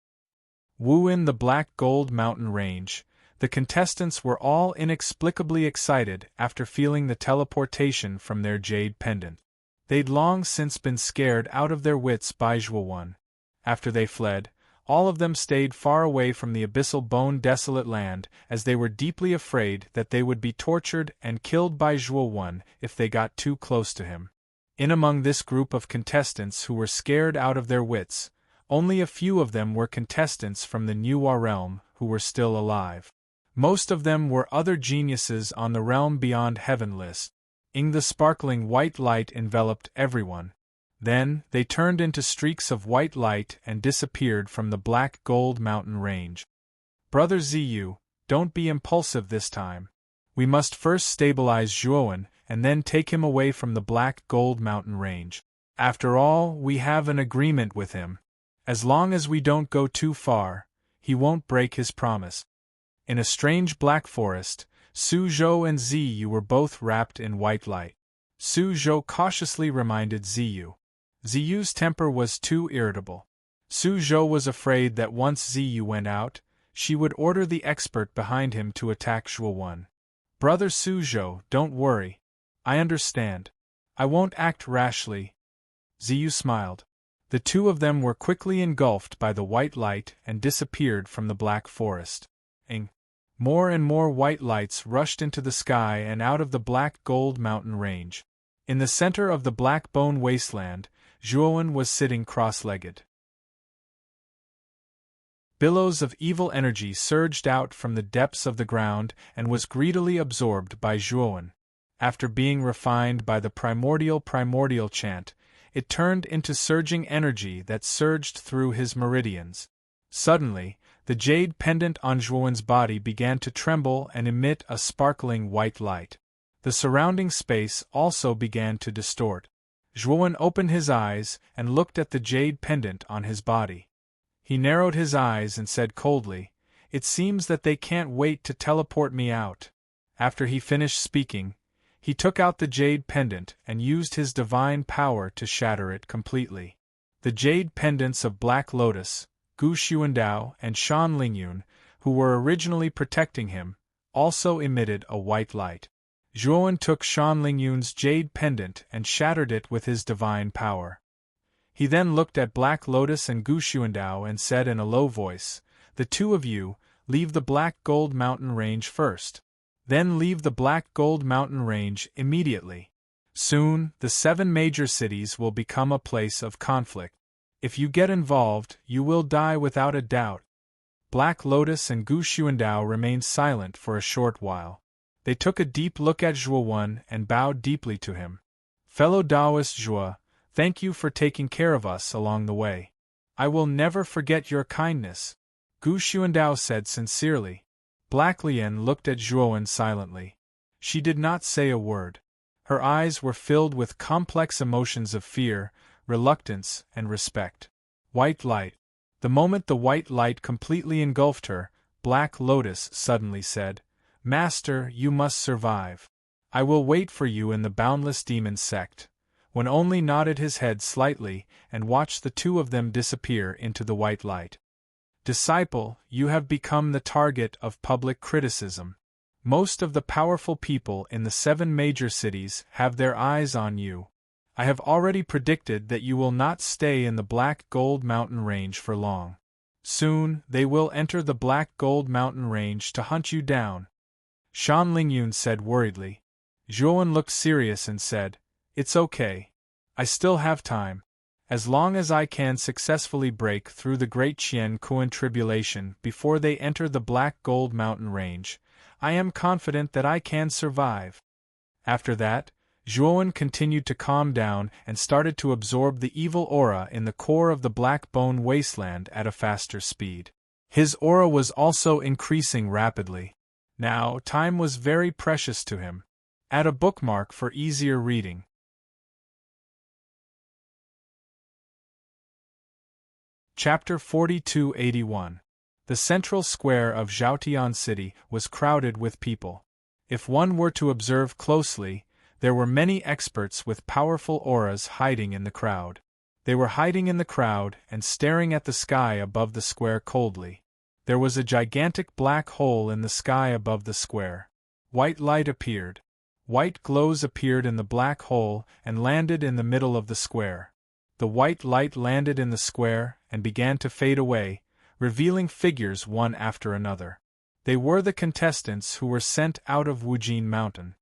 In the Black Gold Mountain Range, the contestants were all inexplicably excited after feeling the teleportation from their jade pendant. They'd long since been scared out of their wits by Zhuo. After they fled, all of them stayed far away from the abyssal bone-desolate land, as they were deeply afraid that they would be tortured and killed by Zhuo if they got too close to him. In among this group of contestants who were scared out of their wits, only a few of them were contestants from the Nuwa realm who were still alive. Most of them were other geniuses on the realm beyond heaven list. The sparkling white light enveloped everyone. Then, they turned into streaks of white light and disappeared from the Black Gold Mountain Range. Brother Ziyu, don't be impulsive this time. We must first stabilize Zhuo and then take him away from the Black Gold Mountain Range. After all, we have an agreement with him. As long as we don't go too far, he won't break his promise. In a strange black forest, Suzhou and Ziyu were both wrapped in white light. Suzhou cautiously reminded Ziyu. Ziyu's temper was too irritable. Suzhou was afraid that once Ziyu went out, she would order the expert behind him to attack Zhuo. Brother Suzhou, don't worry. I understand. I won't act rashly. Ziyu smiled. The two of them were quickly engulfed by the white light and disappeared from the black forest. More and more white lights rushed into the sky and out of the Black Gold Mountain Range. In the center of the Black Bone Wasteland, Zhuo was sitting cross-legged. Billows of evil energy surged out from the depths of the ground and was greedily absorbed by Zhuo. After being refined by the primordial chant, it turned into surging energy that surged through his meridians. Suddenly, the jade pendant on Zhuo's body began to tremble and emit a sparkling white light. The surrounding space also began to distort. Zhuo opened his eyes and looked at the jade pendant on his body. He narrowed his eyes and said coldly, "It seems that they can't wait to teleport me out." After he finished speaking, he took out the jade pendant and used his divine power to shatter it completely. The jade pendants of Black Lotus, Gu Xuandao and Shan Lingyun, who were originally protecting him, also emitted a white light. Zhuo took Shan Lingyun's jade pendant and shattered it with his divine power. He then looked at Black Lotus and Gu Xuandao and said in a low voice, "The two of you, leave the Black Gold Mountain Range first. Then leave the Black Gold Mountain Range immediately. Soon, the 7 major cities will become a place of conflict. If you get involved, you will die without a doubt." Black Lotus and Gu Xuandao remained silent for a short while. They took a deep look at Zhuo and bowed deeply to him. "Fellow Taoist Zhuo, thank you for taking care of us along the way. I will never forget your kindness," Gu Xuandao said sincerely. Black Lian looked at Zhuo silently. She did not say a word. Her eyes were filled with complex emotions of fear, reluctance, and respect. White light. The moment the white light completely engulfed her, Black Lotus suddenly said, "Master, you must survive. I will wait for you in the Boundless Demon Sect." When only nodded his head slightly and watched the two of them disappear into the white light. "Disciple, you have become the target of public criticism. Most of the powerful people in the 7 major cities have their eyes on you. I have already predicted that you will not stay in the Black Gold Mountain Range for long. Soon, they will enter the Black Gold Mountain Range to hunt you down." Shan Lingyun said worriedly. Zhuo looked serious and said, "It's okay. I still have time. As long as I can successfully break through the Great Qian Kuan tribulation before they enter the Black Gold Mountain Range, I am confident that I can survive." After that, Zhuo continued to calm down and started to absorb the evil aura in the core of the Black Bone Wasteland at a faster speed. His aura was also increasing rapidly. Now, time was very precious to him. Add a bookmark for easier reading. Chapter 4281. The central square of Zhaotian City was crowded with people. If one were to observe closely, there were many experts with powerful auras hiding in the crowd. They were hiding in the crowd and staring at the sky above the square coldly. There was a gigantic black hole in the sky above the square. White light appeared. White glows appeared in the black hole and landed in the middle of the square. The white light landed in the square and began to fade away, revealing figures one after another. They were the contestants who were sent out of Wujin Mountain.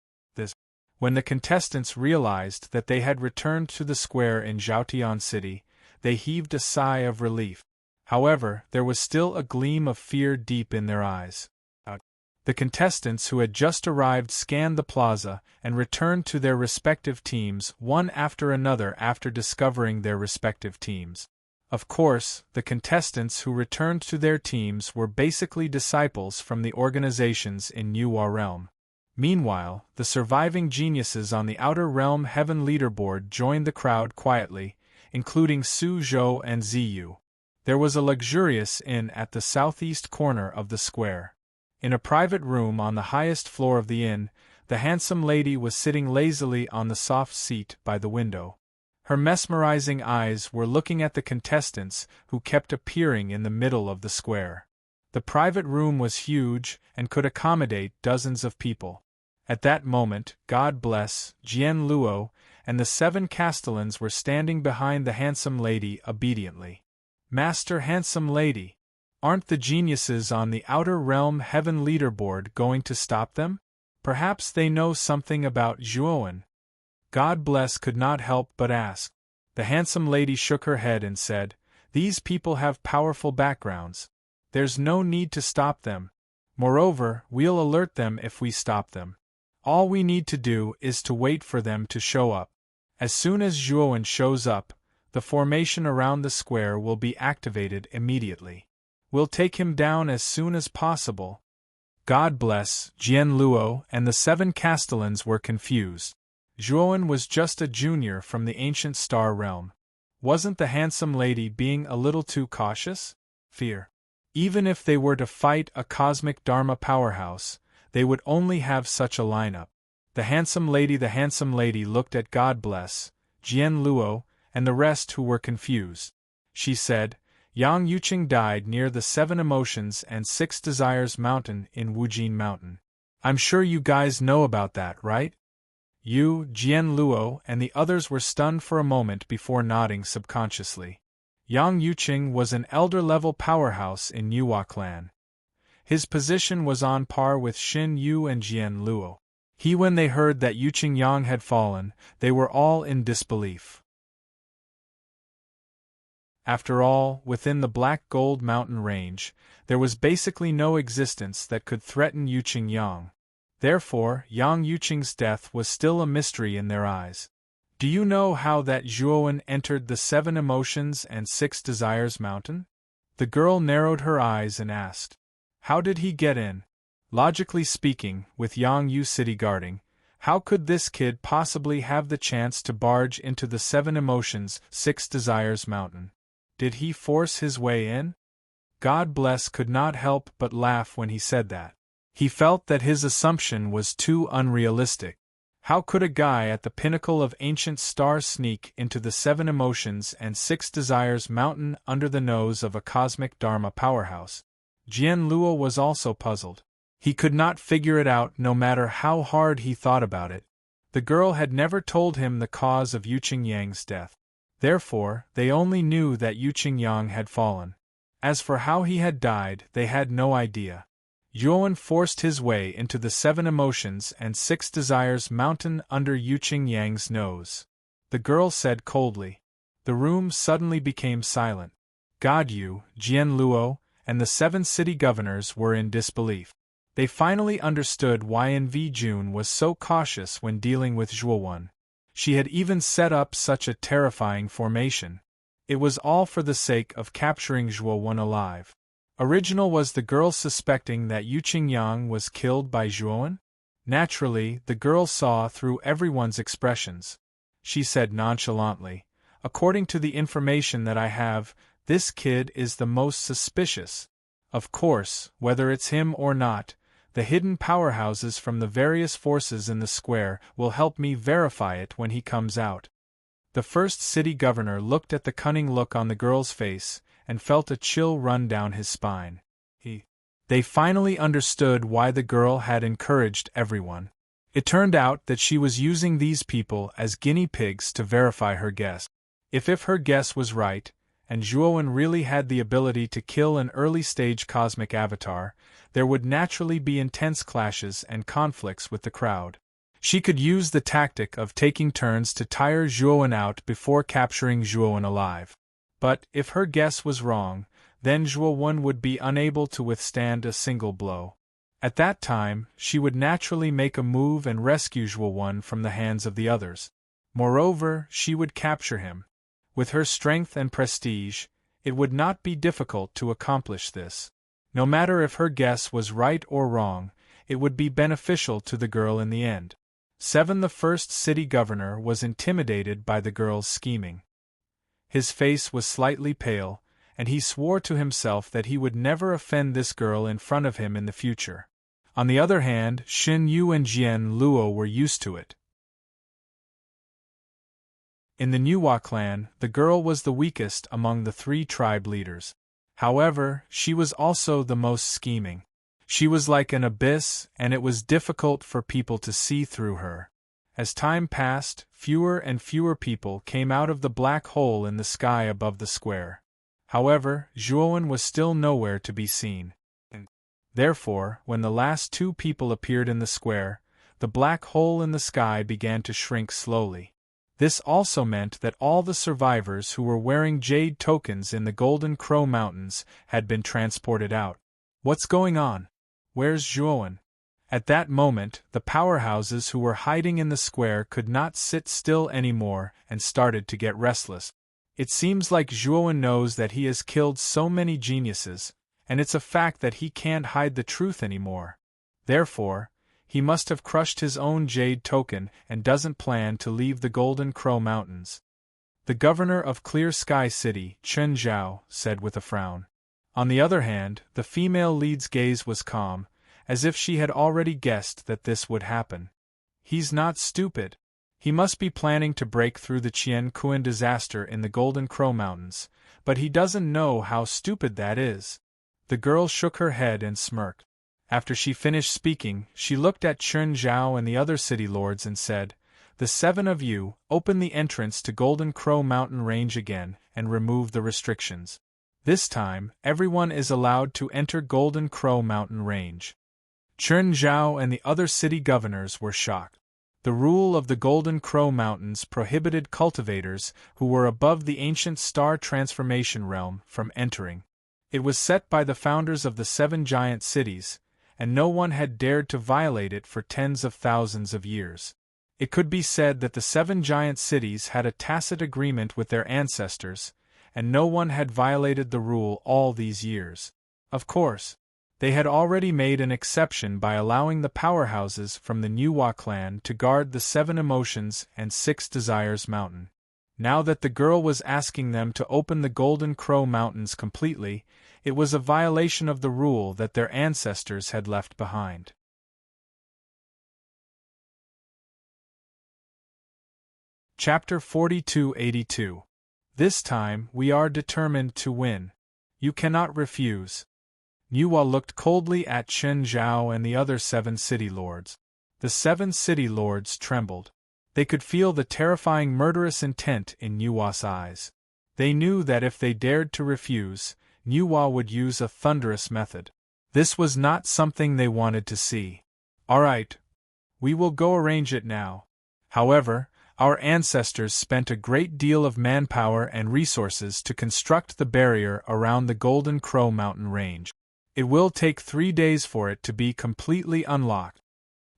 When the contestants realized that they had returned to the square in Zhaotian City, they heaved a sigh of relief. However, there was still a gleam of fear deep in their eyes. The contestants who had just arrived scanned the plaza and returned to their respective teams one after another after discovering their respective teams. Of course, the contestants who returned to their teams were basically disciples from the organizations in Yuhua Realm. Meanwhile, the surviving geniuses on the Outer Realm Heaven leaderboard joined the crowd quietly, including Su Zhou and Ziyu. There was a luxurious inn at the southeast corner of the square. In a private room on the highest floor of the inn, the handsome lady was sitting lazily on the soft seat by the window. Her mesmerizing eyes were looking at the contestants who kept appearing in the middle of the square. The private room was huge and could accommodate dozens of people. At that moment, God bless, Jian Luo, and the 7 castellans were standing behind the handsome lady obediently. Master Handsome Lady, aren't the geniuses on the Outer Realm Heaven leaderboard going to stop them? Perhaps they know something about Zhuowen. God bless could not help but ask. The handsome lady shook her head and said, "These people have powerful backgrounds. There's no need to stop them. Moreover, we'll alert them if we stop them. All we need to do is to wait for them to show up. As soon as Zhuowen shows up, the formation around the square will be activated immediately. We'll take him down as soon as possible." God bless, Jian Luo and the 7 castellans were confused. Zhuowen was just a junior from the ancient star realm. Wasn't the handsome lady being a little too cautious? Fear. Even if they were to fight a cosmic Dharma powerhouse, they would only have such a lineup. The handsome lady looked at God bless, Jian Luo, and the rest who were confused. She said, "Yang Yuqing died near the 7 Emotions and 6 Desires Mountain in Wujin Mountain. I'm sure you guys know about that, right?" You, Jian Luo, and the others were stunned for a moment before nodding subconsciously. Yang Yuqing was an elder-level powerhouse in Yuhua clan. His position was on par with Xin Yu and Jian Luo. When they heard that Yuqing Yang had fallen, they were all in disbelief. After all, within the Black Gold Mountain range, there was basically no existence that could threaten Yuqing Yang. Therefore, Yang Yuqing's death was still a mystery in their eyes. Do you know how that Zhuowen entered the 7 Emotions and 6 Desires Mountain? The girl narrowed her eyes and asked. How did he get in? Logically speaking, with Yang Yu city guarding, how could this kid possibly have the chance to barge into the 7 Emotions, 6 Desires Mountain? Did he force his way in? God bless could not help but laugh when he said that. He felt that his assumption was too unrealistic. How could a guy at the pinnacle of ancient stars sneak into the 7 Emotions and 6 Desires Mountain under the nose of a cosmic Dharma powerhouse? Jian Luo was also puzzled. He could not figure it out no matter how hard he thought about it. The girl had never told him the cause of Yuqing Yang's death. Therefore, they only knew that Yuqing Yang had fallen. As for how he had died, they had no idea. Zhuowen forced his way into the 7 Emotions and 6 Desires Mountain under Yuqing Yang's nose. The girl said coldly. The room suddenly became silent. God Yu, Jian Luo, and the 7 city governors were in disbelief. They finally understood why Nv Jun was so cautious when dealing with Zhuowen. She had even set up such a terrifying formation. It was all for the sake of capturing Zhuowen alive. Original was the girl suspecting that Yuqing Yang was killed by Zhuowen? Naturally, the girl saw through everyone's expressions. She said nonchalantly, "According to the information that I have, this kid is the most suspicious. Of course, whether it's him or not, the hidden powerhouses from the various forces in the square will help me verify it when he comes out." The first city governor looked at the cunning look on the girl's face, and felt a chill run down his spine. They finally understood why the girl had encouraged everyone. It turned out that she was using these people as guinea pigs to verify her guess. If her guess was right, and Zhuowen really had the ability to kill an early-stage cosmic avatar, there would naturally be intense clashes and conflicts with the crowd. She could use the tactic of taking turns to tire Zhuowen out before capturing Zhuowen alive. But if her guess was wrong, then Zhuowen would be unable to withstand a single blow. At that time, she would naturally make a move and rescue Zhuowen from the hands of the others. Moreover, she would capture him. With her strength and prestige, it would not be difficult to accomplish this. No matter if her guess was right or wrong, it would be beneficial to the girl in the end. 7. The first city governor was intimidated by the girl's scheming. His face was slightly pale, and he swore to himself that he would never offend this girl in front of him in the future. On the other hand, Xin Yu and Jian Luo were used to it. In the Nuwa clan, the girl was the weakest among the 3 tribe leaders. However, she was also the most scheming. She was like an abyss, and it was difficult for people to see through her. As time passed, fewer and fewer people came out of the black hole in the sky above the square. However, Zhuowen was still nowhere to be seen. Therefore, when the last 2 people appeared in the square, the black hole in the sky began to shrink slowly. This also meant that all the survivors who were wearing jade tokens in the Golden Crow Mountains had been transported out. What's going on? Where's Zhuowen? At that moment, the powerhouses who were hiding in the square could not sit still anymore and started to get restless. It seems like Zhuowen knows that he has killed so many geniuses, and it's a fact that he can't hide the truth anymore. Therefore, he must have crushed his own jade token and doesn't plan to leave the Golden Crow Mountains. The governor of Clear Sky City, Chen Zhao, said with a frown. On the other hand, the female lead's gaze was calm, as if she had already guessed that this would happen. He's not stupid. He must be planning to break through the Qian Kuan disaster in the Golden Crow Mountains, but he doesn't know how stupid that is. The girl shook her head and smirked. After she finished speaking, she looked at Chen Zhao and the other city lords and said, "The 7 of you, open the entrance to Golden Crow Mountain Range again and remove the restrictions. This time, everyone is allowed to enter Golden Crow Mountain Range." Chen Zhao and the other city governors were shocked. The rule of the Golden Crow Mountains prohibited cultivators who were above the ancient star transformation realm from entering. It was set by the founders of the 7 giant cities, and no one had dared to violate it for tens of thousands of years. It could be said that the 7 giant cities had a tacit agreement with their ancestors, and no one had violated the rule all these years. Of course, they had already made an exception by allowing the powerhouses from the Nuwa clan to guard the 7 Emotions and 6 Desires Mountain. Now that the girl was asking them to open the Golden Crow Mountains completely, it was a violation of the rule that their ancestors had left behind. Chapter 4282. This time, we are determined to win. You cannot refuse. Nuwa looked coldly at Chen Zhao and the other 7 city lords. The 7 city lords trembled. They could feel the terrifying murderous intent in Nuwa's eyes. They knew that if they dared to refuse, Nuwa would use a thunderous method. This was not something they wanted to see. "All right. We will go arrange it now. However, our ancestors spent a great deal of manpower and resources to construct the barrier around the Golden Crow Mountain Range. It will take 3 days for it to be completely unlocked,"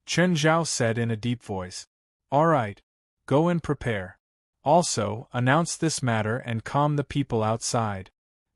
Chen Zhao said in a deep voice. "All right. Go and prepare. Also, announce this matter and calm the people outside."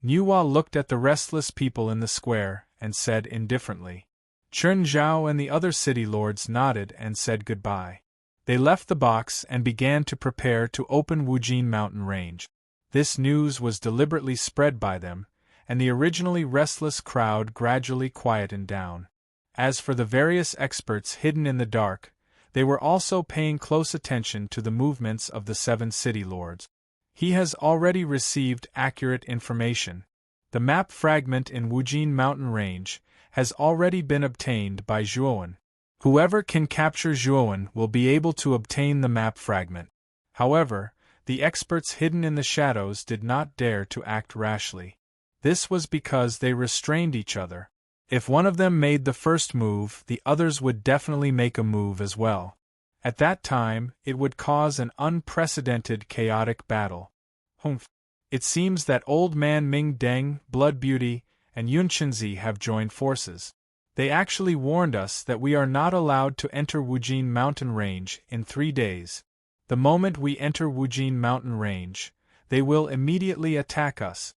Nuwa looked at the restless people in the square and said indifferently. Chen Zhao and the other city lords nodded and said goodbye. They left the box and began to prepare to open Wujin Mountain Range. This news was deliberately spread by them, and the originally restless crowd gradually quietened down. As for the various experts hidden in the dark, They were also paying close attention to the movements of the 7 city lords. He has already received accurate information. The map fragment in Wujin mountain range has already been obtained by Zhuowen. Whoever can capture Zhuowen will be able to obtain the map fragment. However, the experts hidden in the shadows did not dare to act rashly. This was because they restrained each other. If one of them made the first move, the others would definitely make a move as well. At that time, it would cause an unprecedented chaotic battle. Humph. It seems that Old Man Ming Deng, Blood Beauty, and Yun Chenzi have joined forces. They actually warned us that we are not allowed to enter Wujin mountain range in 3 days. The moment we enter Wujin mountain range, they will immediately attack us.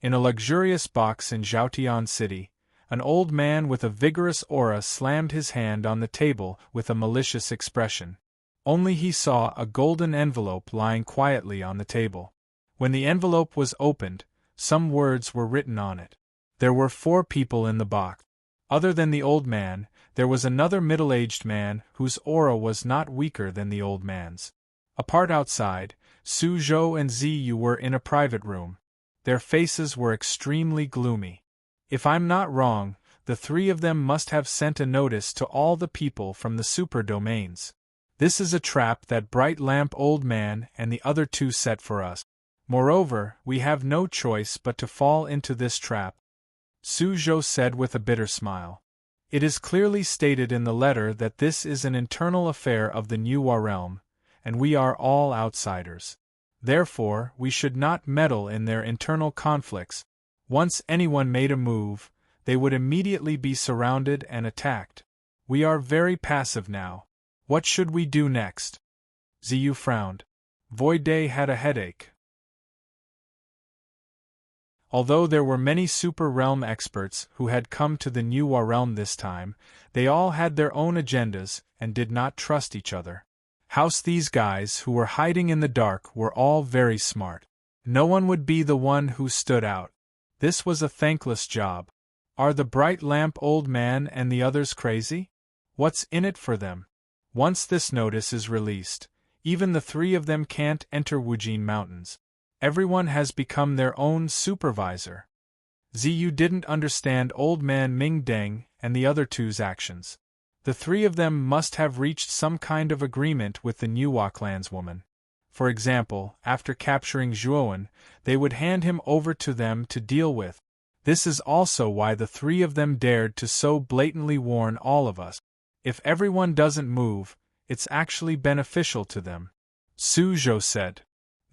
In a luxurious box in Zhaotian City, an old man with a vigorous aura slammed his hand on the table with a malicious expression. Only he saw a golden envelope lying quietly on the table. When the envelope was opened, some words were written on it. There were 4 people in the box. Other than the old man, there was another middle-aged man whose aura was not weaker than the old man's. Apart outside, Su Zhou and Ziyu were in a private room. Their faces were extremely gloomy. If I'm not wrong, the 3 of them must have sent a notice to all the people from the super domains. This is a trap that Bright Lamp Old Man and the other 2 set for us. Moreover, we have no choice but to fall into this trap, Su Zhou said with a bitter smile. It is clearly stated in the letter that this is an internal affair of the Nuwa realm, and we are all outsiders. Therefore, we should not meddle in their internal conflicts. Once anyone made a move, they would immediately be surrounded and attacked. We are very passive now. What should we do next? Ziyu frowned. Void Day had a headache. Although there were many super realm experts who had come to the Nuwa realm this time, they all had their own agendas and did not trust each other. These guys who were hiding in the dark were all very smart. No one would be the one who stood out. This was a thankless job. Are the Bright Lamp Old Man and the others crazy? What's in it for them? Once this notice is released, even the 3 of them can't enter Wujin Mountains. Everyone has become their own supervisor. Ziyu didn't understand Old Man Ming Deng and the other 2's actions. The 3 of them must have reached some kind of agreement with the Nuwa clanswoman. For example, after capturing Zhuowen, they would hand him over to them to deal with. This is also why the 3 of them dared to so blatantly warn all of us. If everyone doesn't move, it's actually beneficial to them. Su Zhou said.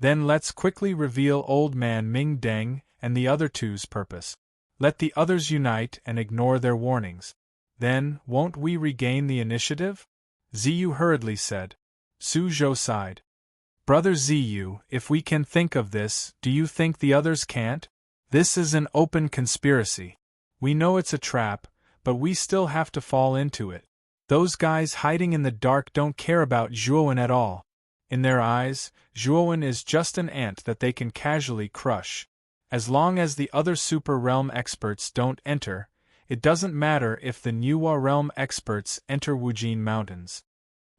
Then let's quickly reveal Old Man Ming Deng and the other 2's purpose. Let the others unite and ignore their warnings. Then, won't we regain the initiative? Ziyu hurriedly said. Su Zhou sighed. Brother Ziyu, if we can think of this, do you think the others can't? This is an open conspiracy. We know it's a trap, but we still have to fall into it. Those guys hiding in the dark don't care about Zhuowen at all. In their eyes, Zhuowen is just an ant that they can casually crush. As long as the other super realm experts don't enter, it doesn't matter if the Nuwa realm experts enter Wujin Mountains.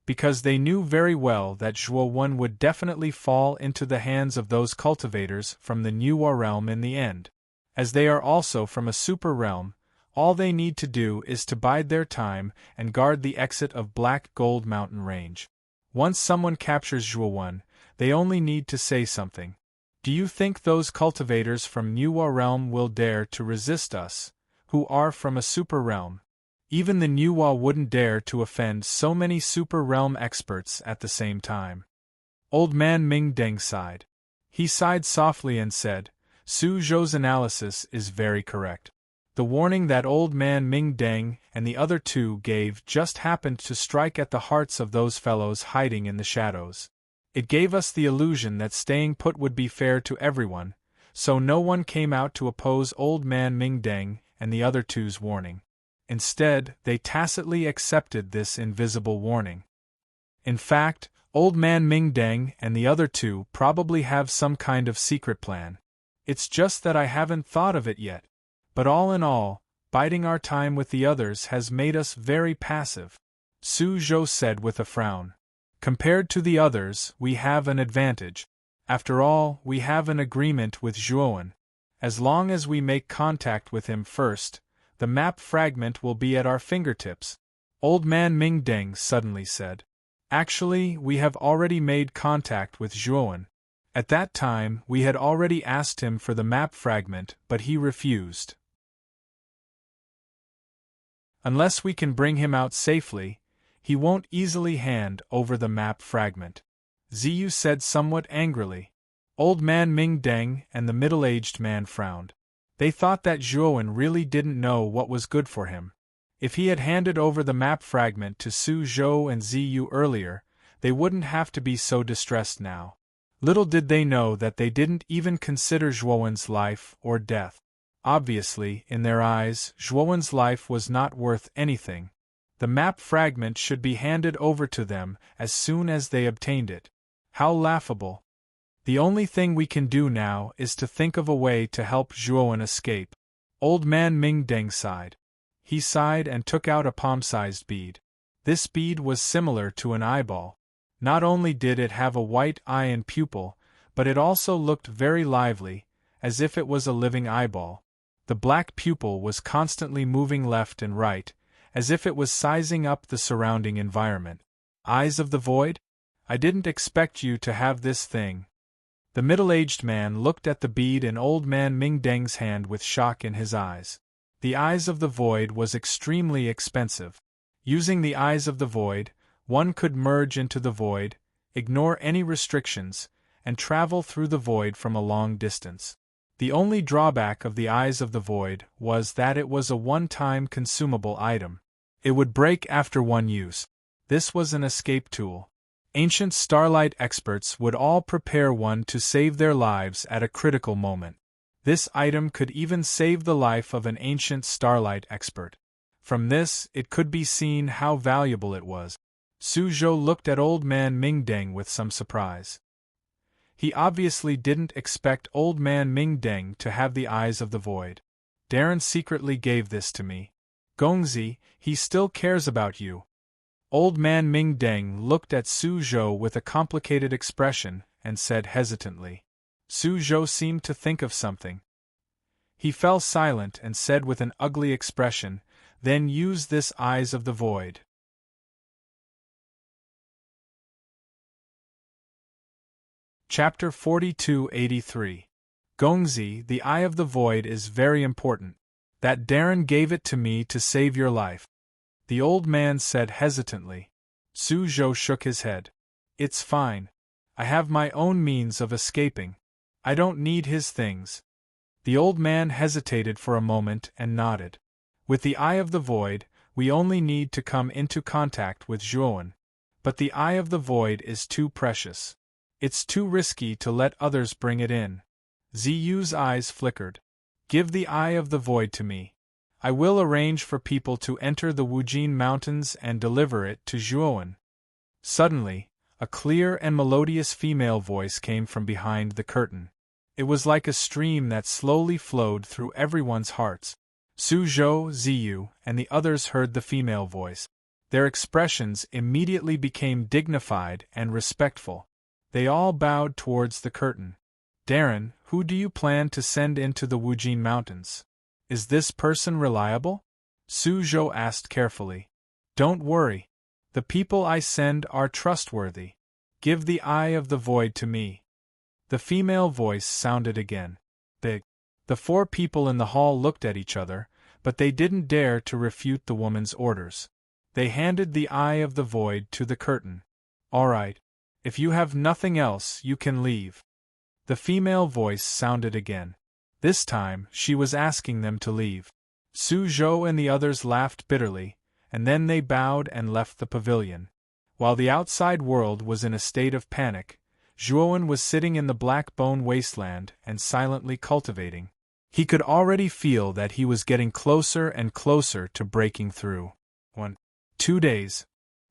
Because they knew very well that Zhuowen would definitely fall into the hands of those cultivators from the Nuwa realm in the end. As they are also from a super realm, all they need to do is to bide their time and guard the exit of Black Gold Mountain Range. Once someone captures Zhuowen, they only need to say something. Do you think those cultivators from Nuwa realm will dare to resist us, who are from a super realm? Even the Nuwa wouldn't dare to offend so many super realm experts at the same time. Old Man Ming Deng sighed. He sighed softly and said, Su Zhou's analysis is very correct. The warning that Old Man Ming Deng and the other 2 gave just happened to strike at the hearts of those fellows hiding in the shadows. It gave us the illusion that staying put would be fair to everyone, so no one came out to oppose Old Man Ming Deng and the other 2's warning. Instead, they tacitly accepted this invisible warning. In fact, Old Man Ming Deng and the other 2 probably have some kind of secret plan. It's just that I haven't thought of it yet. But all in all, biding our time with the others has made us very passive. Su Zhou said with a frown. Compared to the others, we have an advantage. After all, we have an agreement with Zhuowen. As long as we make contact with him first, the map fragment will be at our fingertips. Old man Ming Deng suddenly said. Actually, we have already made contact with Zhuowen. At that time, we had already asked him for the map fragment, but he refused. Unless we can bring him out safely, he won't easily hand over the map fragment. Ziyu said somewhat angrily. Old man Ming Deng and the middle-aged man frowned. They thought that Zhuowen really didn't know what was good for him. If he had handed over the map fragment to Su Zhou and Ziyu earlier, they wouldn't have to be so distressed now. Little did they know that they didn't even consider Zhuowen's life or death. Obviously, in their eyes, Zhuowen's life was not worth anything. The map fragment should be handed over to them as soon as they obtained it. How laughable. The only thing we can do now is to think of a way to help Zhuowen escape. Old man Ming Deng sighed. He sighed and took out a palm-sized bead. This bead was similar to an eyeball. Not only did it have a white eye and pupil, but it also looked very lively, as if it was a living eyeball. The black pupil was constantly moving left and right, as if it was sizing up the surrounding environment. Eyes of the void? I didn't expect you to have this thing. The middle-aged man looked at the bead in old man Ming Deng's hand with shock in his eyes. The eyes of the void was extremely expensive. Using the eyes of the void, one could merge into the void, ignore any restrictions, and travel through the void from a long distance. The only drawback of the eyes of the void was that it was a one-time consumable item. It would break after one use. This was an escape tool. Ancient starlight experts would all prepare one to save their lives at a critical moment. This item could even save the life of an ancient starlight expert. From this, it could be seen how valuable it was. Su Zhou looked at old man Ming Deng with some surprise. He obviously didn't expect old man Ming Deng to have the eyes of the void. Darren secretly gave this to me. Gongzi, he still cares about you. Old man Ming Deng looked at Su Zhou with a complicated expression and said hesitantly. Su Zhou seemed to think of something. He fell silent and said with an ugly expression, "Then use this eyes of the void." Chapter 4283. Gongzi, the eye of the void is very important. That Darren gave it to me to save your life. The old man said hesitantly. Su Zhou shook his head. It's fine. I have my own means of escaping. I don't need his things. The old man hesitated for a moment and nodded. With the eye of the void, we only need to come into contact with Zhuowen. But the eye of the void is too precious. It's too risky to let others bring it in. Ziyu's eyes flickered. Give the eye of the void to me. I will arrange for people to enter the Wujin Mountains and deliver it to Zhuowen. Suddenly, a clear and melodious female voice came from behind the curtain. It was like a stream that slowly flowed through everyone's hearts. Su Zhou, Ziyu, and the others heard the female voice. Their expressions immediately became dignified and respectful. They all bowed towards the curtain. Darren, who do you plan to send into the Wujin Mountains? Is this person reliable? Su Zhou asked carefully. Don't worry. The people I send are trustworthy. Give the eye of the void to me. The female voice sounded again. The four people in the hall looked at each other, but they didn't dare to refute the woman's orders. They handed the eye of the void to the curtain. All right. If you have nothing else, you can leave. The female voice sounded again. This time, she was asking them to leave. Su Zhou and the others laughed bitterly, and then they bowed and left the pavilion. While the outside world was in a state of panic, Zhuowen was sitting in the black bone wasteland and silently cultivating. He could already feel that he was getting closer and closer to breaking through. 1, 2 days.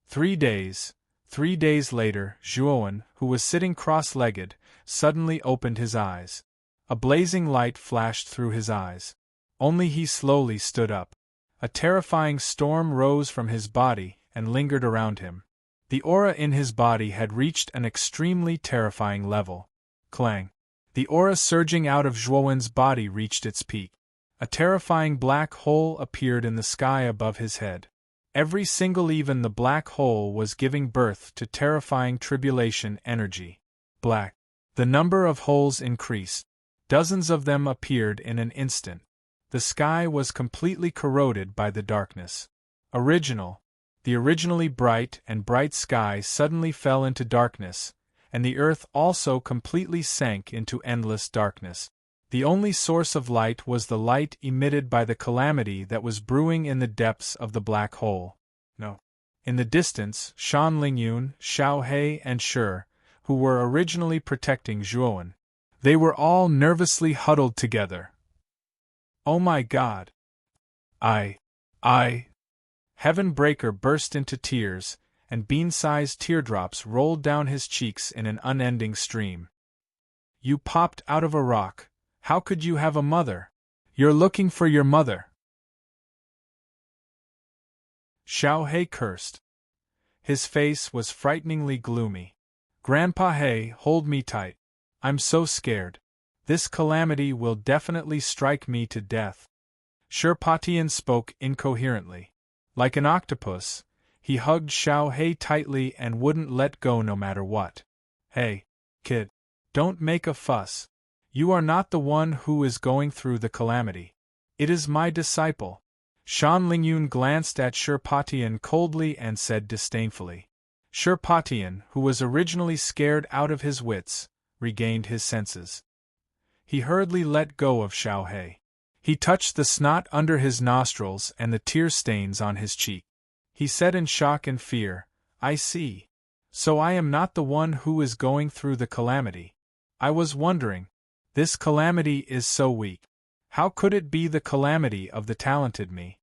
3 days. 3 days later, Zhuowen, who was sitting cross-legged, suddenly opened his eyes. A blazing light flashed through his eyes. Only he slowly stood up. A terrifying storm rose from his body, and lingered around him. The aura in his body had reached an extremely terrifying level. Clang! The aura surging out of Zhuowen's body reached its peak. A terrifying black hole appeared in the sky above his head. Every single even the black hole was giving birth to terrifying tribulation energy. Black. The number of holes increased. Dozens of them appeared in an instant. The sky was completely corroded by the darkness. The originally bright sky suddenly fell into darkness, and the earth also completely sank into endless darkness. The only source of light was the light emitted by the calamity that was brewing in the depths of the black hole. No. In the distance, Shan Lingyun, Xiao He, and Shi, who were originally protecting Zhuowen. They were all nervously huddled together. Oh my God! Heavenbreaker burst into tears, and bean-sized teardrops rolled down his cheeks in an unending stream. You popped out of a rock. How could you have a mother? You're looking for your mother. Xiao He cursed. His face was frighteningly gloomy. Grandpa He, hold me tight. I'm so scared. This calamity will definitely strike me to death. Shirpatian spoke incoherently. Like an octopus, he hugged Xiao He tightly and wouldn't let go no matter what. Hey, kid. Don't make a fuss. You are not the one who is going through the calamity. It is my disciple. Shan Lingyun glanced at Shirpatian coldly and said disdainfully. Shirpatian, who was originally scared out of his wits, regained his senses. He hurriedly let go of Xiao He. He touched the snot under his nostrils and the tear stains on his cheek. He said in shock and fear, I see. So I am not the one who is going through the calamity. I was wondering. This calamity is so weak. How could it be the calamity of the talented me?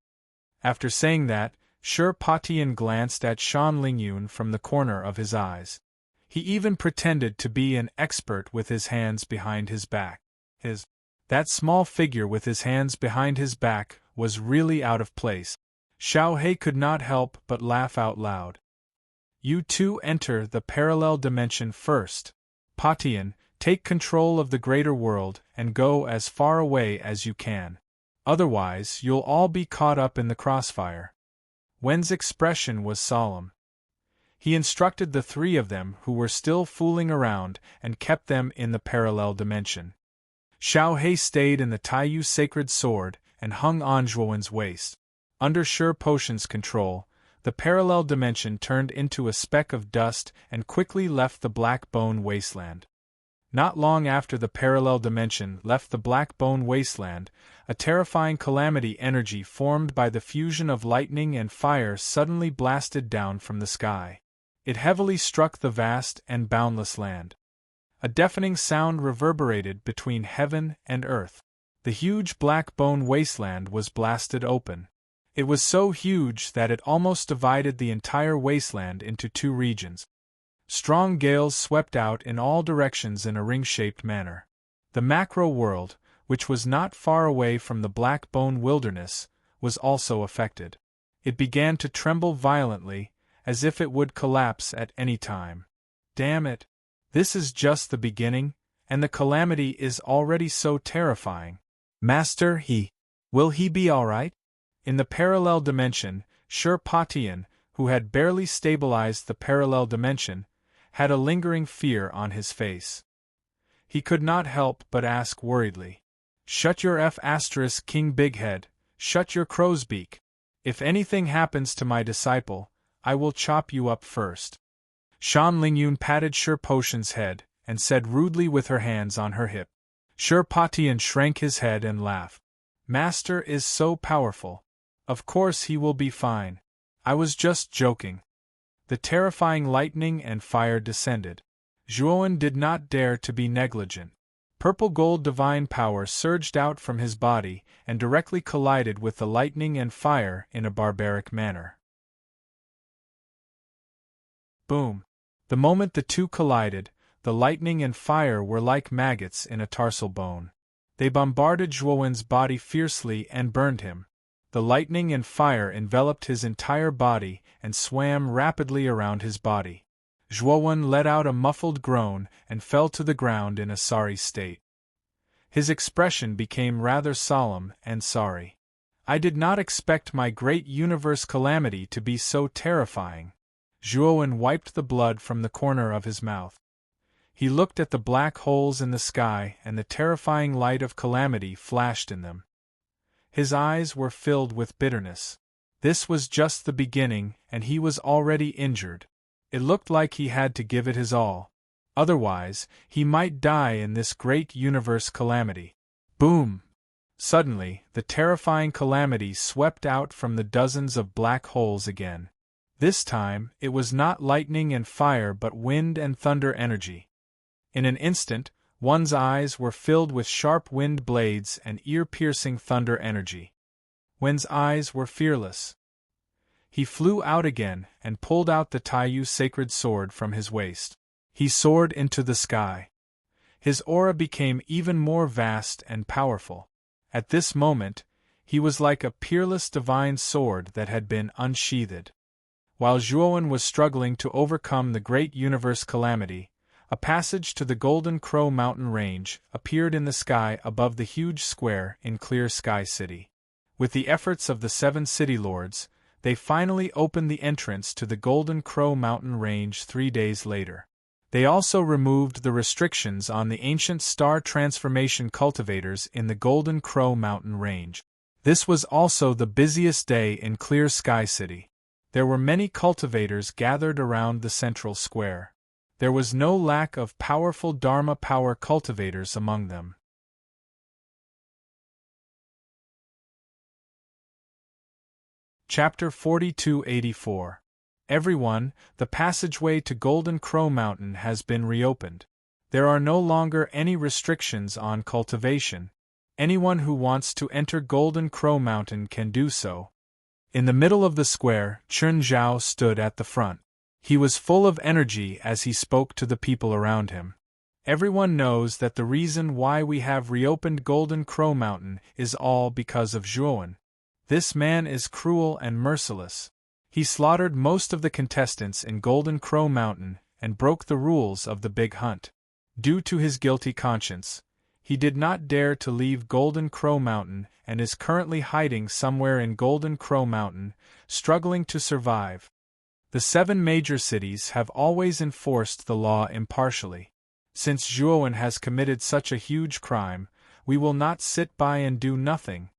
After saying that, Shirpatian glanced at Shan Lingyun from the corner of his eyes. He even pretended to be an expert with his hands behind his back. That small figure with his hands behind his back was really out of place. Xiao He could not help but laugh out loud. You two enter the parallel dimension first. Patian, take control of the greater world and go as far away as you can. Otherwise, you'll all be caught up in the crossfire. Wen's expression was solemn. He instructed the three of them who were still fooling around and kept them in the parallel dimension. Xiao He stayed in the Taiyu sacred sword and hung on Zhuowen's waist. Under Shi Potion's control, the parallel dimension turned into a speck of dust and quickly left the Black Bone Wasteland. Not long after the parallel dimension left the Black Bone Wasteland, a terrifying calamity energy formed by the fusion of lightning and fire suddenly blasted down from the sky. It heavily struck the vast and boundless land. A deafening sound reverberated between heaven and earth. The huge Black Bone Wasteland was blasted open. It was so huge that it almost divided the entire wasteland into two regions. Strong gales swept out in all directions in a ring-shaped manner. The macro world, which was not far away from the Black Bone Wilderness, was also affected. It began to tremble violently, as if it would collapse at any time. Damn it! This is just the beginning, and the calamity is already so terrifying. Master, will he be all right? In the parallel dimension, Shirpatian, who had barely stabilized the parallel dimension, had a lingering fear on his face. He could not help but ask worriedly, Shut your King Bighead, shut your crow's beak. If anything happens to my disciple, I will chop you up first. Shan Lingyun patted Shi Potion's head, and said rudely with her hands on her hip. Shirpatian shrank his head and laughed. Master is so powerful. Of course he will be fine. I was just joking. The terrifying lightning and fire descended. Zhuowen did not dare to be negligent. Purple gold divine power surged out from his body and directly collided with the lightning and fire in a barbaric manner. Boom! The moment the two collided, the lightning and fire were like maggots in a tarsal bone. They bombarded Zhuowen's body fiercely and burned him. The lightning and fire enveloped his entire body and swam rapidly around his body. Zhuowen let out a muffled groan and fell to the ground in a sorry state. His expression became rather solemn and sorry. I did not expect my great universe calamity to be so terrifying. Zhuowen wiped the blood from the corner of his mouth. He looked at the black holes in the sky, and the terrifying light of calamity flashed in them. His eyes were filled with bitterness. This was just the beginning, and he was already injured. It looked like he had to give it his all. Otherwise, he might die in this great universe calamity. Boom! Suddenly, the terrifying calamity swept out from the dozens of black holes again. This time, it was not lightning and fire but wind and thunder energy. In an instant, one's eyes were filled with sharp wind blades and ear-piercing thunder energy. Wen's eyes were fearless. He flew out again and pulled out the Taiyu sacred sword from his waist. He soared into the sky. His aura became even more vast and powerful. At this moment, he was like a peerless divine sword that had been unsheathed. While Zhuowen was struggling to overcome the great universe calamity, a passage to the Golden Crow mountain range appeared in the sky above the huge square in Clear Sky City. With the efforts of the 7 city lords, they finally opened the entrance to the Golden Crow mountain range 3 days later. They also removed the restrictions on the ancient star transformation cultivators in the Golden Crow mountain range. This was also the busiest day in Clear Sky City. There were many cultivators gathered around the central square. There was no lack of powerful Dharma power cultivators among them. Chapter 4284. Everyone, the passageway to Golden Crow Mountain has been reopened. There are no longer any restrictions on cultivation. Anyone who wants to enter Golden Crow Mountain can do so. In the middle of the square, Chun Zhao stood at the front. He was full of energy as he spoke to the people around him. Everyone knows that the reason why we have reopened Golden Crow Mountain is all because of Zhuowen. This man is cruel and merciless. He slaughtered most of the contestants in Golden Crow Mountain and broke the rules of the Big Hunt. Due to his guilty conscience, he did not dare to leave Golden Crow Mountain and is currently hiding somewhere in Golden Crow Mountain, struggling to survive. The 7 major cities have always enforced the law impartially. Since Zhuowen has committed such a huge crime, we will not sit by and do nothing.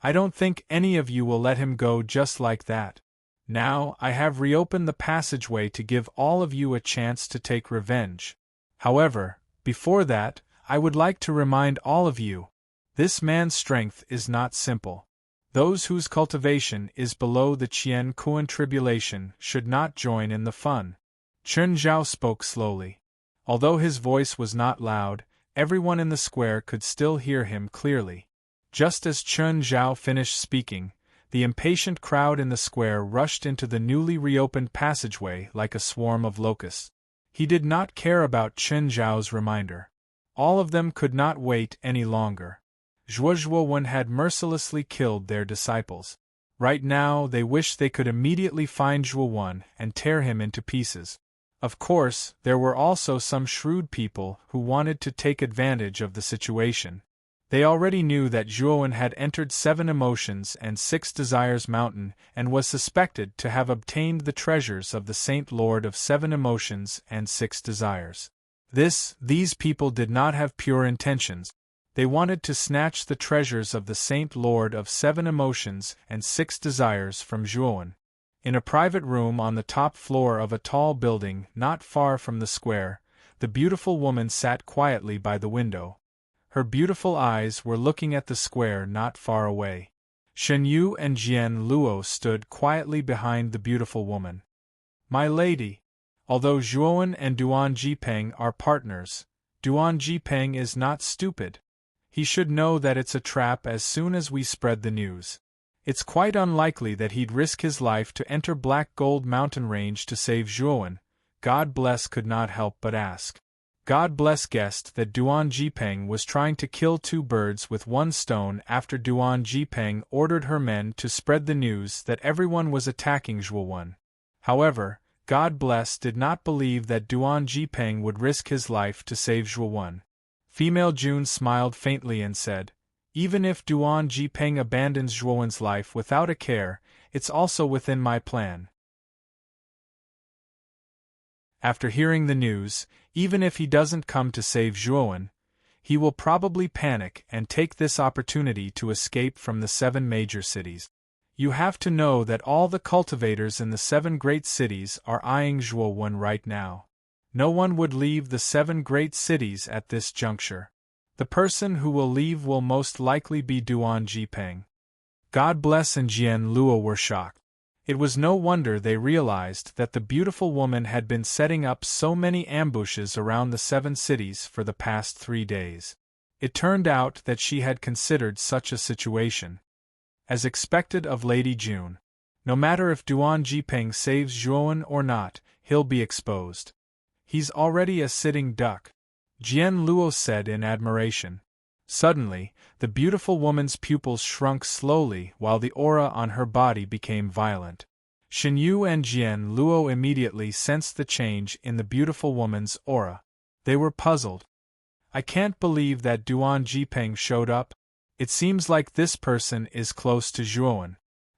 I don't think any of you will let him go just like that. Now, I have reopened the passageway to give all of you a chance to take revenge. However, before that, I would like to remind all of you, this man's strength is not simple. Those whose cultivation is below the Qian Kuan tribulation should not join in the fun. Chun Zhao spoke slowly. Although his voice was not loud, everyone in the square could still hear him clearly. Just as Chun Zhao finished speaking, the impatient crowd in the square rushed into the newly reopened passageway like a swarm of locusts. He did not care about Chun Zhao's reminder. All of them could not wait any longer. Zhuowen had mercilessly killed their disciples. Right now they wished they could immediately find Zhuowen and tear him into pieces. Of course, there were also some shrewd people who wanted to take advantage of the situation. They already knew that Zhuowen had entered 7 Emotions and 6 Desires Mountain and was suspected to have obtained the treasures of the Saint Lord of 7 Emotions and 6 Desires. These people did not have pure intentions. They wanted to snatch the treasures of the Saint Lord of 7 Emotions and 6 Desires from Zhuowen. In a private room on the top floor of a tall building not far from the square, the beautiful woman sat quietly by the window. Her beautiful eyes were looking at the square not far away. Shen Yu and Jian Luo stood quietly behind the beautiful woman. My lady, although Zhuowen and Duan Jipeng are partners, Duan Jipeng is not stupid. He should know that it's a trap as soon as we spread the news. It's quite unlikely that he'd risk his life to enter Black Gold Mountain Range to save Zhuowen. God bless could not help but ask. God Bless guessed that Duan Jipeng was trying to kill two birds with one stone after Duan Jipeng ordered her men to spread the news that everyone was attacking Zhuowen. However, God Bless did not believe that Duan Jipeng would risk his life to save Zhuowen. Female June smiled faintly and said, "Even if Duan Jipeng abandons Zhuowen's life without a care, it's also within my plan." After hearing the news, even if he doesn't come to save Zhuowen, he will probably panic and take this opportunity to escape from the 7 major cities. You have to know that all the cultivators in the 7 great cities are eyeing Zhuowen right now. No one would leave the 7 great cities at this juncture. The person who will leave will most likely be Duan Jipeng. God Bless and Jian Luo were shocked. It was no wonder they realized that the beautiful woman had been setting up so many ambushes around the 7 cities for the past 3 days. It turned out that she had considered such a situation. As expected of Lady June, no matter if Duan Jipeng saves Zhuowen or not, he'll be exposed. He's already a sitting duck, Jian Luo said in admiration. Suddenly, the beautiful woman's pupils shrunk slowly while the aura on her body became violent. Shen Yu and Jian Luo immediately sensed the change in the beautiful woman's aura. They were puzzled. "I can't believe that Duan Jipeng showed up. It seems like this person is close to Zhuowen.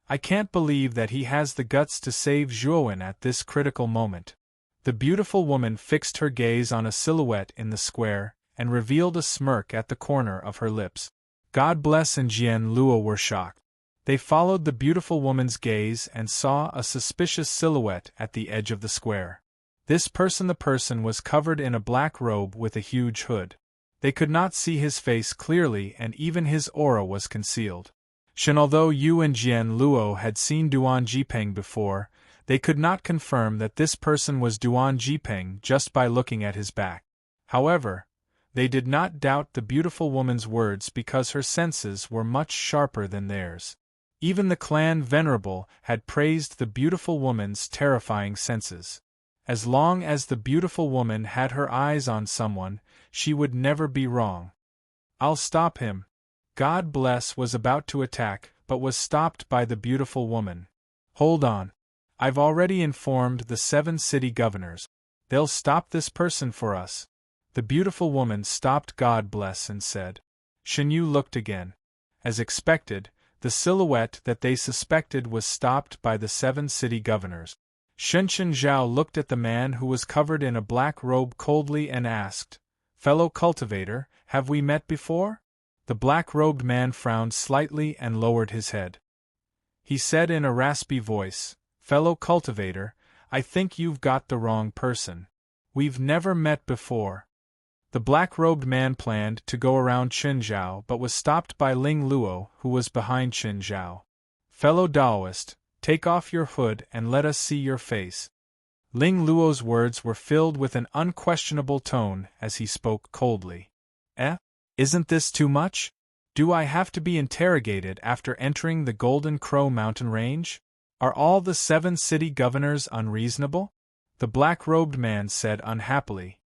I can't believe that he has the guts to save Zhuowen at this critical moment." The beautiful woman fixed her gaze on a silhouette in the square, and revealed a smirk at the corner of her lips. God Bless and Jian Luo were shocked. They followed the beautiful woman's gaze and saw a suspicious silhouette at the edge of the square. The person was covered in a black robe with a huge hood. They could not see his face clearly and even his aura was concealed. Although Yu and Jian Luo had seen Duan Jipeng before, they could not confirm that this person was Duan Jipeng just by looking at his back. However, they did not doubt the beautiful woman's words because her senses were much sharper than theirs. Even the clan Venerable had praised the beautiful woman's terrifying senses. As long as the beautiful woman had her eyes on someone, she would never be wrong. "I'll stop him." God Bless was about to attack, but was stopped by the beautiful woman. "Hold on. I've already informed the 7 city governors. They'll stop this person for us." The beautiful woman stopped God Bless and said. Shen Yu looked again. As expected, the silhouette that they suspected was stopped by the 7 city governors. Shen Zhao looked at the man who was covered in a black robe coldly and asked, "Fellow cultivator, have we met before?" The black-robed man frowned slightly and lowered his head. He said in a raspy voice, "Fellow cultivator, I think you've got the wrong person. We've never met before." The black-robed man planned to go around Chen Zhao but was stopped by Ling Luo, who was behind Chen Zhao. "Fellow Daoist, take off your hood and let us see your face." Ling Luo's words were filled with an unquestionable tone as he spoke coldly. Isn't this too much? Do I have to be interrogated after entering the Golden Crow mountain range? Are all the 7 city governors unreasonable? The black-robed man said unhappily.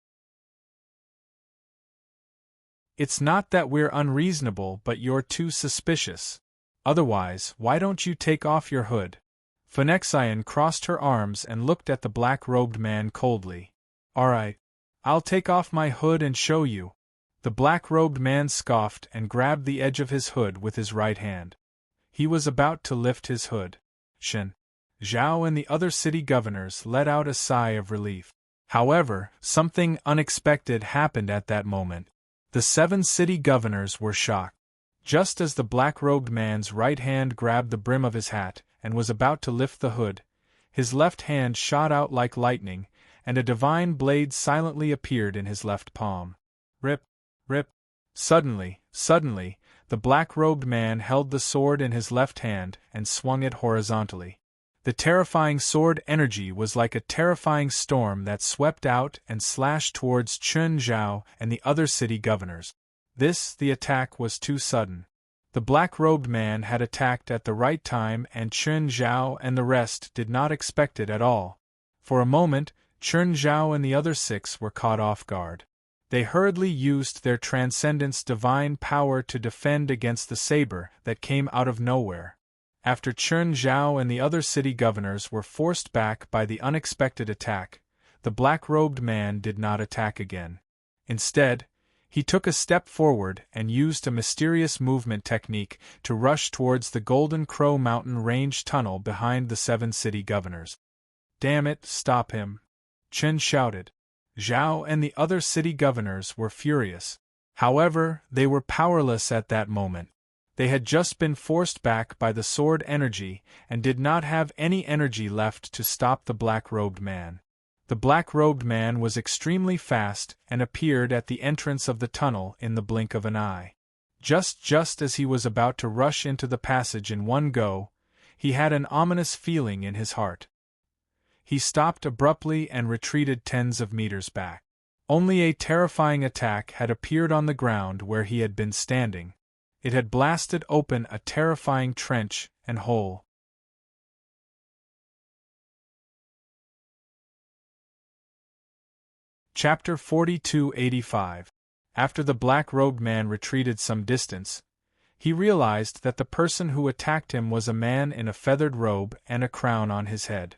"It's not that we're unreasonable, but you're too suspicious. Otherwise, why don't you take off your hood?" Phoenician crossed her arms and looked at the black-robed man coldly. "All right. I'll take off my hood and show you." The black-robed man scoffed and grabbed the edge of his hood with his right hand. He was about to lift his hood. Shen Zhao and the other city governors let out a sigh of relief. However, something unexpected happened at that moment. The 7 city governors were shocked. Just as the black-robed man's right hand grabbed the brim of his hat and was about to lift the hood, his left hand shot out like lightning, and a divine blade silently appeared in his left palm. Rip, rip. Suddenly, the black-robed man held the sword in his left hand and swung it horizontally. The terrifying sword energy was like a terrifying storm that swept out and slashed towards Chen Zhao and the other city governors. The attack was too sudden. The black-robed man had attacked at the right time and Chen Zhao and the rest did not expect it at all. For a moment, Chen Zhao and the other 6 were caught off guard. They hurriedly used their transcendence divine power to defend against the saber that came out of nowhere. After Chen Zhao and the other city governors were forced back by the unexpected attack, the black-robed man did not attack again. Instead, he took a step forward and used a mysterious movement technique to rush towards the Golden Crow Mountain Range tunnel behind the 7 city governors. "Damn it, stop him!" Chen shouted. Zhao and the other city governors were furious. However, they were powerless at that moment. They had just been forced back by the sword energy and did not have any energy left to stop the black-robed man. The black-robed man was extremely fast and appeared at the entrance of the tunnel in the blink of an eye. Just as he was about to rush into the passage in one go, he had an ominous feeling in his heart. He stopped abruptly and retreated tens of meters back. Only a terrifying attack had appeared on the ground where he had been standing. It had blasted open a terrifying trench and hole. Chapter 4285. After the black-robed man retreated some distance, he realized that the person who attacked him was a man in a feathered robe and a crown on his head.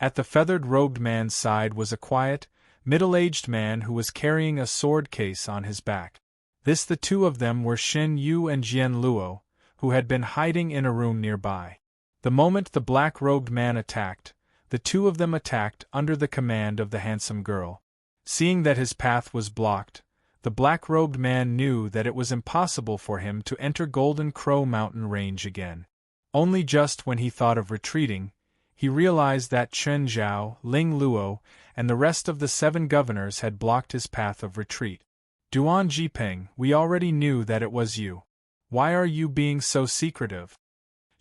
At the feathered-robed man's side was a quiet, middle-aged man who was carrying a sword case on his back. The two of them were Xin Yu and Jian Luo, who had been hiding in a room nearby. The moment the black-robed man attacked, the two of them attacked under the command of the handsome girl. Seeing that his path was blocked, the black-robed man knew that it was impossible for him to enter Golden Crow Mountain Range again. Only just when he thought of retreating, he realized that Chen Zhao, Ling Luo, and the rest of the 7 governors had blocked his path of retreat. "Duan Jipeng, we already knew that it was you. Why are you being so secretive?"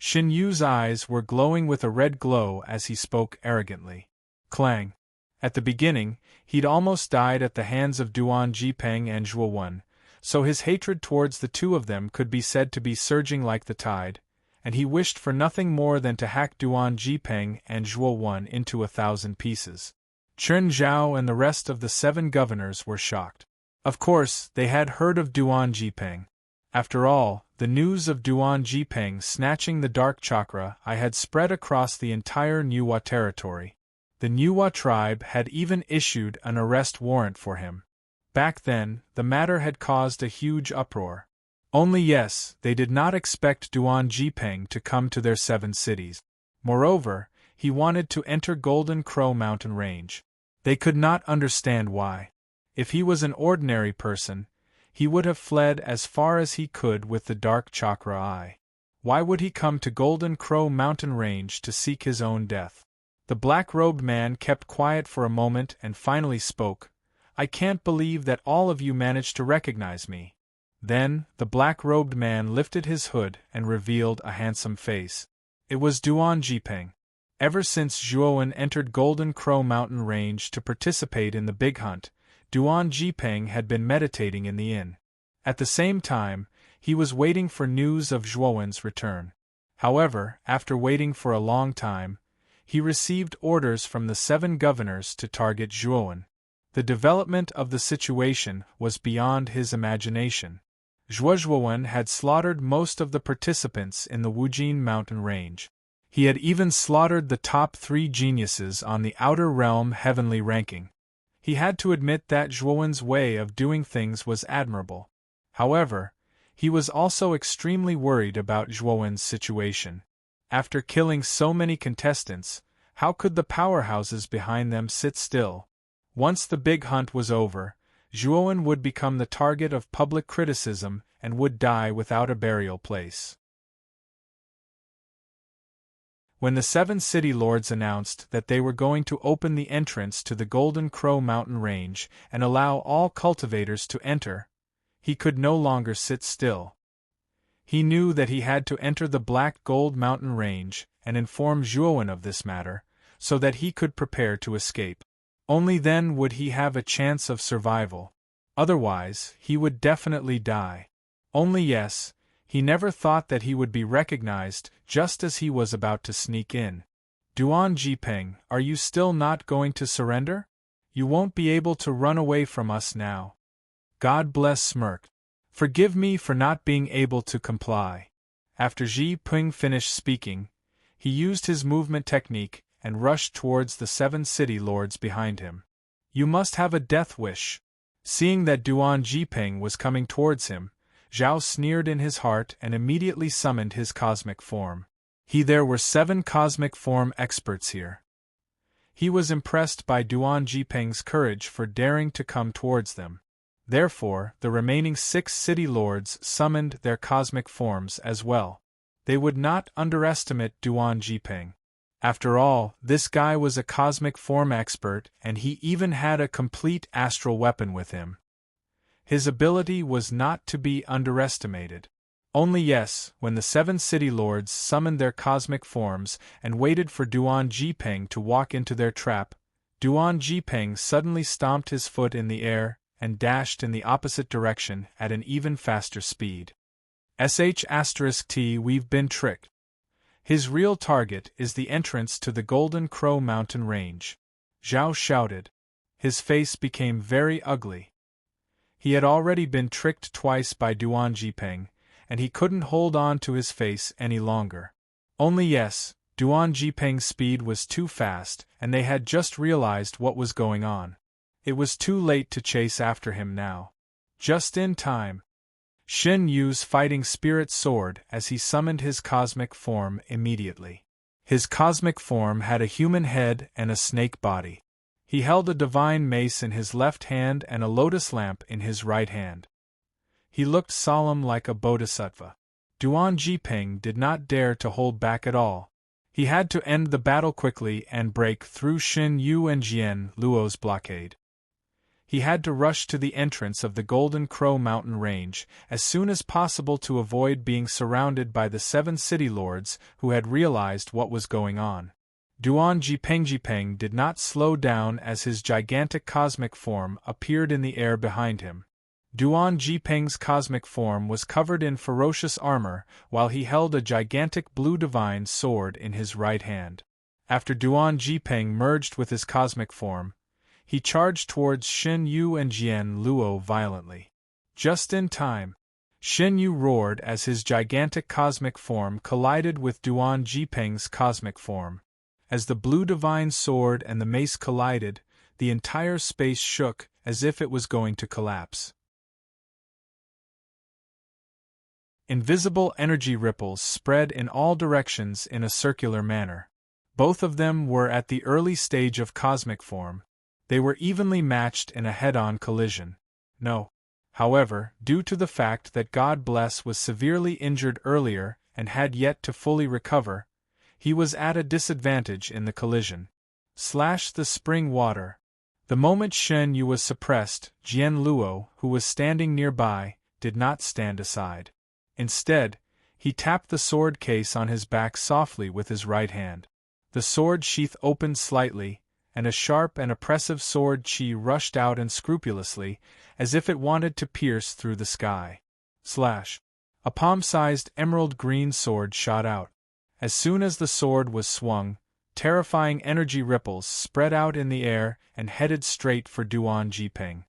Xin Yu's eyes were glowing with a red glow as he spoke arrogantly. Clang. At the beginning, he'd almost died at the hands of Duan Jipeng and Zhuo Wen, so his hatred towards the two of them could be said to be surging like the tide, and he wished for nothing more than to hack Duan Jipeng and Zhuo Wen into 1,000 pieces. Chen Zhao and the rest of the 7 governors were shocked. Of course, they had heard of Duan Jipeng. After all, the news of Duan Jipeng snatching the Dark Chakra had spread across the entire Nuwa territory. The Nuwa tribe had even issued an arrest warrant for him. Back then, the matter had caused a huge uproar. Only yes, they did not expect Duan Jipeng to come to their 7 cities. Moreover, he wanted to enter Golden Crow Mountain Range. They could not understand why. If he was an ordinary person, he would have fled as far as he could with the Dark Chakra eye. Why would he come to Golden Crow Mountain Range to seek his own death? The black-robed man kept quiet for a moment and finally spoke. "I can't believe that all of you managed to recognize me." Then, the black-robed man lifted his hood and revealed a handsome face. It was Duan Jipeng. Ever since Zhuowen entered Golden Crow Mountain Range to participate in the big hunt, Duan Jipeng had been meditating in the inn. At the same time, he was waiting for news of Zhuowen's return. However, after waiting for a long time, he received orders from the 7 governors to target Zhuowen. The development of the situation was beyond his imagination. Zhuowen had slaughtered most of the participants in the Wujin mountain range. He had even slaughtered the top 3 geniuses on the Outer Realm heavenly ranking. He had to admit that Zhuowen's way of doing things was admirable. However, he was also extremely worried about Zhuowen's situation. After killing so many contestants, how could the powerhouses behind them sit still? Once the big hunt was over, Zhuowen would become the target of public criticism and would die without a burial place. When the 7 city lords announced that they were going to open the entrance to the Golden Crow Mountain Range and allow all cultivators to enter, he could no longer sit still. He knew that he had to enter the Black Gold Mountain Range and inform Zhuowen of this matter, so that he could prepare to escape. Only then would he have a chance of survival. Otherwise, he would definitely die. Only yes, he never thought that he would be recognized just as he was about to sneak in. "Duan Jipeng, are you still not going to surrender? You won't be able to run away from us now." God bless smirked. Forgive me for not being able to comply. After Ji Ping finished speaking, he used his movement technique and rushed towards the 7 city lords behind him. You must have a death wish. Seeing that Duan Jiping was coming towards him, Zhao sneered in his heart and immediately summoned his cosmic form. There were 7 cosmic form experts here. He was impressed by Duan Jiping's courage for daring to come towards them. Therefore, the remaining 6 city lords summoned their cosmic forms as well. They would not underestimate Duan Jiping. After all, this guy was a cosmic form expert and he even had a complete astral weapon with him. His ability was not to be underestimated. Only yes, when the 7 city lords summoned their cosmic forms and waited for Duan Jiping to walk into their trap, Duan Jiping suddenly stomped his foot in the air and dashed in the opposite direction at an even faster speed. *T We've been tricked. His real target is the entrance to the Golden Crow mountain range. Zhao shouted. His face became very ugly. He had already been tricked twice by Duan Jiping, and he couldn't hold on to his face any longer. Only yes, Duan Jiping's speed was too fast, and they had just realized what was going on. It was too late to chase after him now. Just in time. Shen Yu's fighting spirit soared as he summoned his cosmic form immediately. His cosmic form had a human head and a snake body. He held a divine mace in his left hand and a lotus lamp in his right hand. He looked solemn like a bodhisattva. Duan Jiping did not dare to hold back at all. He had to end the battle quickly and break through Shen Yu and Jian Luo's blockade. He had to rush to the entrance of the Golden Crow mountain range as soon as possible to avoid being surrounded by the 7 city lords who had realized what was going on. Duan Jiping did not slow down as his gigantic cosmic form appeared in the air behind him. Duan Jiping's cosmic form was covered in ferocious armor while he held a gigantic blue divine sword in his right hand. After Duan Jiping merged with his cosmic form, he charged towards Shen Yu and Jian Luo violently. Just in time. Shen Yu roared as his gigantic cosmic form collided with Duan Jiping's cosmic form. As the blue divine sword and the mace collided, the entire space shook as if it was going to collapse. Invisible energy ripples spread in all directions in a circular manner. Both of them were at the early stage of cosmic form. They were evenly matched in a head-on collision. No. However, due to the fact that God Bless was severely injured earlier and had yet to fully recover, he was at a disadvantage in the collision. The spring water. The moment Shen Yu was suppressed, Jian Luo, who was standing nearby, did not stand aside. Instead, he tapped the sword case on his back softly with his right hand. The sword sheath opened slightly, and a sharp and oppressive sword chi rushed out unscrupulously, as if it wanted to pierce through the sky. A palm-sized emerald green sword shot out. As soon as the sword was swung, terrifying energy ripples spread out in the air and headed straight for Duan Jiping.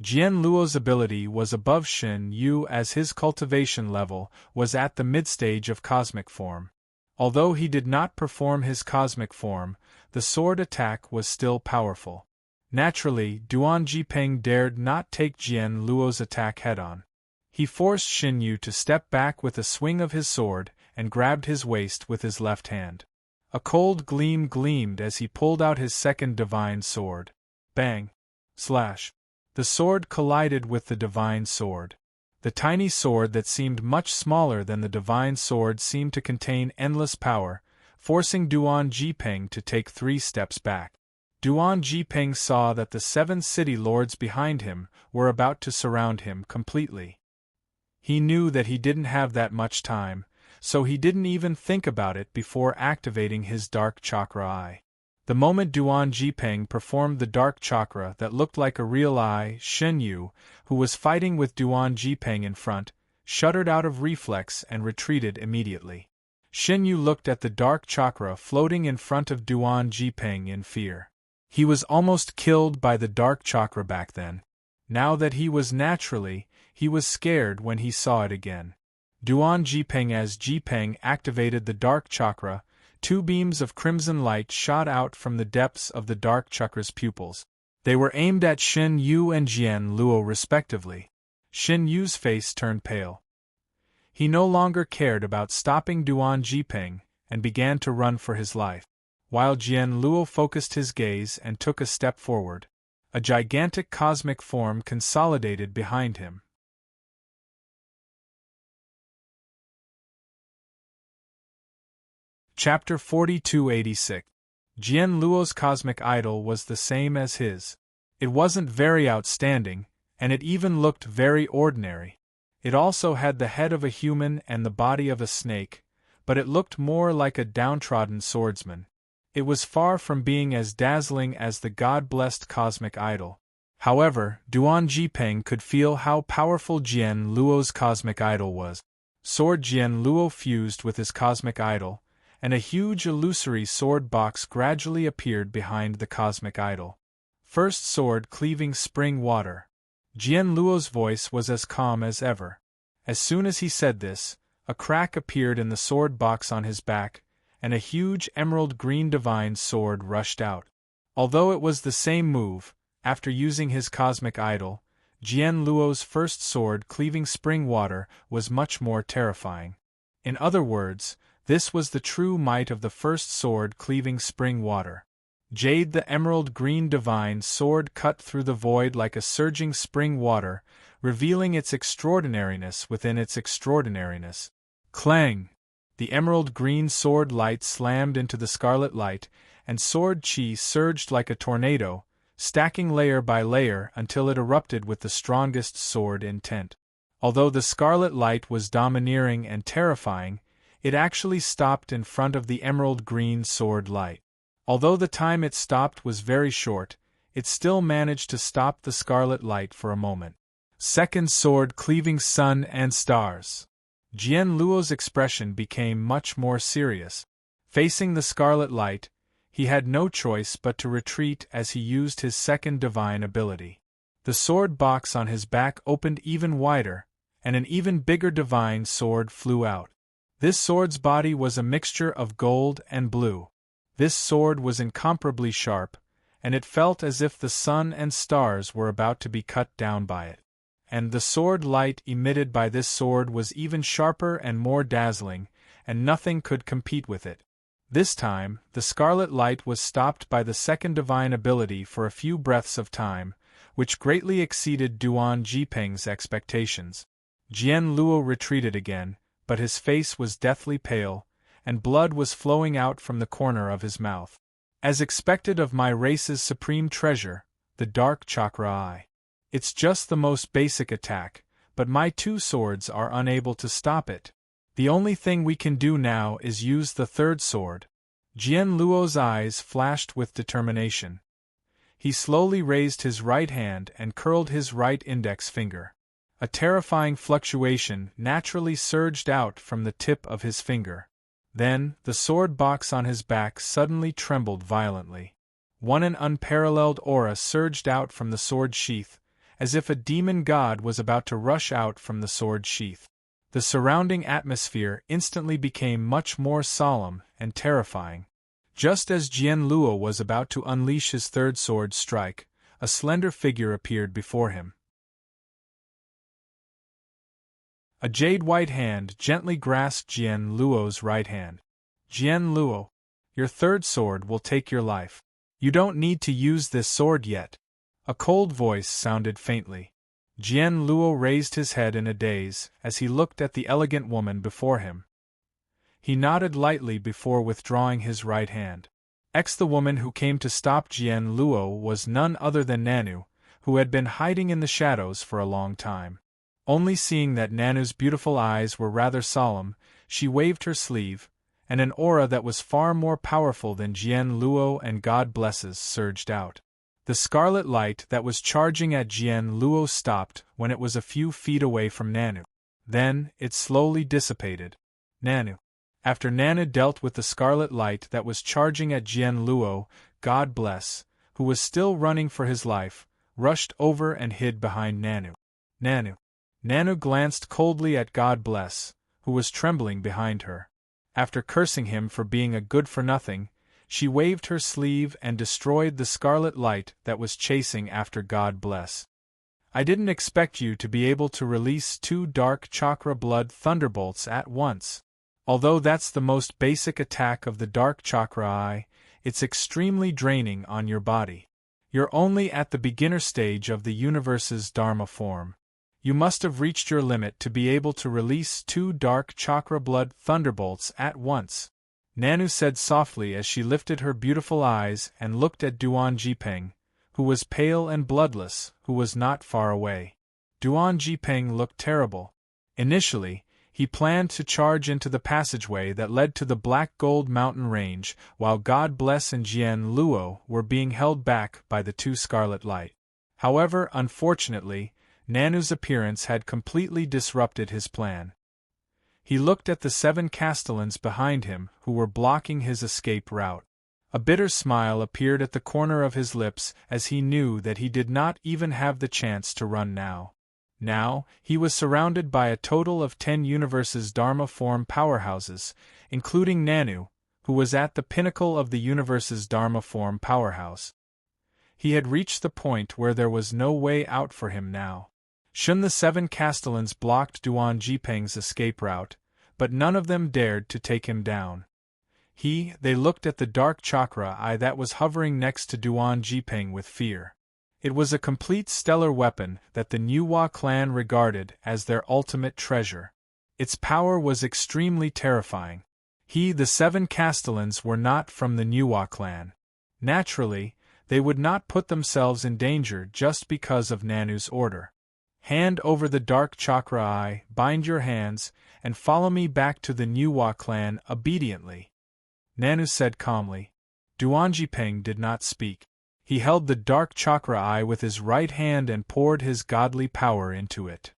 Jian Luo's ability was above Shen Yu as his cultivation level was at the mid-stage of cosmic form. Although he did not perform his cosmic form, the sword attack was still powerful. Naturally, Duan Jiping dared not take Jian Luo's attack head-on. He forced Shen Yu to step back with a swing of his sword and grabbed his waist with his left hand. A cold gleam gleamed as he pulled out his second divine sword. Bang! The sword collided with the divine sword. The tiny sword that seemed much smaller than the divine sword seemed to contain endless power, forcing Duan Jiping to take 3 steps back. Duan Jiping saw that the 7 city lords behind him were about to surround him completely. He knew that he didn't have that much time, so he didn't even think about it before activating his dark chakra eye. The moment Duan Jiping performed the dark chakra that looked like a real eye, Shen Yu, who was fighting with Duan Jiping in front, shuddered out of reflex and retreated immediately. Shen Yu looked at the dark chakra floating in front of Duan Jiping in fear. He was almost killed by the dark chakra back then. Now that he was scared when he saw it again. Duan Jipeng. As Jipeng activated the dark chakra, two beams of crimson light shot out from the depths of the dark chakra's pupils. They were aimed at Xin Yu and Jian Luo respectively. Xin Yu's face turned pale. He no longer cared about stopping Duan Jipeng and began to run for his life. While Jian Luo focused his gaze and took a step forward, a gigantic cosmic form consolidated behind him. Chapter 4286. Jian Luo's cosmic idol was the same as his. It wasn't very outstanding, and it even looked very ordinary. It also had the head of a human and the body of a snake, but it looked more like a downtrodden swordsman. It was far from being as dazzling as the god-blessed cosmic idol. However, Duan Jipeng could feel how powerful Jian Luo's cosmic idol was. Sword Jian Luo fused with his cosmic idol, and a huge illusory sword box gradually appeared behind the cosmic idol. First sword cleaving spring water. Jian Luo's voice was as calm as ever. As soon as he said this, a crack appeared in the sword box on his back, and a huge emerald green divine sword rushed out. Although it was the same move, after using his cosmic idol, Jian Luo's first sword cleaving spring water was much more terrifying. In other words, this was the true might of the first sword cleaving spring water. Jade, the emerald green divine sword, cut through the void like a surging spring water, revealing its extraordinariness within its extraordinariness. Clang! The emerald green sword light slammed into the scarlet light, and sword chi surged like a tornado, stacking layer by layer until it erupted with the strongest sword intent. Although the scarlet light was domineering and terrifying, it actually stopped in front of the emerald green sword light. Although the time it stopped was very short, it still managed to stop the scarlet light for a moment. Second sword cleaving sun and stars. Jian Luo's expression became much more serious. Facing the scarlet light, he had no choice but to retreat as he used his second divine ability. The sword box on his back opened even wider, and an even bigger divine sword flew out. This sword's body was a mixture of gold and blue. This sword was incomparably sharp, and it felt as if the sun and stars were about to be cut down by it. And the sword light emitted by this sword was even sharper and more dazzling, and nothing could compete with it. This time, the scarlet light was stopped by the second divine ability for a few breaths of time, which greatly exceeded Duan Jipeng's expectations. Jian Luo retreated again, but his face was deathly pale, and blood was flowing out from the corner of his mouth. As expected of my race's supreme treasure, the dark chakra eye. It's just the most basic attack, but my two swords are unable to stop it. The only thing we can do now is use the third sword. Jian Luo's eyes flashed with determination. He slowly raised his right hand and curled his right index finger. A terrifying fluctuation naturally surged out from the tip of his finger. Then, the sword box on his back suddenly trembled violently. An unparalleled aura surged out from the sword sheath, as if a demon god was about to rush out from the sword sheath. The surrounding atmosphere instantly became much more solemn and terrifying. Just as Jian Luo was about to unleash his third sword strike, a slender figure appeared before him. A jade-white hand gently grasped Jian Luo's right hand. Jian Luo, your third sword will take your life. You don't need to use this sword yet. A cold voice sounded faintly. Jian Luo raised his head in a daze as he looked at the elegant woman before him. He nodded lightly before withdrawing his right hand. The woman who came to stop Jian Luo was none other than Nanu, who had been hiding in the shadows for a long time. Only seeing that Nanu's beautiful eyes were rather solemn, she waved her sleeve, and an aura that was far more powerful than Jian Luo and God blesses surged out. The scarlet light that was charging at Jian Luo stopped when it was a few feet away from Nanu. Then, it slowly dissipated. Nanu. After Nanu dealt with the scarlet light that was charging at Jian Luo, God bless, who was still running for his life, rushed over and hid behind Nanu. Nanu. Nanu glanced coldly at God Bless, who was trembling behind her. After cursing him for being a good-for-nothing, she waved her sleeve and destroyed the scarlet light that was chasing after God Bless. I didn't expect you to be able to release 2 dark chakra blood thunderbolts at once. Although that's the most basic attack of the dark chakra eye, it's extremely draining on your body. You're only at the beginner stage of the universe's Dharma form. You must have reached your limit to be able to release 2 dark chakra blood thunderbolts at once, Nanu said softly as she lifted her beautiful eyes and looked at Duan Jipeng, who was pale and bloodless, who was not far away. Duan Jipeng looked terrible. Initially, he planned to charge into the passageway that led to the Black Gold Mountain Range, while God Bless and Jian Luo were being held back by the 2 scarlet light. However, unfortunately, Nanu's appearance had completely disrupted his plan. He looked at the 7 castellans behind him who were blocking his escape route. A bitter smile appeared at the corner of his lips as he knew that he did not even have the chance to run now. Now, he was surrounded by a total of 10 universe's Dharma form powerhouses, including Nanu, who was at the pinnacle of the universe's Dharma form powerhouse. He had reached the point where there was no way out for him now. Shun the 7 castellans blocked Duan Jipeng's escape route, but none of them dared to take him down. They looked at the dark chakra eye that was hovering next to Duan Jipeng with fear. It was a complete stellar weapon that the Nuwa clan regarded as their ultimate treasure. Its power was extremely terrifying. The 7 castellans were not from the Nuwa clan. Naturally, they would not put themselves in danger just because of Nanu's order. Hand over the dark chakra eye, bind your hands, and follow me back to the Nuwa clan obediently, Nanu said calmly. Duan Jipeng did not speak. He held the dark chakra eye with his right hand and poured his godly power into it.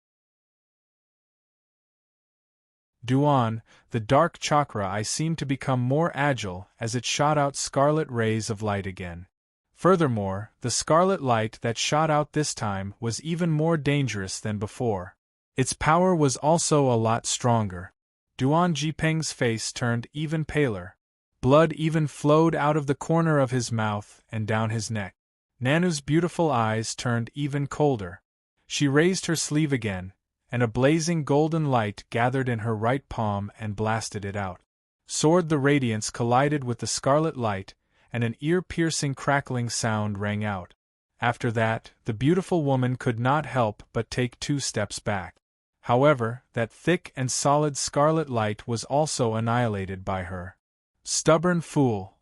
Duan, the dark chakra eye seemed to become more agile as it shot out scarlet rays of light again. Furthermore, the scarlet light that shot out this time was even more dangerous than before. Its power was also a lot stronger. Duan Jipeng's face turned even paler. Blood even flowed out of the corner of his mouth and down his neck. Nanu's beautiful eyes turned even colder. She raised her sleeve again, and a blazing golden light gathered in her right palm and blasted it out. Soared the radiance collided with the scarlet light, and an ear-piercing crackling sound rang out. After that, the beautiful woman could not help but take 2 steps back. However, that thick and solid scarlet light was also annihilated by her. Stubborn fool!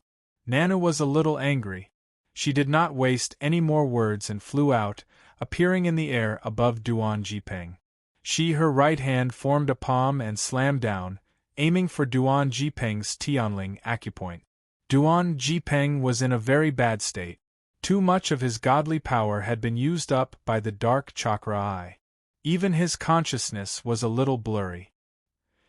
Nanu was a little angry. She did not waste any more words and flew out, appearing in the air above Duan Jipeng. Her right hand formed a palm and slammed down, aiming for Duan Jipeng's Tianling acupoint. Duan Jipeng was in a very bad state. Too much of his godly power had been used up by the dark chakra eye. Even his consciousness was a little blurry.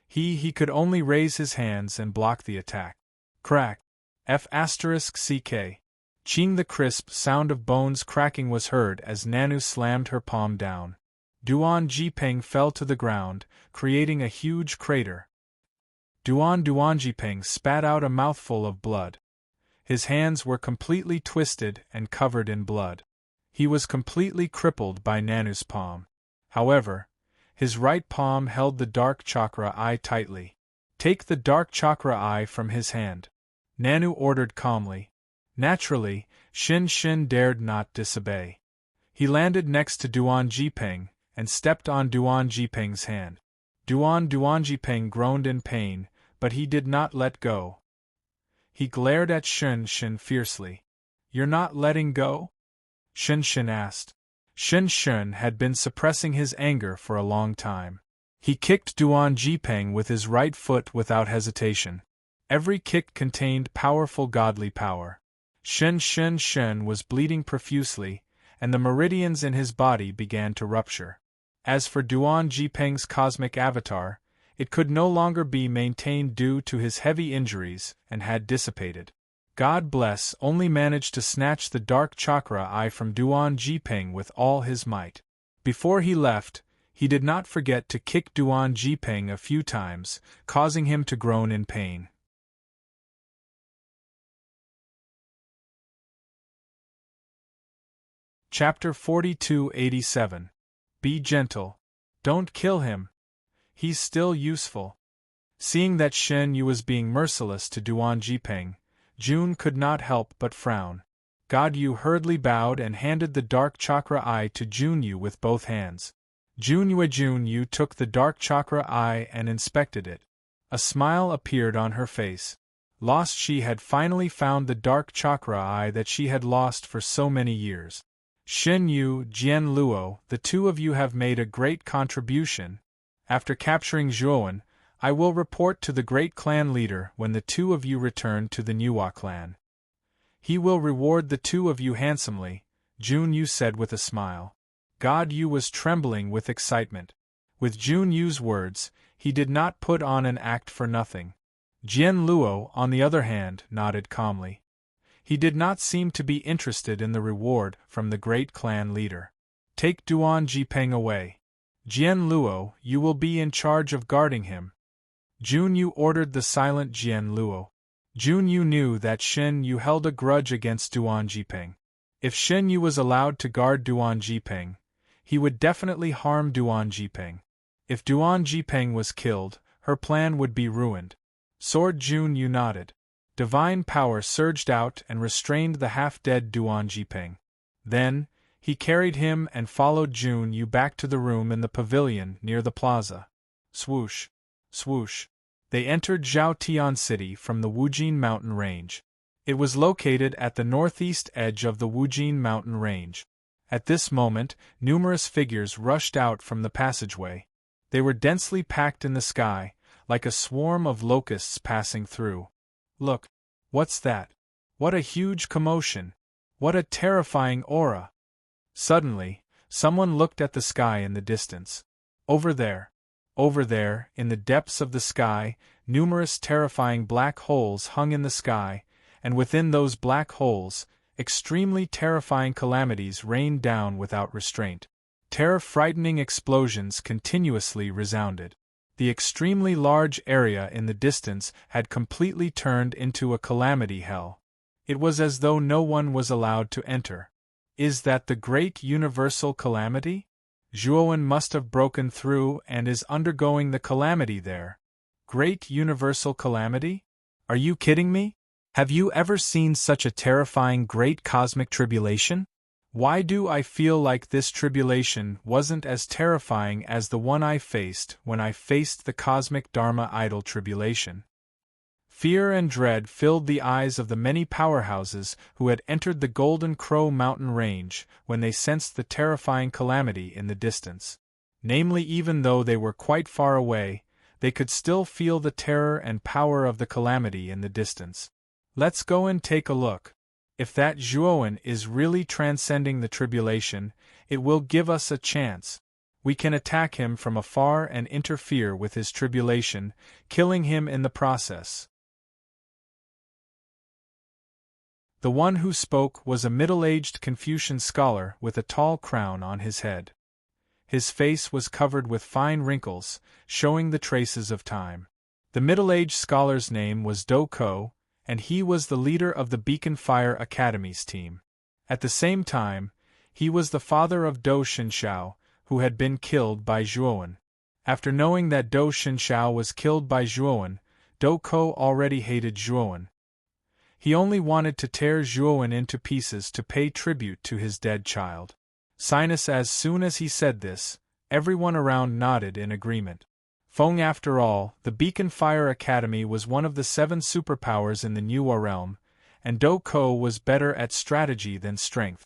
He could only raise his hands and block the attack. Crack! F***ck. Ching, the crisp sound of bones cracking was heard as Nanu slammed her palm down. Duan Jipeng fell to the ground, creating a huge crater. Duan Jipeng spat out a mouthful of blood. His hands were completely twisted and covered in blood. He was completely crippled by Nanu's palm. However, his right palm held the dark chakra eye tightly. Take the dark chakra eye from his hand, Nanu ordered calmly. Naturally, Shin dared not disobey. He landed next to Duan Jipeng and stepped on Duan Jipeng's hand. Duan Jipeng groaned in pain, but he did not let go. He glared at Shin fiercely. "You're not letting go?" Shin asked. Shin had been suppressing his anger for a long time. He kicked Duan Jipeng with his right foot without hesitation. Every kick contained powerful godly power. Shin was bleeding profusely, and the meridians in his body began to rupture. As for Duan Jipeng's cosmic avatar, it could no longer be maintained due to his heavy injuries and had dissipated. God bless, only managed to snatch the dark chakra eye from Duan Jiping with all his might. Before he left, he did not forget to kick Duan Jiping a few times, causing him to groan in pain. Chapter 4287. Be gentle. Don't kill him. He's still useful. Seeing that Shen Yu was being merciless to Duan Jiping, Jun could not help but frown. God Yu hurriedly bowed and handed the dark chakra eye to Jun Yu with both hands. Jun Yu took the dark chakra eye and inspected it. A smile appeared on her face. Lost, she had finally found the dark chakra eye that she had lost for so many years. Shen Yu, Jian Luo, the two of you have made a great contribution. After capturing Zhuowen, I will report to the great clan leader when the two of you return to the Nuwa clan. He will reward the two of you handsomely, Jun Yu said with a smile. God Yu was trembling with excitement. With Jun Yu's words, he did not put on an act for nothing. Jian Luo, on the other hand, nodded calmly. He did not seem to be interested in the reward from the great clan leader. Take Duan Jiping away. Jian Luo, you will be in charge of guarding him. Jun Yu ordered the silent Jian Luo. Jun Yu knew that Shen Yu held a grudge against Duan Jiping. If Shen Yu was allowed to guard Duan Jiping, he would definitely harm Duan Jiping. If Duan Jiping was killed, her plan would be ruined. Sword Jun Yu nodded. Divine power surged out and restrained the half-dead Duan Jiping. Then, he carried him and followed Jun Yu back to the room in the pavilion near the plaza. Swoosh. Swoosh. They entered Zhaotian City from the Wujin mountain range. It was located at the northeast edge of the Wujin mountain range. At this moment, numerous figures rushed out from the passageway. They were densely packed in the sky, like a swarm of locusts passing through. Look. What's that? What a huge commotion! What a terrifying aura! Suddenly, someone looked at the sky in the distance. Over there, in the depths of the sky, numerous terrifying black holes hung in the sky, and within those black holes, extremely terrifying calamities rained down without restraint. Terror-frightening explosions continuously resounded. The extremely large area in the distance had completely turned into a calamity hell. It was as though no one was allowed to enter. Is that the great universal calamity? Zhuowen must have broken through and is undergoing the calamity there. Great universal calamity? Are you kidding me? Have you ever seen such a terrifying great cosmic tribulation? Why do I feel like this tribulation wasn't as terrifying as the one I faced when I faced the cosmic Dharma idol tribulation? Fear and dread filled the eyes of the many powerhouses who had entered the Golden Crow mountain range when they sensed the terrifying calamity in the distance. Namely, even though they were quite far away, they could still feel the terror and power of the calamity in the distance. Let's go and take a look. If that Zhuowen is really transcending the tribulation, it will give us a chance. We can attack him from afar and interfere with his tribulation, killing him in the process. The one who spoke was a middle-aged Confucian scholar with a tall crown on his head. His face was covered with fine wrinkles, showing the traces of time. The middle-aged scholar's name was Do Ko, and he was the leader of the Beacon Fire Academy's team. At the same time, he was the father of Do Shinshao, who had been killed by Zhuowen. After knowing that Do Shinshao was killed by Zhuowen, Do Ko already hated Zhuowen. He only wanted to tear Zhuowen into pieces to pay tribute to his dead child. Sinus, as soon as he said this, everyone around nodded in agreement. Feng, after all, the Beacon Fire Academy was one of the 7 superpowers in the Nuwa realm, and Do Ko was better at strategy than strength.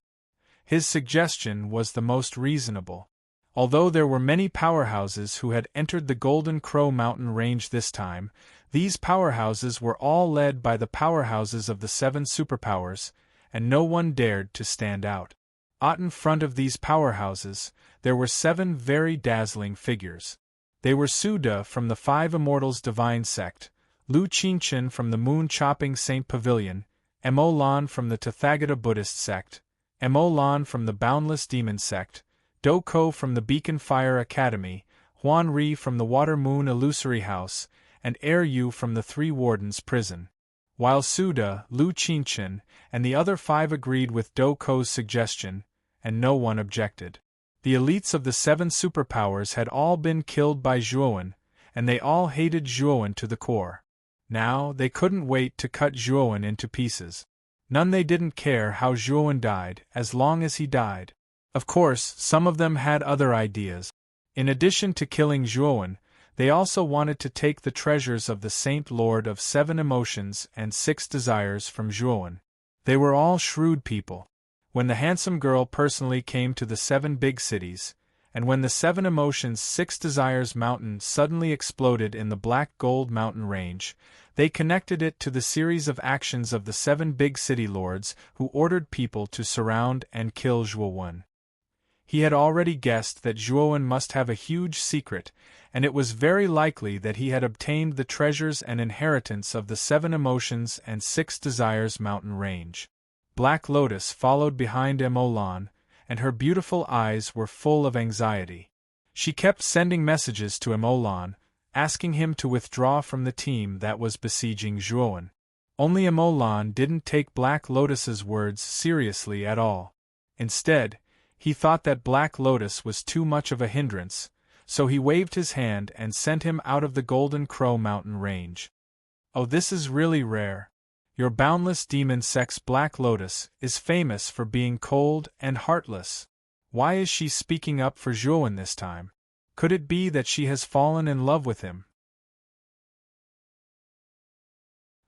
His suggestion was the most reasonable. Although there were many powerhouses who had entered the Golden Crow mountain range this time, these powerhouses were all led by the powerhouses of the 7 superpowers, and no one dared to stand out. Out in front of these powerhouses, there were 7 very dazzling figures. They were Su De from the 5 Immortals Divine Sect, Lu Qingchen from the Moon Chopping Saint Pavilion, Mo Lan from the Tathagata Buddhist sect, Mo Lan from the Boundless Demon sect, Do Ko from the Beacon Fire Academy, Huan Ri from the Water Moon Illusory House, and Er Yu from the Three Wardens Prison. While Suda, Lu Qingchen, and the other 5 agreed with Do Ko's suggestion, and no one objected. The elites of the 7 superpowers had all been killed by Zhuowen, and they all hated Zhuowen to the core. Now, they couldn't wait to cut Zhuowen into pieces. They didn't care how Zhuowen died, as long as he died. Of course, some of them had other ideas. In addition to killing Zhuowen, they also wanted to take the treasures of the Saint Lord of 7 Emotions and 6 Desires from Zhuowen. They were all shrewd people. When the handsome girl personally came to the 7 big cities, and when the 7 Emotions 6 Desires mountain suddenly exploded in the Black Gold Mountain range, they connected it to the series of actions of the 7 big city lords who ordered people to surround and kill Zhuowen. He had already guessed that Zhuowen must have a huge secret, and it was very likely that he had obtained the treasures and inheritance of the 7 Emotions and 6 Desires mountain range. Black Lotus followed behind Mo Lan, and her beautiful eyes were full of anxiety. She kept sending messages to Mo Lan, asking him to withdraw from the team that was besieging Zhuowen. Only Mo Lan didn't take Black Lotus's words seriously at all. Instead, he thought that Black Lotus was too much of a hindrance, so he waved his hand and sent him out of the Golden Crow mountain range. "Oh, this is really rare. Your boundless demon sex Black Lotus is famous for being cold and heartless. Why is she speaking up for Zhuowen this time? Could it be that she has fallen in love with him?"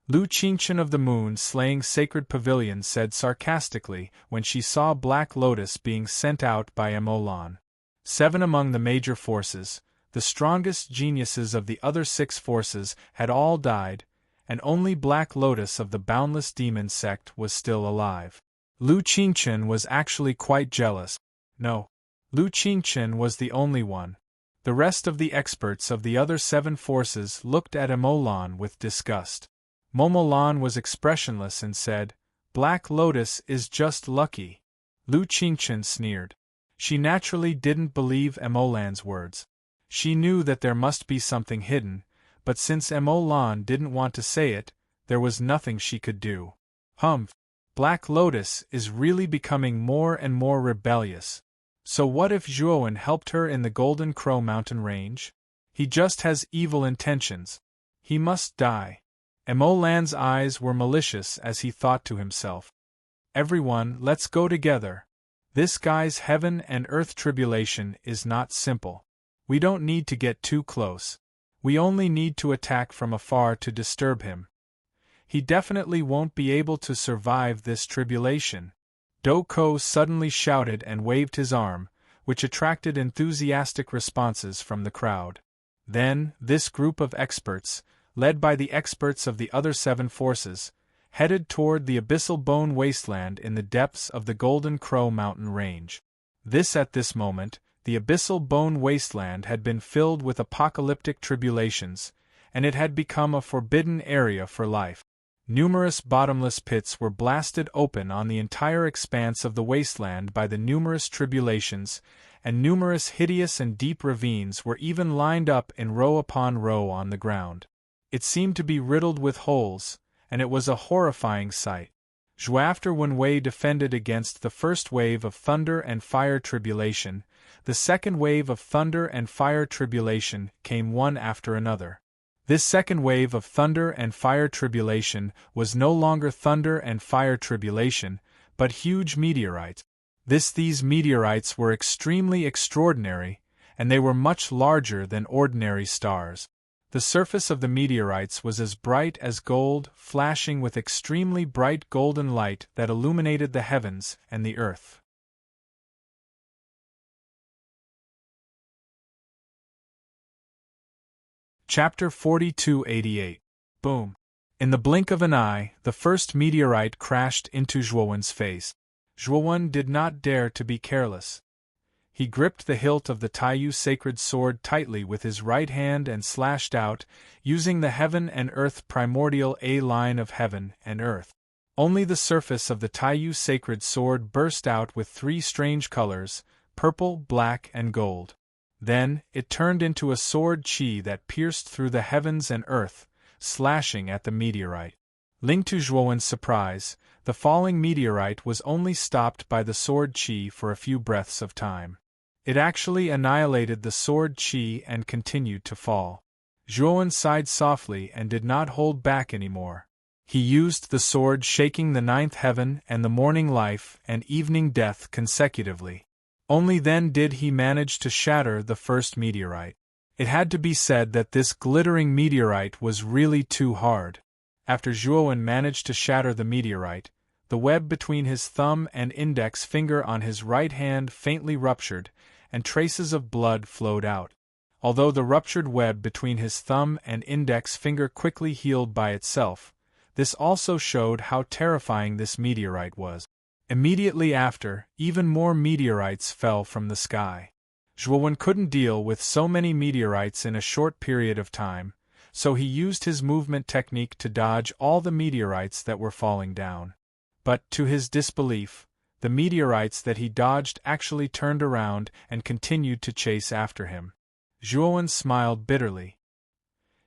Lu Qingchen of the Moon-slaying Sacred Pavilion said sarcastically when she saw Black Lotus being sent out by Mo Lan. 7 among the major forces, the strongest geniuses of the other 6 forces, had all died, and only Black Lotus of the Boundless Demon sect was still alive. Lu Qingchen was actually quite jealous. No, Lu Qingchen was the only one. The rest of the experts of the other 7 forces looked at Mo Lan with disgust. Mo Lan was expressionless and said, "Black Lotus is just lucky." Lu Qingchen sneered. She naturally didn't believe Mo Lan's words. She knew that there must be something hidden, but since Mo Lan didn't want to say it, there was nothing she could do. Black Lotus is really becoming more and more rebellious. So what if Zhuowen helped her in the Golden Crow mountain range? He just has evil intentions. He must die. Mo Lan's eyes were malicious as he thought to himself. "Everyone, let's go together. This guy's heaven and earth tribulation is not simple. We don't need to get too close. We only need to attack from afar to disturb him. He definitely won't be able to survive this tribulation." Do Ko suddenly shouted and waved his arm, which attracted enthusiastic responses from the crowd. Then, this group of experts, led by the experts of the other 7 forces, headed toward the abyssal bone wasteland in the depths of the Golden Crow mountain range. At this moment, the abyssal bone wasteland had been filled with apocalyptic tribulations, and it had become a forbidden area for life. Numerous bottomless pits were blasted open on the entire expanse of the wasteland by the numerous tribulations, and numerous hideous and deep ravines were even lined up in row upon row on the ground. It seemed to be riddled with holes, and it was a horrifying sight. After Wenwei defended against the first wave of thunder and fire tribulation, the second wave of thunder and fire tribulation came one after another. This second wave of thunder and fire tribulation was no longer thunder and fire tribulation, but huge meteorites. These meteorites were extremely extraordinary, and they were much larger than ordinary stars. The surface of the meteorites was as bright as gold, flashing with extremely bright golden light that illuminated the heavens and the earth. Chapter 4288. Boom. In the blink of an eye, the first meteorite crashed into Zhuowen's face. Zhuowen did not dare to be careless. He gripped the hilt of the Taiyu sacred sword tightly with his right hand and slashed out, using the heaven and earth primordial A line of heaven and earth. Only the surface of the Taiyu sacred sword burst out with three strange colors, purple, black, and gold. Then, it turned into a sword chi that pierced through the heavens and earth, slashing at the meteorite. Ling to Zhuowen's surprise, the falling meteorite was only stopped by the sword chi for a few breaths of time. It actually annihilated the sword chi and continued to fall. Zhuowen sighed softly and did not hold back anymore. He used the sword shaking the ninth heaven and the morning life and evening death consecutively. Only then did he manage to shatter the first meteorite. It had to be said that this glittering meteorite was really too hard. After Zhuowen managed to shatter the meteorite, the web between his thumb and index finger on his right hand faintly ruptured, and traces of blood flowed out. Although the ruptured web between his thumb and index finger quickly healed by itself, this also showed how terrifying this meteorite was. Immediately after, even more meteorites fell from the sky. Zhuowen couldn't deal with so many meteorites in a short period of time, so he used his movement technique to dodge all the meteorites that were falling down. But, to his disbelief, the meteorites that he dodged actually turned around and continued to chase after him. Zhuowen smiled bitterly.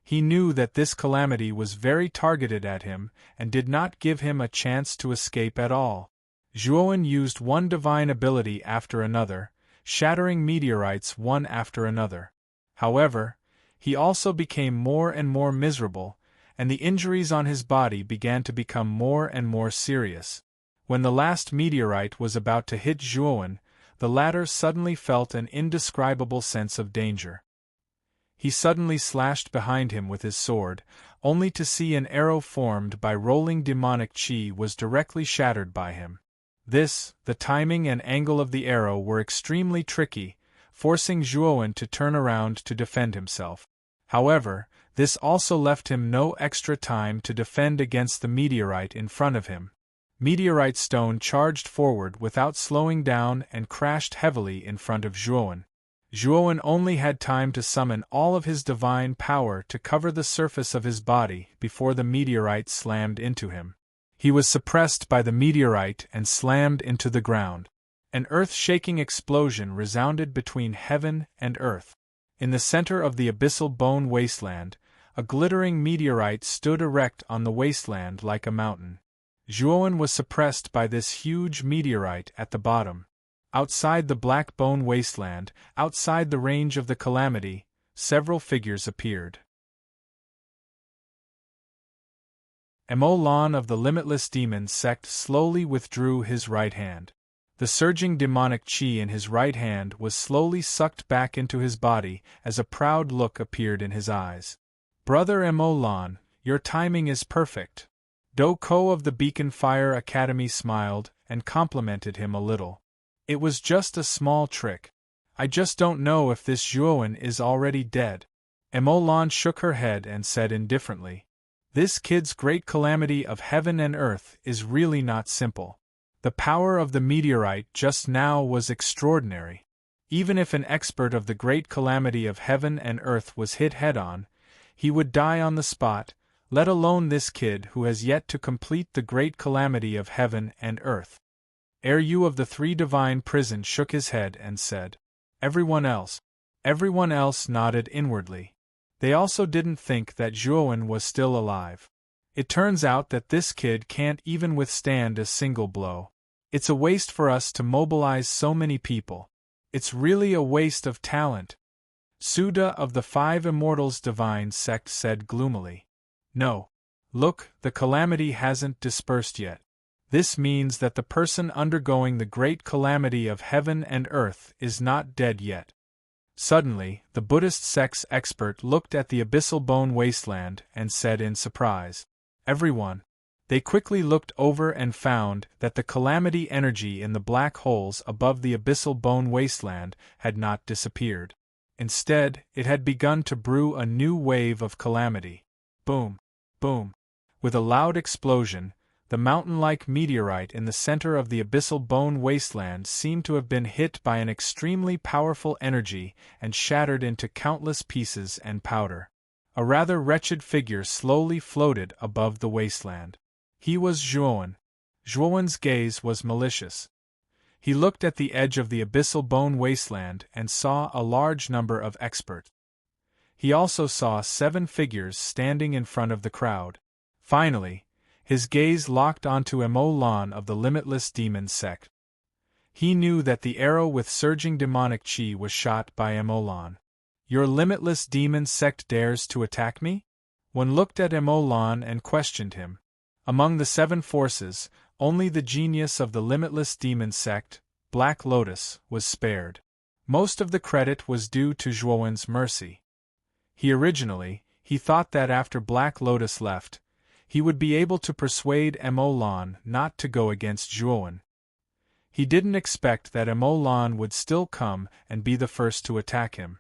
He knew that this calamity was very targeted at him and did not give him a chance to escape at all. Zhuowen used one divine ability after another, shattering meteorites one after another. However, he also became more and more miserable, and the injuries on his body began to become more and more serious. When the last meteorite was about to hit Zhuowen, the latter suddenly felt an indescribable sense of danger. He suddenly slashed behind him with his sword, only to see an arrow formed by rolling demonic chi was directly shattered by him. The timing and angle of the arrow were extremely tricky, forcing Zhuowen to turn around to defend himself. However, this also left him no extra time to defend against the meteorite in front of him. Meteorite stone charged forward without slowing down and crashed heavily in front of Zhuowen. Zhuowen only had time to summon all of his divine power to cover the surface of his body before the meteorite slammed into him. He was suppressed by the meteorite and slammed into the ground. An earth-shaking explosion resounded between heaven and earth. In the center of the abyssal bone wasteland, a glittering meteorite stood erect on the wasteland like a mountain. Zhuowen was suppressed by this huge meteorite at the bottom. Outside the black bone wasteland, outside the range of the calamity, several figures appeared. Emolan of the Limitless Demon sect slowly withdrew his right hand. The surging demonic chi in his right hand was slowly sucked back into his body as a proud look appeared in his eyes. Brother Emolan, your timing is perfect. Do Ko of the Beacon Fire Academy smiled and complimented him a little. It was just a small trick. I just don't know if this Zhuowen is already dead. Emolan shook her head and said indifferently, "This kid's great calamity of heaven and earth is really not simple. The power of the meteorite just now was extraordinary. Even if an expert of the great calamity of heaven and earth was hit head-on, he would die on the spot, let alone this kid who has yet to complete the great calamity of heaven and earth." Yu of the Three Divine Prison shook his head and said, Everyone else nodded inwardly. They also didn't think that Zhuowen was still alive. It turns out that this kid can't even withstand a single blow. It's a waste for us to mobilize so many people. It's really a waste of talent. Suda of the Five Immortals Divine sect said gloomily. No. Look, the calamity hasn't dispersed yet. This means that the person undergoing the great calamity of heaven and earth is not dead yet. Suddenly, the Buddhist sect's expert looked at the abyssal bone wasteland and said in surprise, Everyone. They quickly looked over and found that the calamity energy in the black holes above the abyssal bone wasteland had not disappeared. Instead, it had begun to brew a new wave of calamity. Boom! Boom! With a loud explosion, the mountain-like meteorite in the center of the abyssal bone wasteland seemed to have been hit by an extremely powerful energy and shattered into countless pieces and powder. A rather wretched figure slowly floated above the wasteland. He was Zhuowen. Zhuowen's gaze was malicious. He looked at the edge of the abyssal bone wasteland and saw a large number of experts. He also saw 7 figures standing in front of the crowd. Finally, his gaze locked onto Emo Lan of the Limitless Demon Sect. He knew that the arrow with surging demonic chi was shot by Emo Lan. Your Limitless Demon Sect dares to attack me? One looked at Emo Lan and questioned him. Among the 7 forces, only the genius of the Limitless Demon Sect, Black Lotus, was spared. Most of the credit was due to Zhuowen's mercy. He thought that after Black Lotus left, he would be able to persuade Emo Lan not to go against Zhuowen. He didn't expect that Emo Lan would still come and be the first to attack him.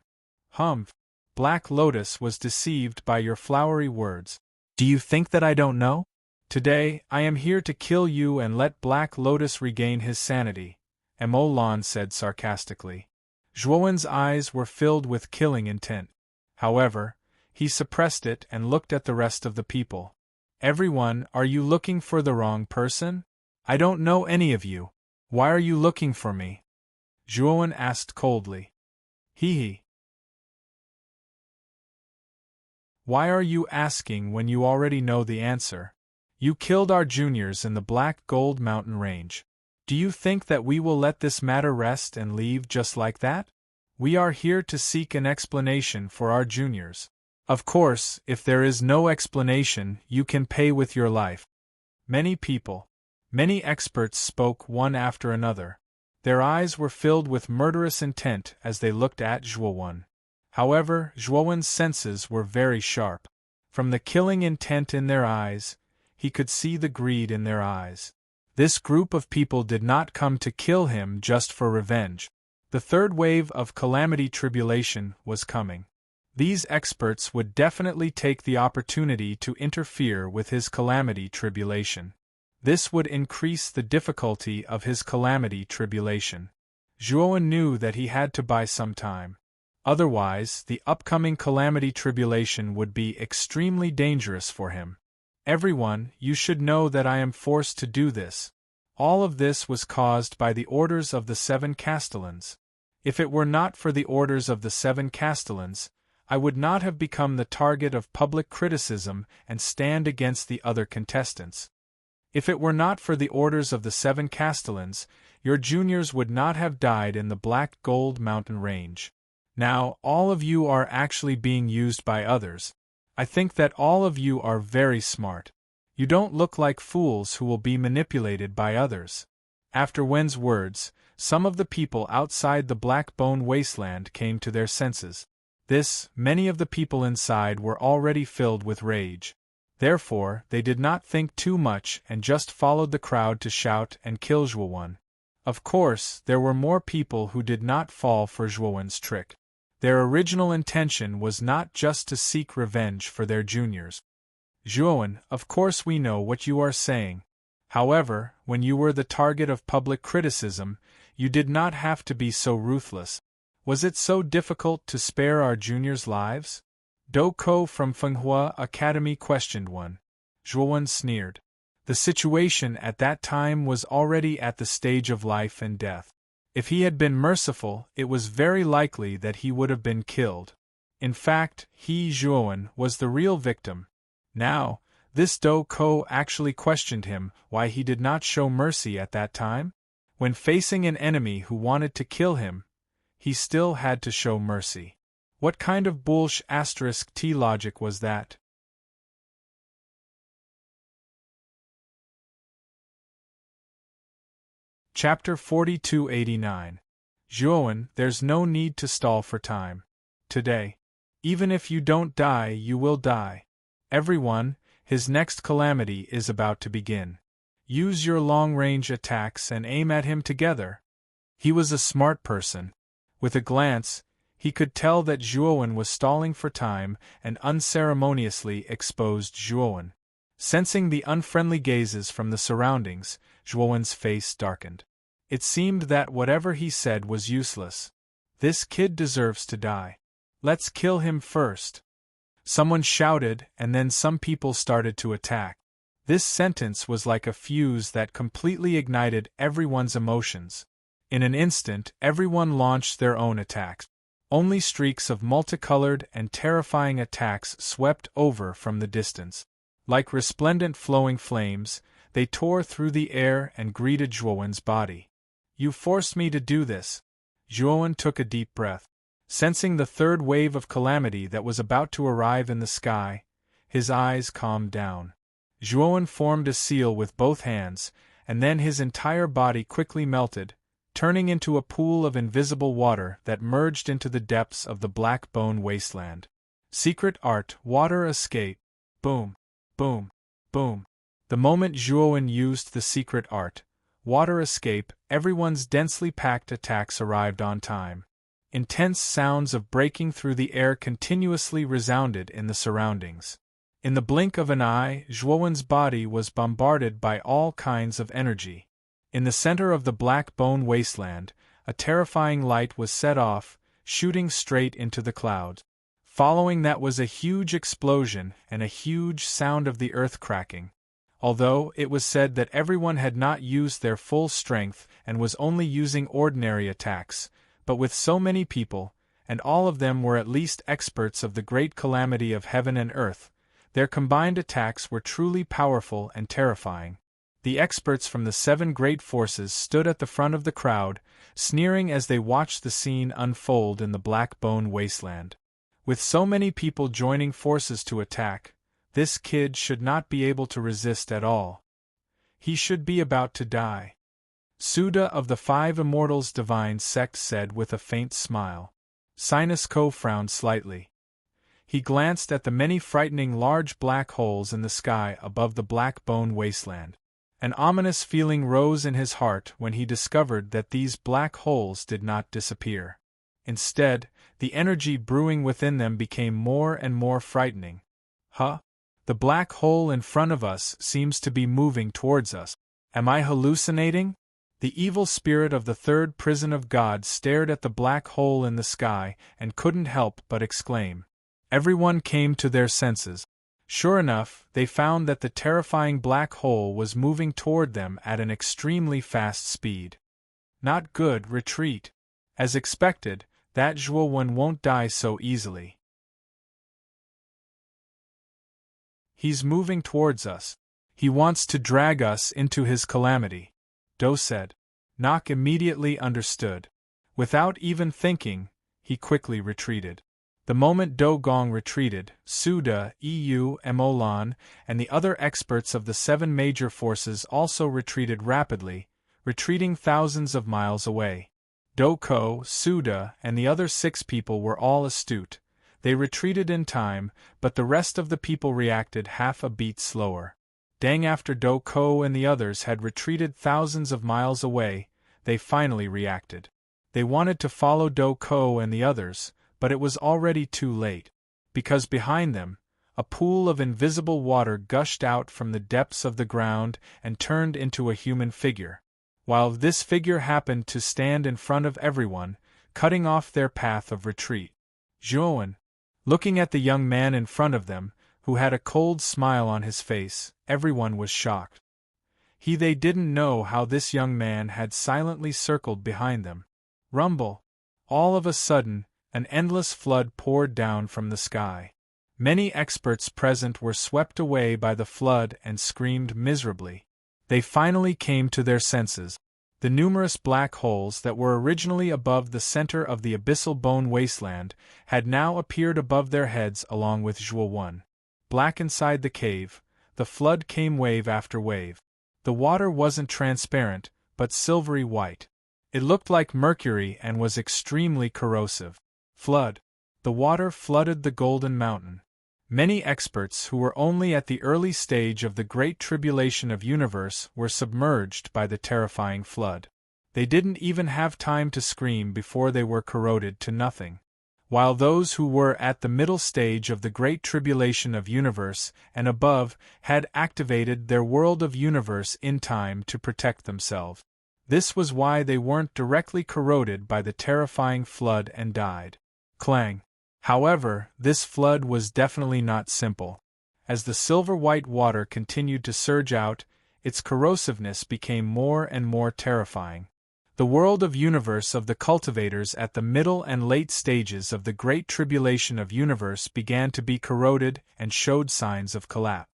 Black Lotus was deceived by your flowery words. Do you think that I don't know? Today, I am here to kill you and let Black Lotus regain his sanity, Emo Lan said sarcastically. Zhuowen's eyes were filled with killing intent. However, he suppressed it and looked at the rest of the people. Everyone, are you looking for the wrong person? I don't know any of you. Why are you looking for me? Zhuowen asked coldly. Hee. Why are you asking when you already know the answer? You killed our juniors in the Black Gold Mountain Range. Do you think that we will let this matter rest and leave just like that? We are here to seek an explanation for our juniors. Of course, if there is no explanation, you can pay with your life. Many experts spoke one after another. Their eyes were filled with murderous intent as they looked at Zhuowen. However, Zhuowen's senses were very sharp. From the killing intent in their eyes, he could see the greed in their eyes. This group of people did not come to kill him just for revenge. The third wave of calamity tribulation was coming. These experts would definitely take the opportunity to interfere with his calamity tribulation. This would increase the difficulty of his calamity tribulation. Zhuowen knew that he had to buy some time. Otherwise, the upcoming calamity tribulation would be extremely dangerous for him. Everyone, you should know that I am forced to do this. All of this was caused by the orders of the 7 Castellans. If it were not for the orders of the 7 Castellans, I would not have become the target of public criticism and stand against the other contestants. If it were not for the orders of the 7 Castellans, your juniors would not have died in the Black Gold Mountain Range. Now, all of you are actually being used by others. I think that all of you are very smart. You don't look like fools who will be manipulated by others. After Wen's words, some of the people outside the Black Bone Wasteland came to their senses. Many of the people inside were already filled with rage. Therefore, they did not think too much and just followed the crowd to shout and kill Zhuowen. Of course, there were more people who did not fall for Zhuowen's trick. Their original intention was not just to seek revenge for their juniors. Zhuowen, of course we know what you are saying. However, when you were the target of public criticism, you did not have to be so ruthless. Was it so difficult to spare our juniors' lives? Do Ko from Fenghua Academy questioned one. Zhuowen sneered. The situation at that time was already at the stage of life and death. If he had been merciful, it was very likely that he would have been killed. In fact, he, Zhuowen, was the real victim. Now, this Do Ko actually questioned him why he did not show mercy at that time. When facing an enemy who wanted to kill him, he still had to show mercy. What kind of *T logic was that? Chapter 4289. Zhuowen, there's no need to stall for time. Today. Even if you don't die, you will die. Everyone, his next calamity is about to begin. Use your long-range attacks and aim at him together. He was a smart person. With a glance, he could tell that Zhuowen was stalling for time and unceremoniously exposed Zhuowen. Sensing the unfriendly gazes from the surroundings, Zhuowen's face darkened. It seemed that whatever he said was useless. This kid deserves to die. Let's kill him first. Someone shouted, and then some people started to attack. This sentence was like a fuse that completely ignited everyone's emotions. In an instant, everyone launched their own attacks. Only streaks of multicolored and terrifying attacks swept over from the distance. Like resplendent flowing flames, they tore through the air and greeted Zhuowen's body. You forced me to do this. Zhuowen took a deep breath. Sensing the third wave of calamity that was about to arrive in the sky, his eyes calmed down. Zhuowen formed a seal with both hands, and then his entire body quickly melted, turning into a pool of invisible water that merged into the depths of the black bone wasteland. Secret art, water escape. Boom, boom, boom. The moment Zhuowen used the secret art, water escape, everyone's densely packed attacks arrived on time. Intense sounds of breaking through the air continuously resounded in the surroundings. In the blink of an eye, Zhuowen's body was bombarded by all kinds of energy. In the center of the black bone wasteland, a terrifying light was set off, shooting straight into the clouds. Following that was a huge explosion and a huge sound of the earth cracking. Although it was said that everyone had not used their full strength and was only using ordinary attacks, but with so many people, and all of them were at least experts of the great calamity of heaven and earth, their combined attacks were truly powerful and terrifying. The experts from the 7 great forces stood at the front of the crowd, sneering as they watched the scene unfold in the black bone wasteland. With so many people joining forces to attack, this kid should not be able to resist at all. He should be about to die. Suda of the 5 Immortals Divine Sect said with a faint smile. Sinusco frowned slightly. He glanced at the many frightening large black holes in the sky above the black bone wasteland. An ominous feeling rose in his heart when he discovered that these black holes did not disappear. Instead, the energy brewing within them became more and more frightening. Huh? The black hole in front of us seems to be moving towards us. Am I hallucinating? The evil spirit of the 3rd prison of God stared at the black hole in the sky and couldn't help but exclaim. Everyone came to their senses. Sure enough, they found that the terrifying black hole was moving toward them at an extremely fast speed. Not good, retreat. As expected, that Zhuowen won't die so easily. He's moving towards us. He wants to drag us into his calamity, Do said. Nock immediately understood. Without even thinking, he quickly retreated. The moment Do Gong retreated, Suda, Eu, Emolan, and the other experts of the 7 major forces also retreated rapidly, retreating thousands of miles away. Do Ko, Suda, and the other 6 people were all astute. They retreated in time, but the rest of the people reacted half a beat slower. Dang, after Do Ko and the others had retreated thousands of miles away, they finally reacted. They wanted to follow Do Ko and the others, but it was already too late. Because behind them, a pool of invisible water gushed out from the depths of the ground and turned into a human figure. While this figure happened to stand in front of everyone, cutting off their path of retreat. Zhuowen, looking at the young man in front of them, who had a cold smile on his face, everyone was shocked. They didn't know how this young man had silently circled behind them. Rumble! All of a sudden, an endless flood poured down from the sky. Many experts present were swept away by the flood and screamed miserably. They finally came to their senses. The numerous black holes that were originally above the center of the abyssal bone wasteland had now appeared above their heads along with Zhuowen. Black inside the cave, the flood came wave after wave. The water wasn't transparent, but silvery white. It looked like mercury and was extremely corrosive. Flood. The water flooded the Golden Mountain. Many experts who were only at the early stage of the Great Tribulation of Universe were submerged by the terrifying flood. They didn't even have time to scream before they were corroded to nothing. While those who were at the middle stage of the Great Tribulation of Universe and above had activated their world of universe in time to protect themselves. This was why they weren't directly corroded by the terrifying flood and died. Clang. However, this flood was definitely not simple. As the silver-white water continued to surge out, its corrosiveness became more and more terrifying. The world of universe of the cultivators at the middle and late stages of the Great Tribulation of Universe began to be corroded and showed signs of collapse.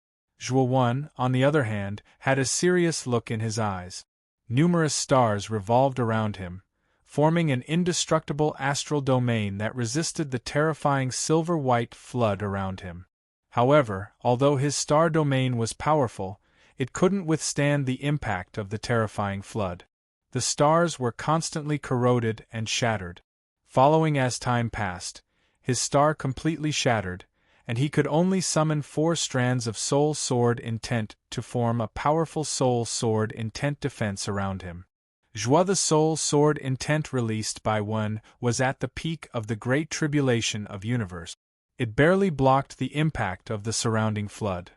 Zhuo, on the other hand, had a serious look in his eyes. Numerous stars revolved around him, forming an indestructible astral domain that resisted the terrifying silver-white flood around him. However, although his star domain was powerful, it couldn't withstand the impact of the terrifying flood. The stars were constantly corroded and shattered. Following as time passed, his star completely shattered, and he could only summon 4 strands of soul sword intent to form a powerful soul sword intent defense around him. Zhuo, the soul sword intent released by one, was at the peak of the Great Tribulation of Universe. It barely blocked the impact of the surrounding flood.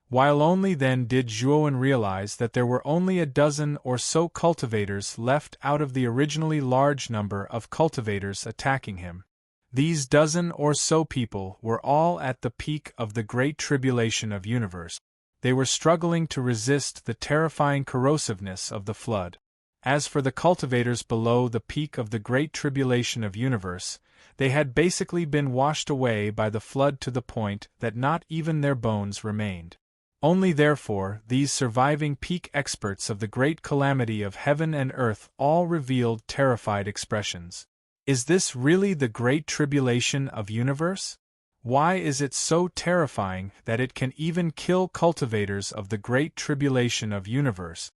While only then did Zhuo realize that there were only a dozen or so cultivators left out of the originally large number of cultivators attacking him. These dozen or so people were all at the peak of the Great Tribulation of Universe. They were struggling to resist the terrifying corrosiveness of the flood. As for the cultivators below the peak of the Great Tribulation of Universe, they had basically been washed away by the flood to the point that not even their bones remained. Only therefore these surviving peak experts of the great calamity of heaven and earth all revealed terrified expressions. Is this really the Great Tribulation of Universe? Why is it so terrifying that it can even kill cultivators of the Great Tribulation of Universe?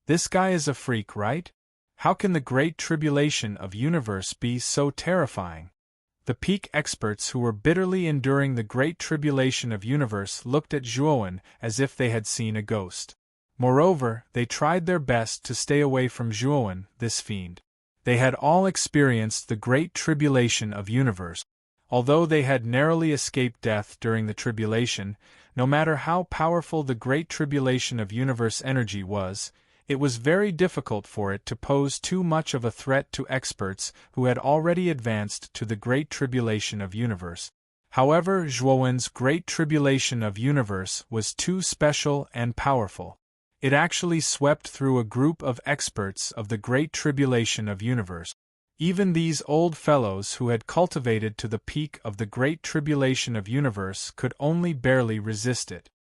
This guy is a freak, right? How can the Great Tribulation of Universe be so terrifying? The peak experts who were bitterly enduring the Great Tribulation of Universe looked at Zhuo as if they had seen a ghost. Moreover, they tried their best to stay away from Zhuo, this fiend. They had all experienced the Great Tribulation of Universe. Although they had narrowly escaped death during the tribulation, no matter how powerful the Great Tribulation of Universe energy was, it was very difficult for it to pose too much of a threat to experts who had already advanced to the Great Tribulation of Universe. However, Zhuo's Great Tribulation of Universe was too special and powerful. It actually swept through a group of experts of the Great Tribulation of Universe. Even these old fellows who had cultivated to the peak of the Great Tribulation of Universe could only barely resist it.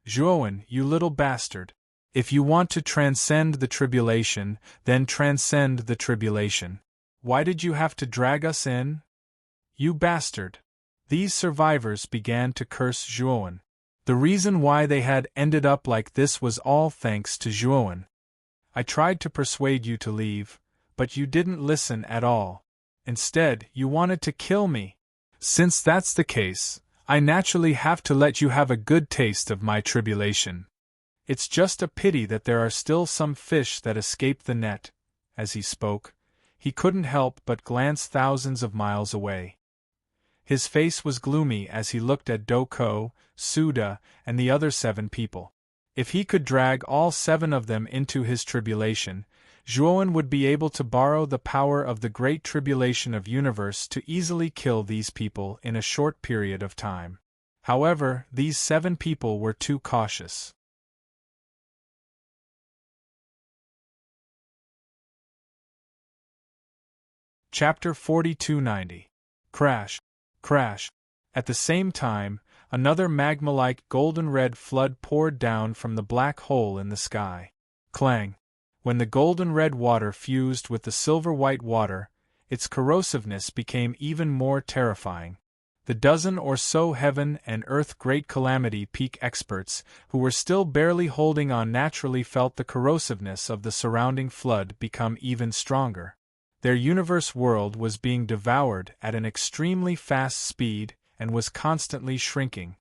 Zhuo, you little bastard. If you want to transcend the tribulation, then transcend the tribulation. Why did you have to drag us in? You bastard. These survivors began to curse Zhuo. The reason why they had ended up like this was all thanks to Zhuo. I tried to persuade you to leave, but you didn't listen at all. Instead, you wanted to kill me. Since that's the case, I naturally have to let you have a good taste of my tribulation. It's just a pity that there are still some fish that escape the net. As he spoke, he couldn't help but glance thousands of miles away. His face was gloomy as he looked at Doko, Suda, and the other 7 people. If he could drag all 7 of them into his tribulation, Zhuo would be able to borrow the power of the Great Tribulation of Universe to easily kill these people in a short period of time. However, these 7 people were too cautious. Chapter 4290. Crash. Crash. At the same time, another magma-like golden-red flood poured down from the black hole in the sky. Clang. When the golden-red water fused with the silver-white water, its corrosiveness became even more terrifying. The dozen or so heaven and earth great calamity peak experts, who were still barely holding on, naturally felt the corrosiveness of the surrounding flood become even stronger. Their universe world was being devoured at an extremely fast speed and was constantly shrinking.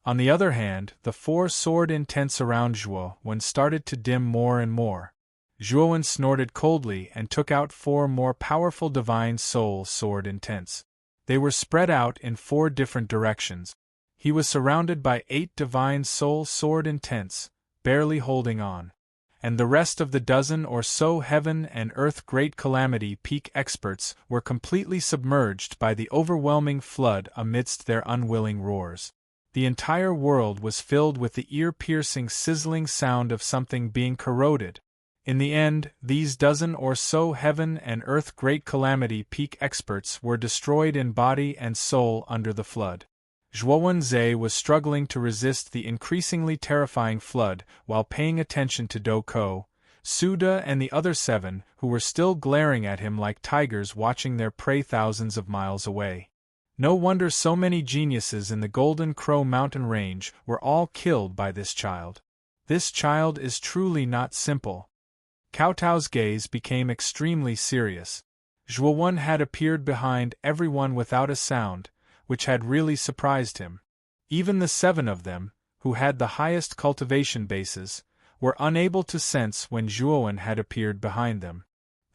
On the other hand, the 4 sword intents around Zhuo started to dim more and more. Zhuo snorted coldly and took out 4 more powerful divine soul sword intents. They were spread out in 4 different directions. He was surrounded by 8 divine soul sword intents, barely holding on. and the rest of the dozen or so heaven and earth great calamity peak experts were completely submerged by the overwhelming flood amidst their unwilling roars. The entire world was filled with the ear-piercing sizzling sound of something being corroded. In the end, these dozen or so heaven and earth great calamity peak experts were destroyed in body and soul under the flood. Zhuowenze was struggling to resist the increasingly terrifying flood while paying attention to Doko, Suda and the other 7 who were still glaring at him like tigers watching their prey thousands of miles away. No wonder so many geniuses in the Golden Crow mountain range were all killed by this child. This child is truly not simple. Kowtow's gaze became extremely serious. Zhuowen had appeared behind everyone without a sound, which had really surprised him. Even the 7 of them, who had the highest cultivation bases, were unable to sense when Zhuowen had appeared behind them.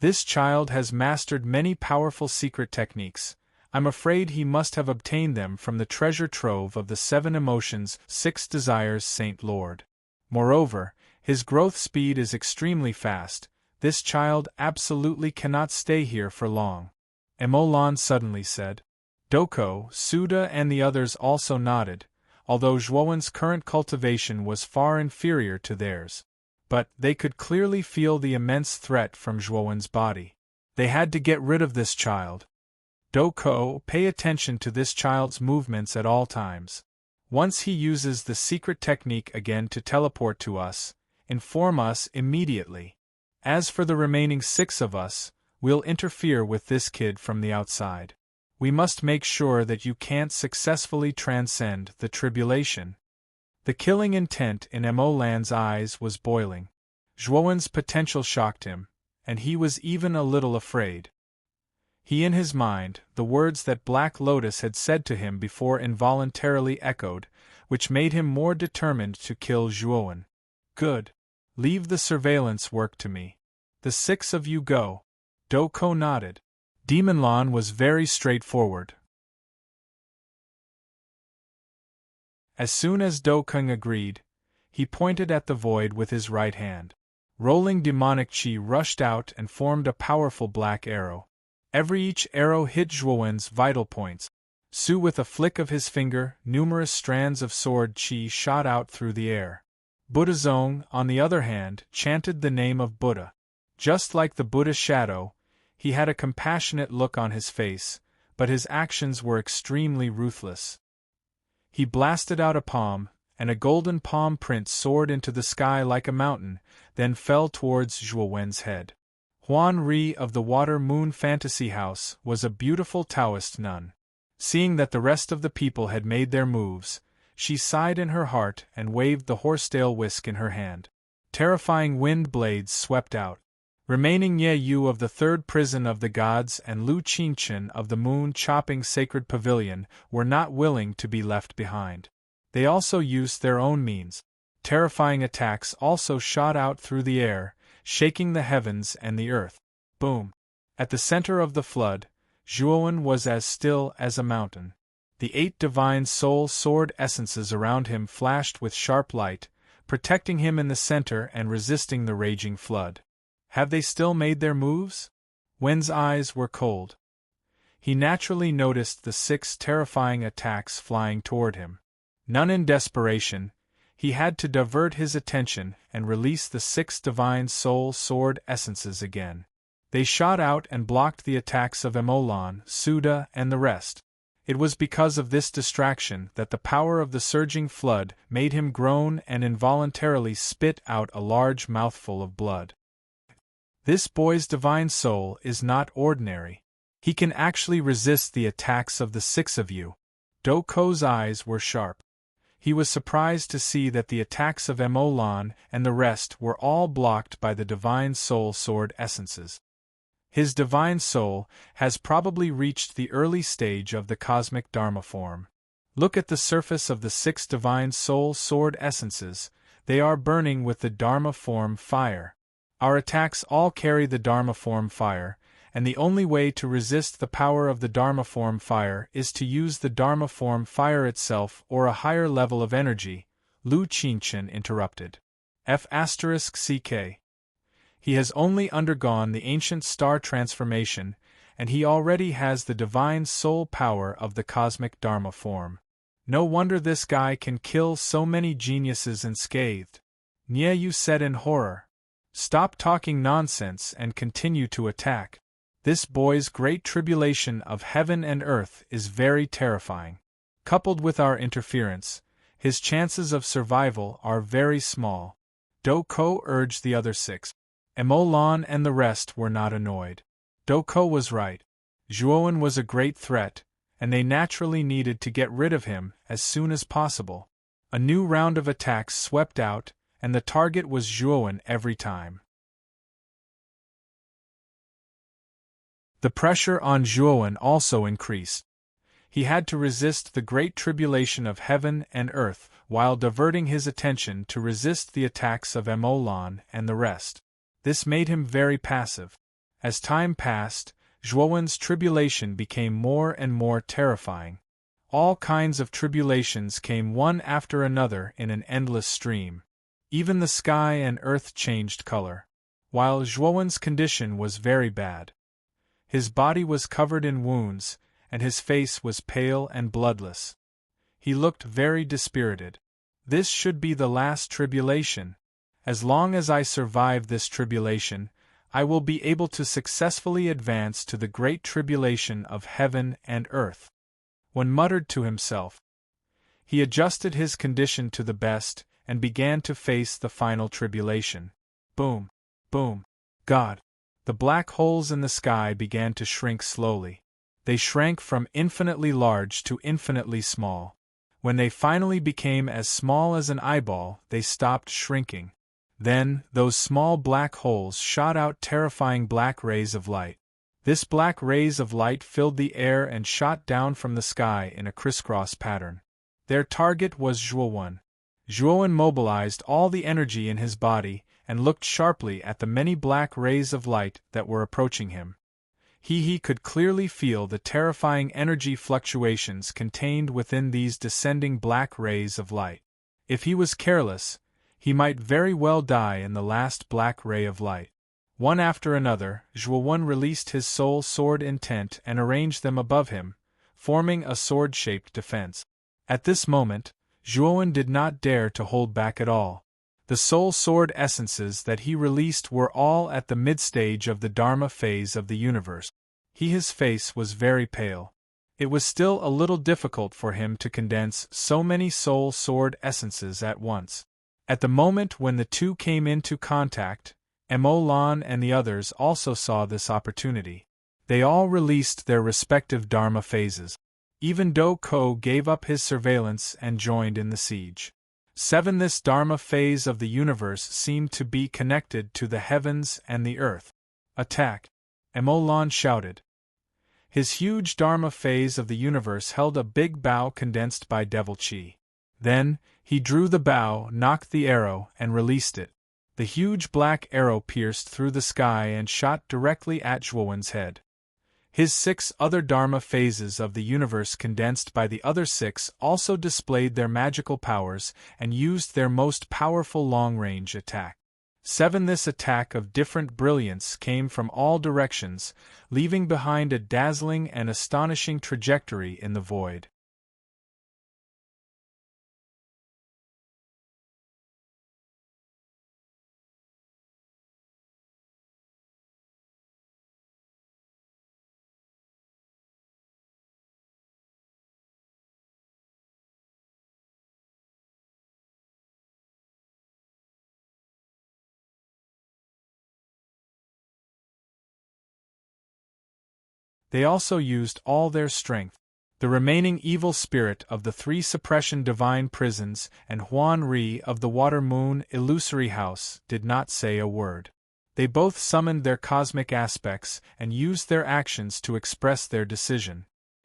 This child has mastered many powerful secret techniques. I'm afraid he must have obtained them from the treasure trove of the 7 emotions, 6 desires Saint Lord. Moreover, his growth speed is extremely fast. This child absolutely cannot stay here for long. Emolan suddenly said. Doko, Suda and the others also nodded, although Zhuowen's current cultivation was far inferior to theirs. But they could clearly feel the immense threat from Zhuowen's body. They had to get rid of this child. Doko, pay attention to this child's movements at all times. Once he uses the secret technique again to teleport to us, inform us immediately. As for the remaining 6 of us, we'll interfere with this kid from the outside. We must make sure that you can't successfully transcend the tribulation. The killing intent in Emolan's eyes was boiling. Zhuowen's potential shocked him, and he was even a little afraid. He in his mind, the words that Black Lotus had said to him before involuntarily echoed, which made him more determined to kill Zhuowen. Good. Leave the surveillance work to me. The 6 of you go. Doko nodded. Demonlon was very straightforward. As soon as Dokung agreed, he pointed at the void with his right hand. Rolling demonic chi rushed out and formed a powerful black arrow. Each arrow hit Zhuowen's vital points. Su with a flick of his finger, numerous strands of sword chi shot out through the air. Buddhazong, on the other hand, chanted the name of Buddha. Just like the Buddha shadow, he had a compassionate look on his face, but his actions were extremely ruthless. He blasted out a palm, and a golden palm print soared into the sky like a mountain, then fell towards Zhuowen's head. Huan Ri of the Water Moon Fantasy House was a beautiful Taoist nun. Seeing that the rest of the people had made their moves, she sighed in her heart and waved the horsetail whisk in her hand. Terrifying wind blades swept out. Remaining Ye Yu of the Third Prison of the Gods and Lu Qingchen of the Moon Chopping Sacred Pavilion were not willing to be left behind. They also used their own means. Terrifying attacks also shot out through the air, shaking the heavens and the earth. Boom! At the center of the flood, Zhuowen was as still as a mountain. The 8 divine soul sword essences around him flashed with sharp light, protecting him in the center and resisting the raging flood. Have they still made their moves? Wen's eyes were cold. He naturally noticed the 6 terrifying attacks flying toward him. None in desperation, he had to divert his attention and release the 6 divine soul sword essences again. They shot out and blocked the attacks of Emolan, Suda, and the rest. It was because of this distraction that the power of the surging flood made him groan and involuntarily spit out a large mouthful of blood. This boy's divine soul is not ordinary. He can actually resist the attacks of the 6 of you. Doko's eyes were sharp. He was surprised to see that the attacks of Emolan and the rest were all blocked by the divine soul sword essences. His divine soul has probably reached the early stage of the cosmic Dharma form. Look at the surface of the 6 divine soul sword essences, they are burning with the Dharma form fire. Our attacks all carry the Dharma form fire, and the only way to resist the power of the Dharma form fire is to use the Dharma form fire itself or a higher level of energy, Lu Qingchen interrupted. F***ck. He has only undergone the ancient star transformation, and he already has the divine soul power of the cosmic Dharma form. No wonder this guy can kill so many geniuses unscathed. Niu said in horror. Stop talking nonsense and continue to attack. This boy's great tribulation of heaven and earth is very terrifying. Coupled with our interference, his chances of survival are very small. Do-ko urged the other 6. Emolan and the rest were not annoyed. Do-ko was right. Zhuowen was a great threat, and they naturally needed to get rid of him as soon as possible. A new round of attacks swept out, and the target was Zhuowen every time. The pressure on Zhuowen also increased. He had to resist the great tribulation of heaven and earth, while diverting his attention to resist the attacks of Emolan and the rest. This made him very passive. As time passed, Zhuowen's tribulation became more and more terrifying. All kinds of tribulations came one after another in an endless stream. Even the sky and earth changed color. While Zhuowen's condition was very bad. His body was covered in wounds, and his face was pale and bloodless. He looked very dispirited. This should be the last tribulation. As long as I survive this tribulation, I will be able to successfully advance to the great tribulation of heaven and earth. One muttered to himself. He adjusted his condition to the best, and began to face the final tribulation. Boom! Boom! God! The black holes in the sky began to shrink slowly. They shrank from infinitely large to infinitely small. When they finally became as small as an eyeball, they stopped shrinking. Then, those small black holes shot out terrifying black rays of light. This black rays of light filled the air and shot down from the sky in a crisscross pattern. Their target was Zhuowen. Zhuowen mobilized all the energy in his body and looked sharply at the many black rays of light that were approaching him. He could clearly feel the terrifying energy fluctuations contained within these descending black rays of light. If he was careless, he might very well die in the last black ray of light. One after another, Zhuowen released his soul sword intent and arranged them above him, forming a sword-shaped defense. At this moment, Zhuowen did not dare to hold back at all. The soul sword essences that he released were all at the mid-stage of the Dharma phase of the universe. His face was very pale. It was still a little difficult for him to condense so many soul sword essences at once. At the moment when the two came into contact, Emolan and the others also saw this opportunity. They all released their respective Dharma phases. Even Do-ko gave up his surveillance and joined in the siege. 7. This Dharma phase of the universe seemed to be connected to the heavens and the earth. Attack! Emolan shouted. His huge Dharma phase of the universe held a big bow condensed by devil chi. Then, he drew the bow, knocked the arrow, and released it. The huge black arrow pierced through the sky and shot directly at Zhuowen's head. His 6 other Dharma phases of the universe condensed by the other 6 also displayed their magical powers and used their most powerful long-range attack. 7. This attack of different brilliance came from all directions, leaving behind a dazzling and astonishing trajectory in the void. They also used all their strength. The remaining evil spirit of the 3 suppression divine prisons and Huan Ri of the Water Moon illusory house did not say a word. They both summoned their cosmic aspects and used their actions to express their decision.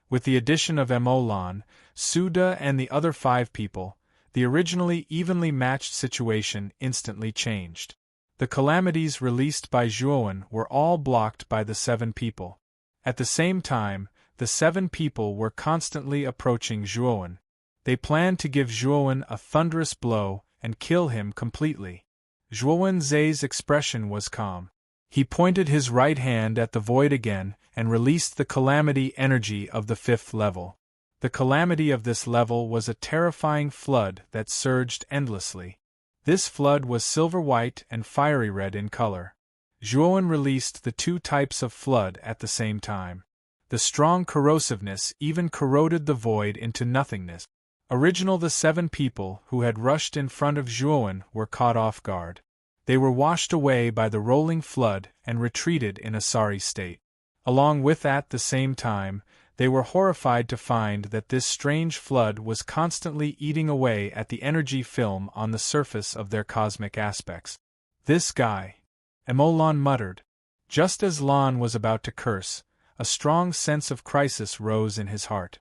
With the addition of Emolan, Suda and the other 5 people, the originally evenly matched situation instantly changed. The calamities released by Zhuowen were all blocked by the 7 people. At the same time, the 7 people were constantly approaching Zhuowen. They planned to give Zhuowen a thunderous blow and kill him completely. Zhuowen's expression was calm. He pointed his right hand at the void again and released the calamity energy of the 5th level. The calamity of this level was a terrifying flood that surged endlessly. This flood was silver-white and fiery red in color. Zhuowen released the 2 types of flood at the same time. The strong corrosiveness even corroded the void into nothingness. The 7 people who had rushed in front of Zhuowen were caught off guard. They were washed away by the rolling flood and retreated in a sorry state. Along with at the same time, they were horrified to find that this strange flood was constantly eating away at the energy film on the surface of their cosmic aspects. This guy, Emolan muttered. Just as Lan was about to curse, a strong sense of crisis rose in his heart.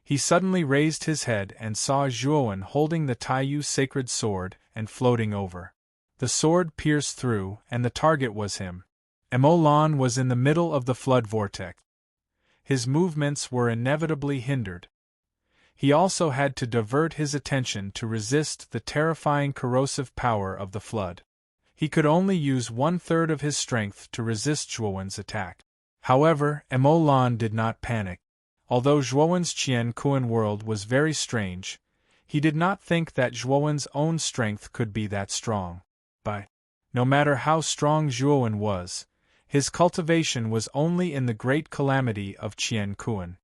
He suddenly raised his head and saw Zhuowen holding the Taiyu sacred sword and floating over. The sword pierced through, and the target was him. Emolan was in the middle of the flood vortex. His movements were inevitably hindered. He also had to divert his attention to resist the terrifying corrosive power of the flood. He could only use 1/3 of his strength to resist Zhuowen's attack. However, Emolan did not panic. Although Zhuowen's Qian Kuan world was very strange, he did not think that Zhuowen's own strength could be that strong. But, no matter how strong Zhuowen was, his cultivation was only in the great calamity of Qian Kuan.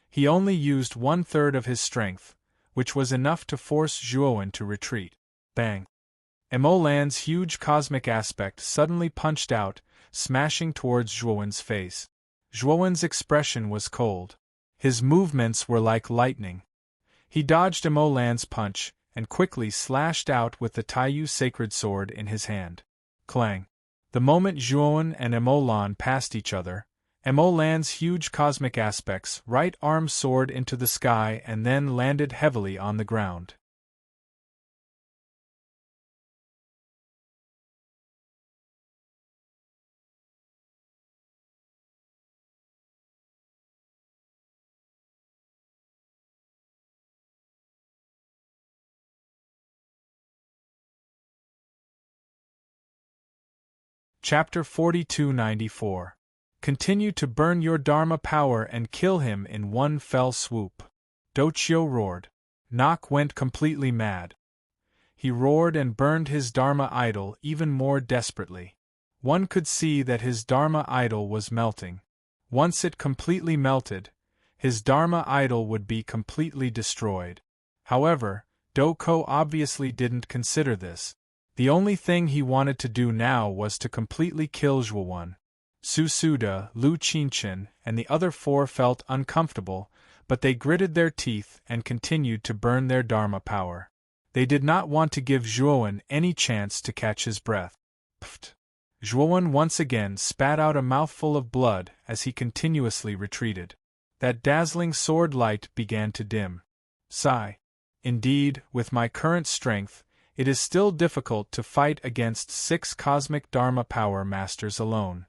He only used 1/3 of his strength, which was enough to force Zhuowen to retreat. Bang! Emolan's huge cosmic aspect suddenly punched out, smashing towards Zhuowen's face. Zhuowen's expression was cold. His movements were like lightning. He dodged Emolan's punch, and quickly slashed out with the Taiyu sacred sword in his hand. Clang! The moment Zhuowen and Emolan passed each other, Emolan's huge cosmic aspect's right arm soared into the sky and then landed heavily on the ground. Chapter 4294. Continue to burn your Dharma power and kill him in one fell swoop. Dochio roared. Nock went completely mad. He roared and burned his Dharma idol even more desperately. One could see that his Dharma idol was melting. Once it completely melted, his Dharma idol would be completely destroyed. However, Doko obviously didn't consider this. The only thing he wanted to do now was to completely kill Zhuowen. Susuda, Lu Qinchen, and the other 4 felt uncomfortable, but they gritted their teeth and continued to burn their Dharma power. They did not want to give Zhuowen any chance to catch his breath. Pfft! Zhuowen once again spat out a mouthful of blood as he continuously retreated. That dazzling sword light began to dim. Sigh. Indeed, with my current strength, it is still difficult to fight against 6 cosmic Dharma power masters alone.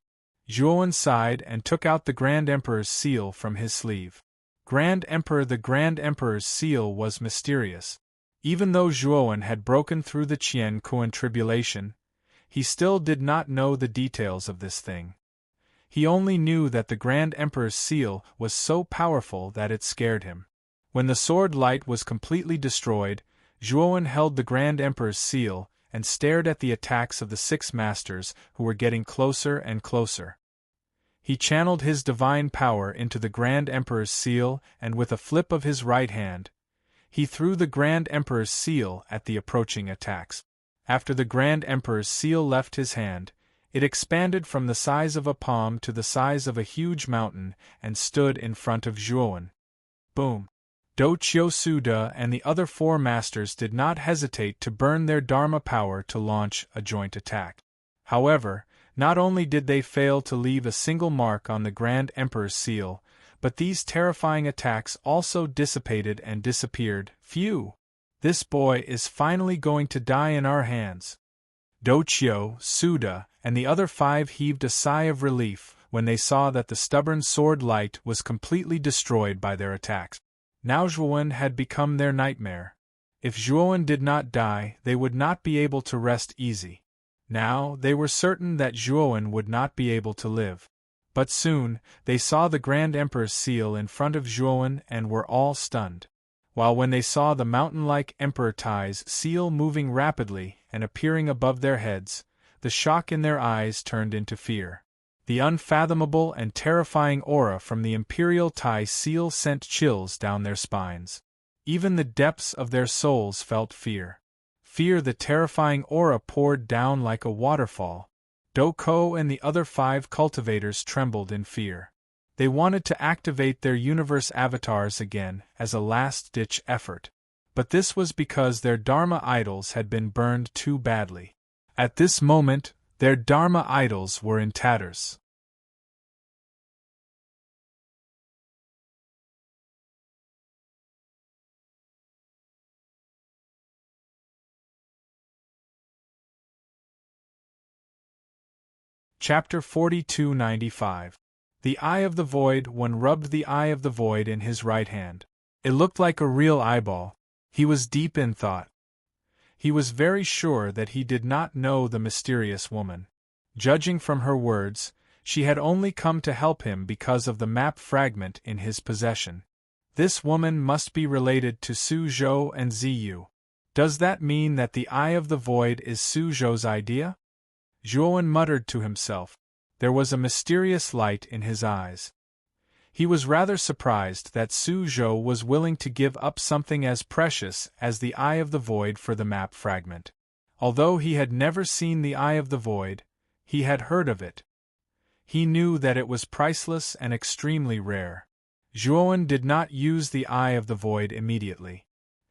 Zhuowen sighed and took out the Grand Emperor's seal from his sleeve. Grand Emperor. The Grand Emperor's seal was mysterious. Even though Zhuowen had broken through the Qian Kuan tribulation, he still did not know the details of this thing. He only knew that the Grand Emperor's seal was so powerful that it scared him. When the sword light was completely destroyed, Zhuowen held the Grand Emperor's seal and stared at the attacks of the 6 masters who were getting closer and closer. He channeled his divine power into the Grand Emperor's seal and with a flip of his right hand, he threw the Grand Emperor's seal at the approaching attacks. After the Grand Emperor's seal left his hand, it expanded from the size of a palm to the size of a huge mountain and stood in front of Zhuowen. Boom! Dochio Suda and the other 4 masters did not hesitate to burn their Dharma power to launch a joint attack. However, not only did they fail to leave a single mark on the Grand Emperor's seal, but these terrifying attacks also dissipated and disappeared. Phew! This boy is finally going to die in our hands. Dochio, Suda, and the other 5 heaved a sigh of relief when they saw that the stubborn sword light was completely destroyed by their attacks. Now Zhuowen had become their nightmare. If Zhuowen did not die, they would not be able to rest easy. Now, they were certain that Zhuowen would not be able to live. But soon, they saw the Grand Emperor's seal in front of Zhuowen and were all stunned. While when they saw the mountain-like Emperor Tai's seal moving rapidly and appearing above their heads, the shock in their eyes turned into fear. The unfathomable and terrifying aura from the Imperial Tai seal sent chills down their spines. Even the depths of their souls felt fear. Fear. The terrifying aura poured down like a waterfall. Doko and the other 5 cultivators trembled in fear. They wanted to activate their universe avatars again as a last-ditch effort. But this was because their Dharma idols had been burned too badly. At this moment, their Dharma idols were in tatters. Chapter 4295. The Eye of the Void. One rubbed the Eye of the Void in his right hand. It looked like a real eyeball. He was deep in thought. He was very sure that he did not know the mysterious woman. Judging from her words, she had only come to help him because of the map fragment in his possession. This woman must be related to Su Zhou and Ziyu. Does that mean that the Eye of the Void is Su Zhou's idea? Zhuowen muttered to himself. There was a mysterious light in his eyes. He was rather surprised that Su Zhou was willing to give up something as precious as the Eye of the Void for the map fragment. Although he had never seen the Eye of the Void, he had heard of it. He knew that it was priceless and extremely rare. Zhuowen did not use the Eye of the Void immediately.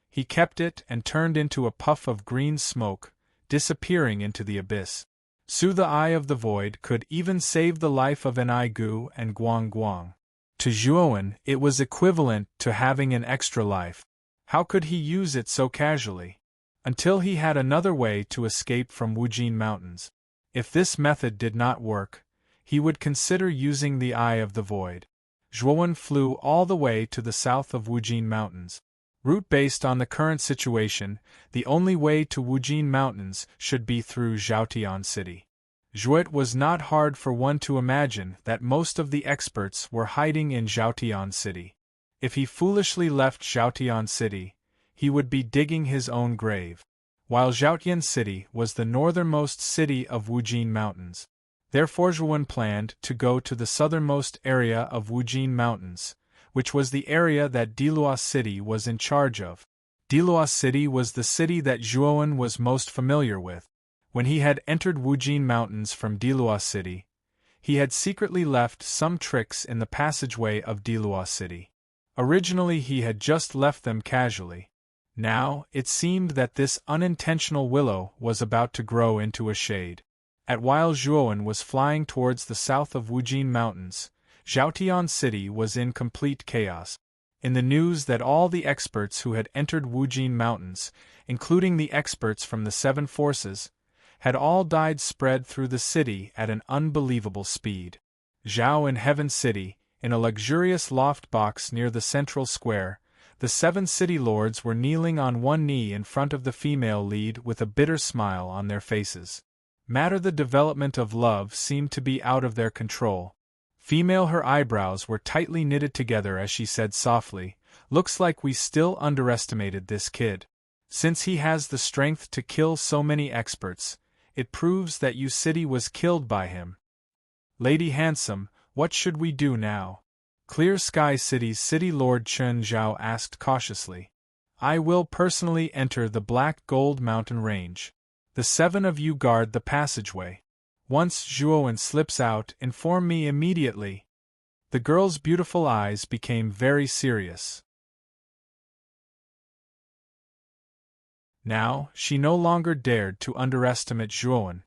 He kept it and turned into a puff of green smoke, disappearing into the abyss. The Eye of the Void could even save the life of Enaigu and Guang Guang. To Zhuowen, it was equivalent to having an extra life. How could he use it so casually? Until he had another way to escape from Wujin Mountains. If this method did not work, he would consider using the Eye of the Void. Zhuowen flew all the way to the south of Wujin Mountains. Route based on the current situation, the only way to Wujin Mountains should be through Zhaotian City. It was not hard for one to imagine that most of the experts were hiding in Zhaotian City. If he foolishly left Zhaotian City, he would be digging his own grave. While Zhaotian City was the northernmost city of Wujin Mountains. Therefore Zhuowen planned to go to the southernmost area of Wujin Mountains, which was the area that Diluo City was in charge of. Diluo City was the city that Zhuowen was most familiar with. When he had entered Wujin Mountains from Diluo City, he had secretly left some tricks in the passageway of Diluo City. Originally he had just left them casually. Now, it seemed that this unintentional willow was about to grow into a shade. While Zhuowen was flying towards the south of Wujin Mountains, Zhaotian City was in complete chaos. In the news that all the experts who had entered Wujin Mountains, including the experts from the 7 forces, had all died spread through the city at an unbelievable speed. Zhao in Heaven City, in a luxurious loft box near the central square, the 7 city lords were kneeling on one knee in front of the female lead with a bitter smile on their faces. The development of love seemed to be out of their control. Her eyebrows were tightly knitted together as she said softly, "Looks like we still underestimated this kid. Since he has the strength to kill so many experts, it proves that Yu City was killed by him. Lady Handsome, what should we do now?" Clear Sky City's City Lord Chen Zhao asked cautiously. "I will personally enter the Black Gold Mountain Range. The 7 of you guard the passageway. Once Zhuowen slips out, inform me immediately." The girl's beautiful eyes became very serious. Now, she no longer dared to underestimate Zhuowen.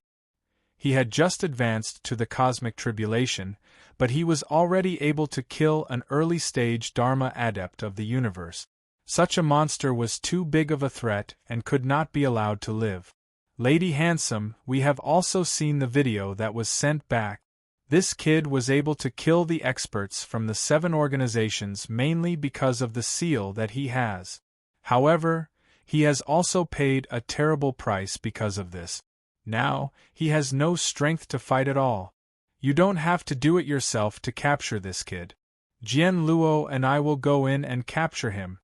He had just advanced to the cosmic tribulation, but he was already able to kill an early-stage Dharma adept of the universe. Such a monster was too big of a threat and could not be allowed to live. "Lady Handsome, we have also seen the video that was sent back. This kid was able to kill the experts from the 7 organizations mainly because of the seal that he has. However, He has also paid a terrible price because of this. Now, he has no strength to fight at all. You don't have to do it yourself to capture this kid. Jian Luo and I will go in and capture him.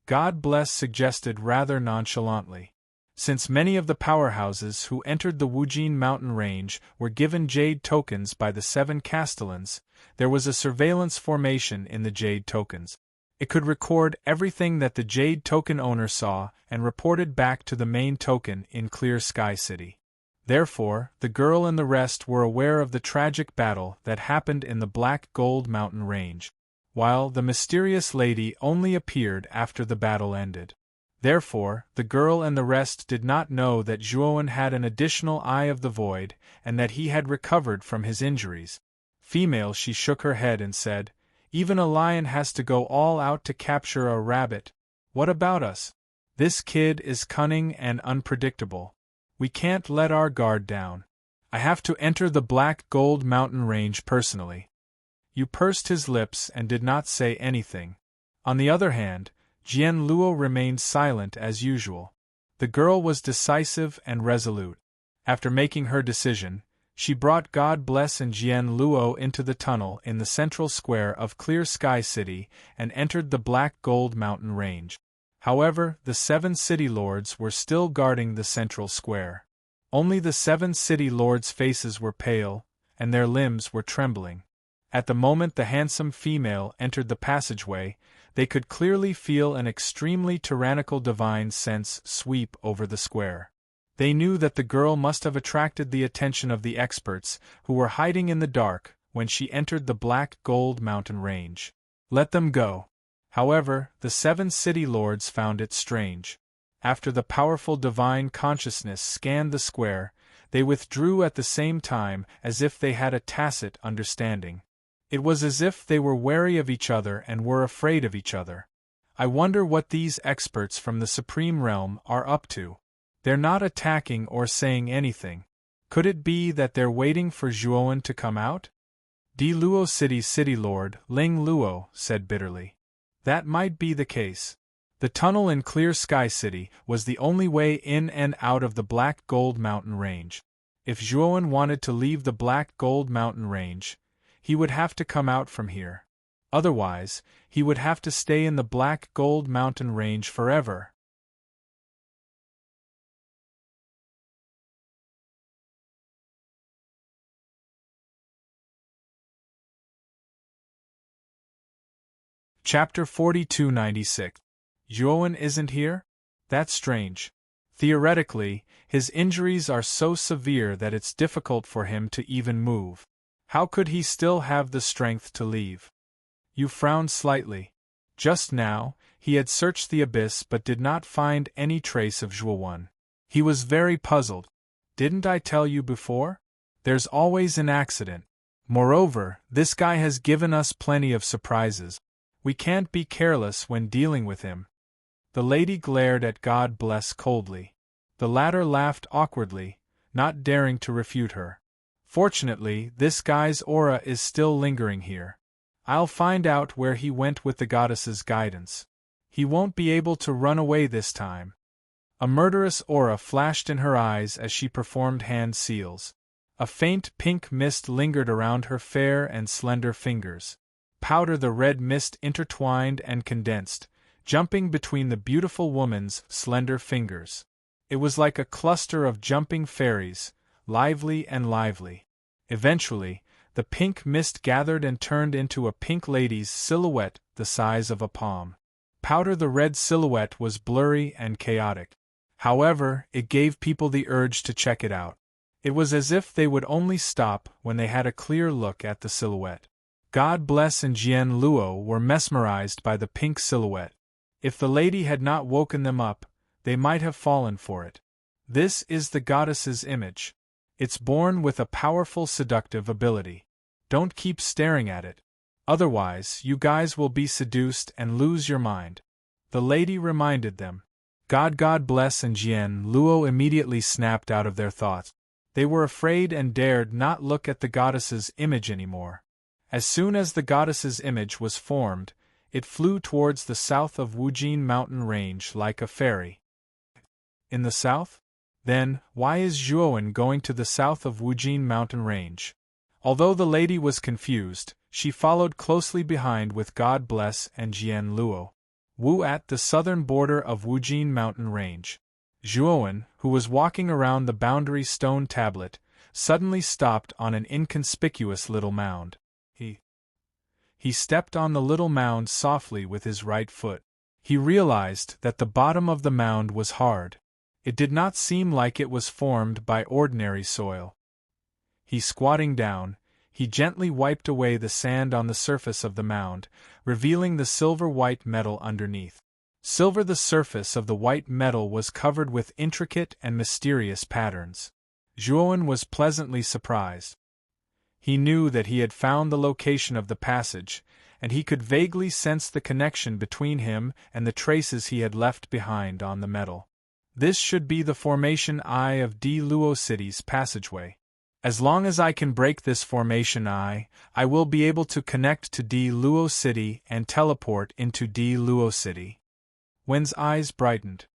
God Bless suggested rather nonchalantly. Since many of the powerhouses who entered the Wujin mountain range were given jade tokens by the 7 castellans, there was a surveillance formation in the jade tokens. It could record everything that the jade token owner saw and reported back to the main token in Clear Sky City. Therefore, the girl and the rest were aware of the tragic battle that happened in the Black Gold Mountain range, while the mysterious lady only appeared after the battle ended. Therefore, the girl and the rest did not know that Zhuowen had an additional Eye of the Void and that he had recovered from his injuries. Female, she shook her head and said, "Even a lion has to go all out to capture a rabbit. What about us? This kid is cunning and unpredictable. We can't let our guard down. I have to enter the Black Gold Mountain range personally." Yu pursed his lips and did not say anything. On the other hand, Jian Luo remained silent as usual. The girl was decisive and resolute. After making her decision, she brought God Bless and Jian Luo into the tunnel in the central square of Clear Sky City and entered the Black Gold Mountain range. However, the 7 city lords were still guarding the central square. Only the 7 city lords' faces were pale, and their limbs were trembling. At the moment the handsome female entered the passageway, they could clearly feel an extremely tyrannical divine sense sweep over the square. They knew that the girl must have attracted the attention of the experts who were hiding in the dark when she entered the Black Gold Mountain range. Let them go. However, the 7 city lords found it strange. After the powerful divine consciousness scanned the square, they withdrew at the same time as if they had a tacit understanding. It was as if they were wary of each other and were afraid of each other. I wonder what these experts from the Supreme Realm are up to. They're not attacking or saying anything. Could it be that they're waiting for Zhuowen to come out? Di Luo City's city lord, Ling Luo, said bitterly. That might be the case. The tunnel in Clear Sky City was the only way in and out of the Black Gold Mountain range. If Zhuowen wanted to leave the Black Gold Mountain range, he would have to come out from here. Otherwise, he would have to stay in the Black Gold Mountain range forever. Chapter 4296. Zhuowen isn't here? That's strange. Theoretically, his injuries are so severe that it's difficult for him to even move. How could he still have the strength to leave? Yu frowned slightly. Just now, he had searched the abyss but did not find any trace of Zhuowen. He was very puzzled. Didn't I tell you before? There's always an accident. Moreover, this guy has given us plenty of surprises. We can't be careless when dealing with him. The lady glared at God Bless coldly. The latter laughed awkwardly, not daring to refute her. Fortunately, this guy's aura is still lingering here. I'll find out where he went with the goddess's guidance. He won't be able to run away this time. A murderous aura flashed in her eyes as she performed hand seals. A faint pink mist lingered around her fair and slender fingers. Powder the red mist intertwined and condensed, jumping between the beautiful woman's slender fingers. It was like a cluster of jumping fairies, lively and lively. Eventually, the pink mist gathered and turned into a pink lady's silhouette the size of a palm. Powder the red silhouette was blurry and chaotic. However, it gave people the urge to check it out. It was as if they would only stop when they had a clear look at the silhouette. God Bless and Jian Luo were mesmerized by the pink silhouette. If the lady had not woken them up, they might have fallen for it. This is the goddess's image. It's born with a powerful seductive ability. Don't keep staring at it. Otherwise, you guys will be seduced and lose your mind. The lady reminded them. God Bless and Jian Luo immediately snapped out of their thoughts. They were afraid and dared not look at the goddess's image anymore. As soon as the goddess's image was formed, it flew towards the south of Wujin mountain range like a fairy. In the south? Then, why is Zhuowen going to the south of Wujin mountain range? Although the lady was confused, she followed closely behind with God Bless and Jian Luo. Wu at the southern border of Wujin mountain range. Zhuowen, who was walking around the boundary stone tablet, suddenly stopped on an inconspicuous little mound. He stepped on the little mound softly with his right foot. He realized that the bottom of the mound was hard. It did not seem like it was formed by ordinary soil. Squatting down, he gently wiped away the sand on the surface of the mound, revealing the silver-white metal underneath. The surface of the white metal was covered with intricate and mysterious patterns. Zhuowen was pleasantly surprised. He knew that he had found the location of the passage, and he could vaguely sense the connection between him and the traces he had left behind on the metal. This should be the formation I of Di Luo City's passageway. As long as I can break this formation I will be able to connect to Di Luo City and teleport into Di Luo City. Wen's eyes brightened.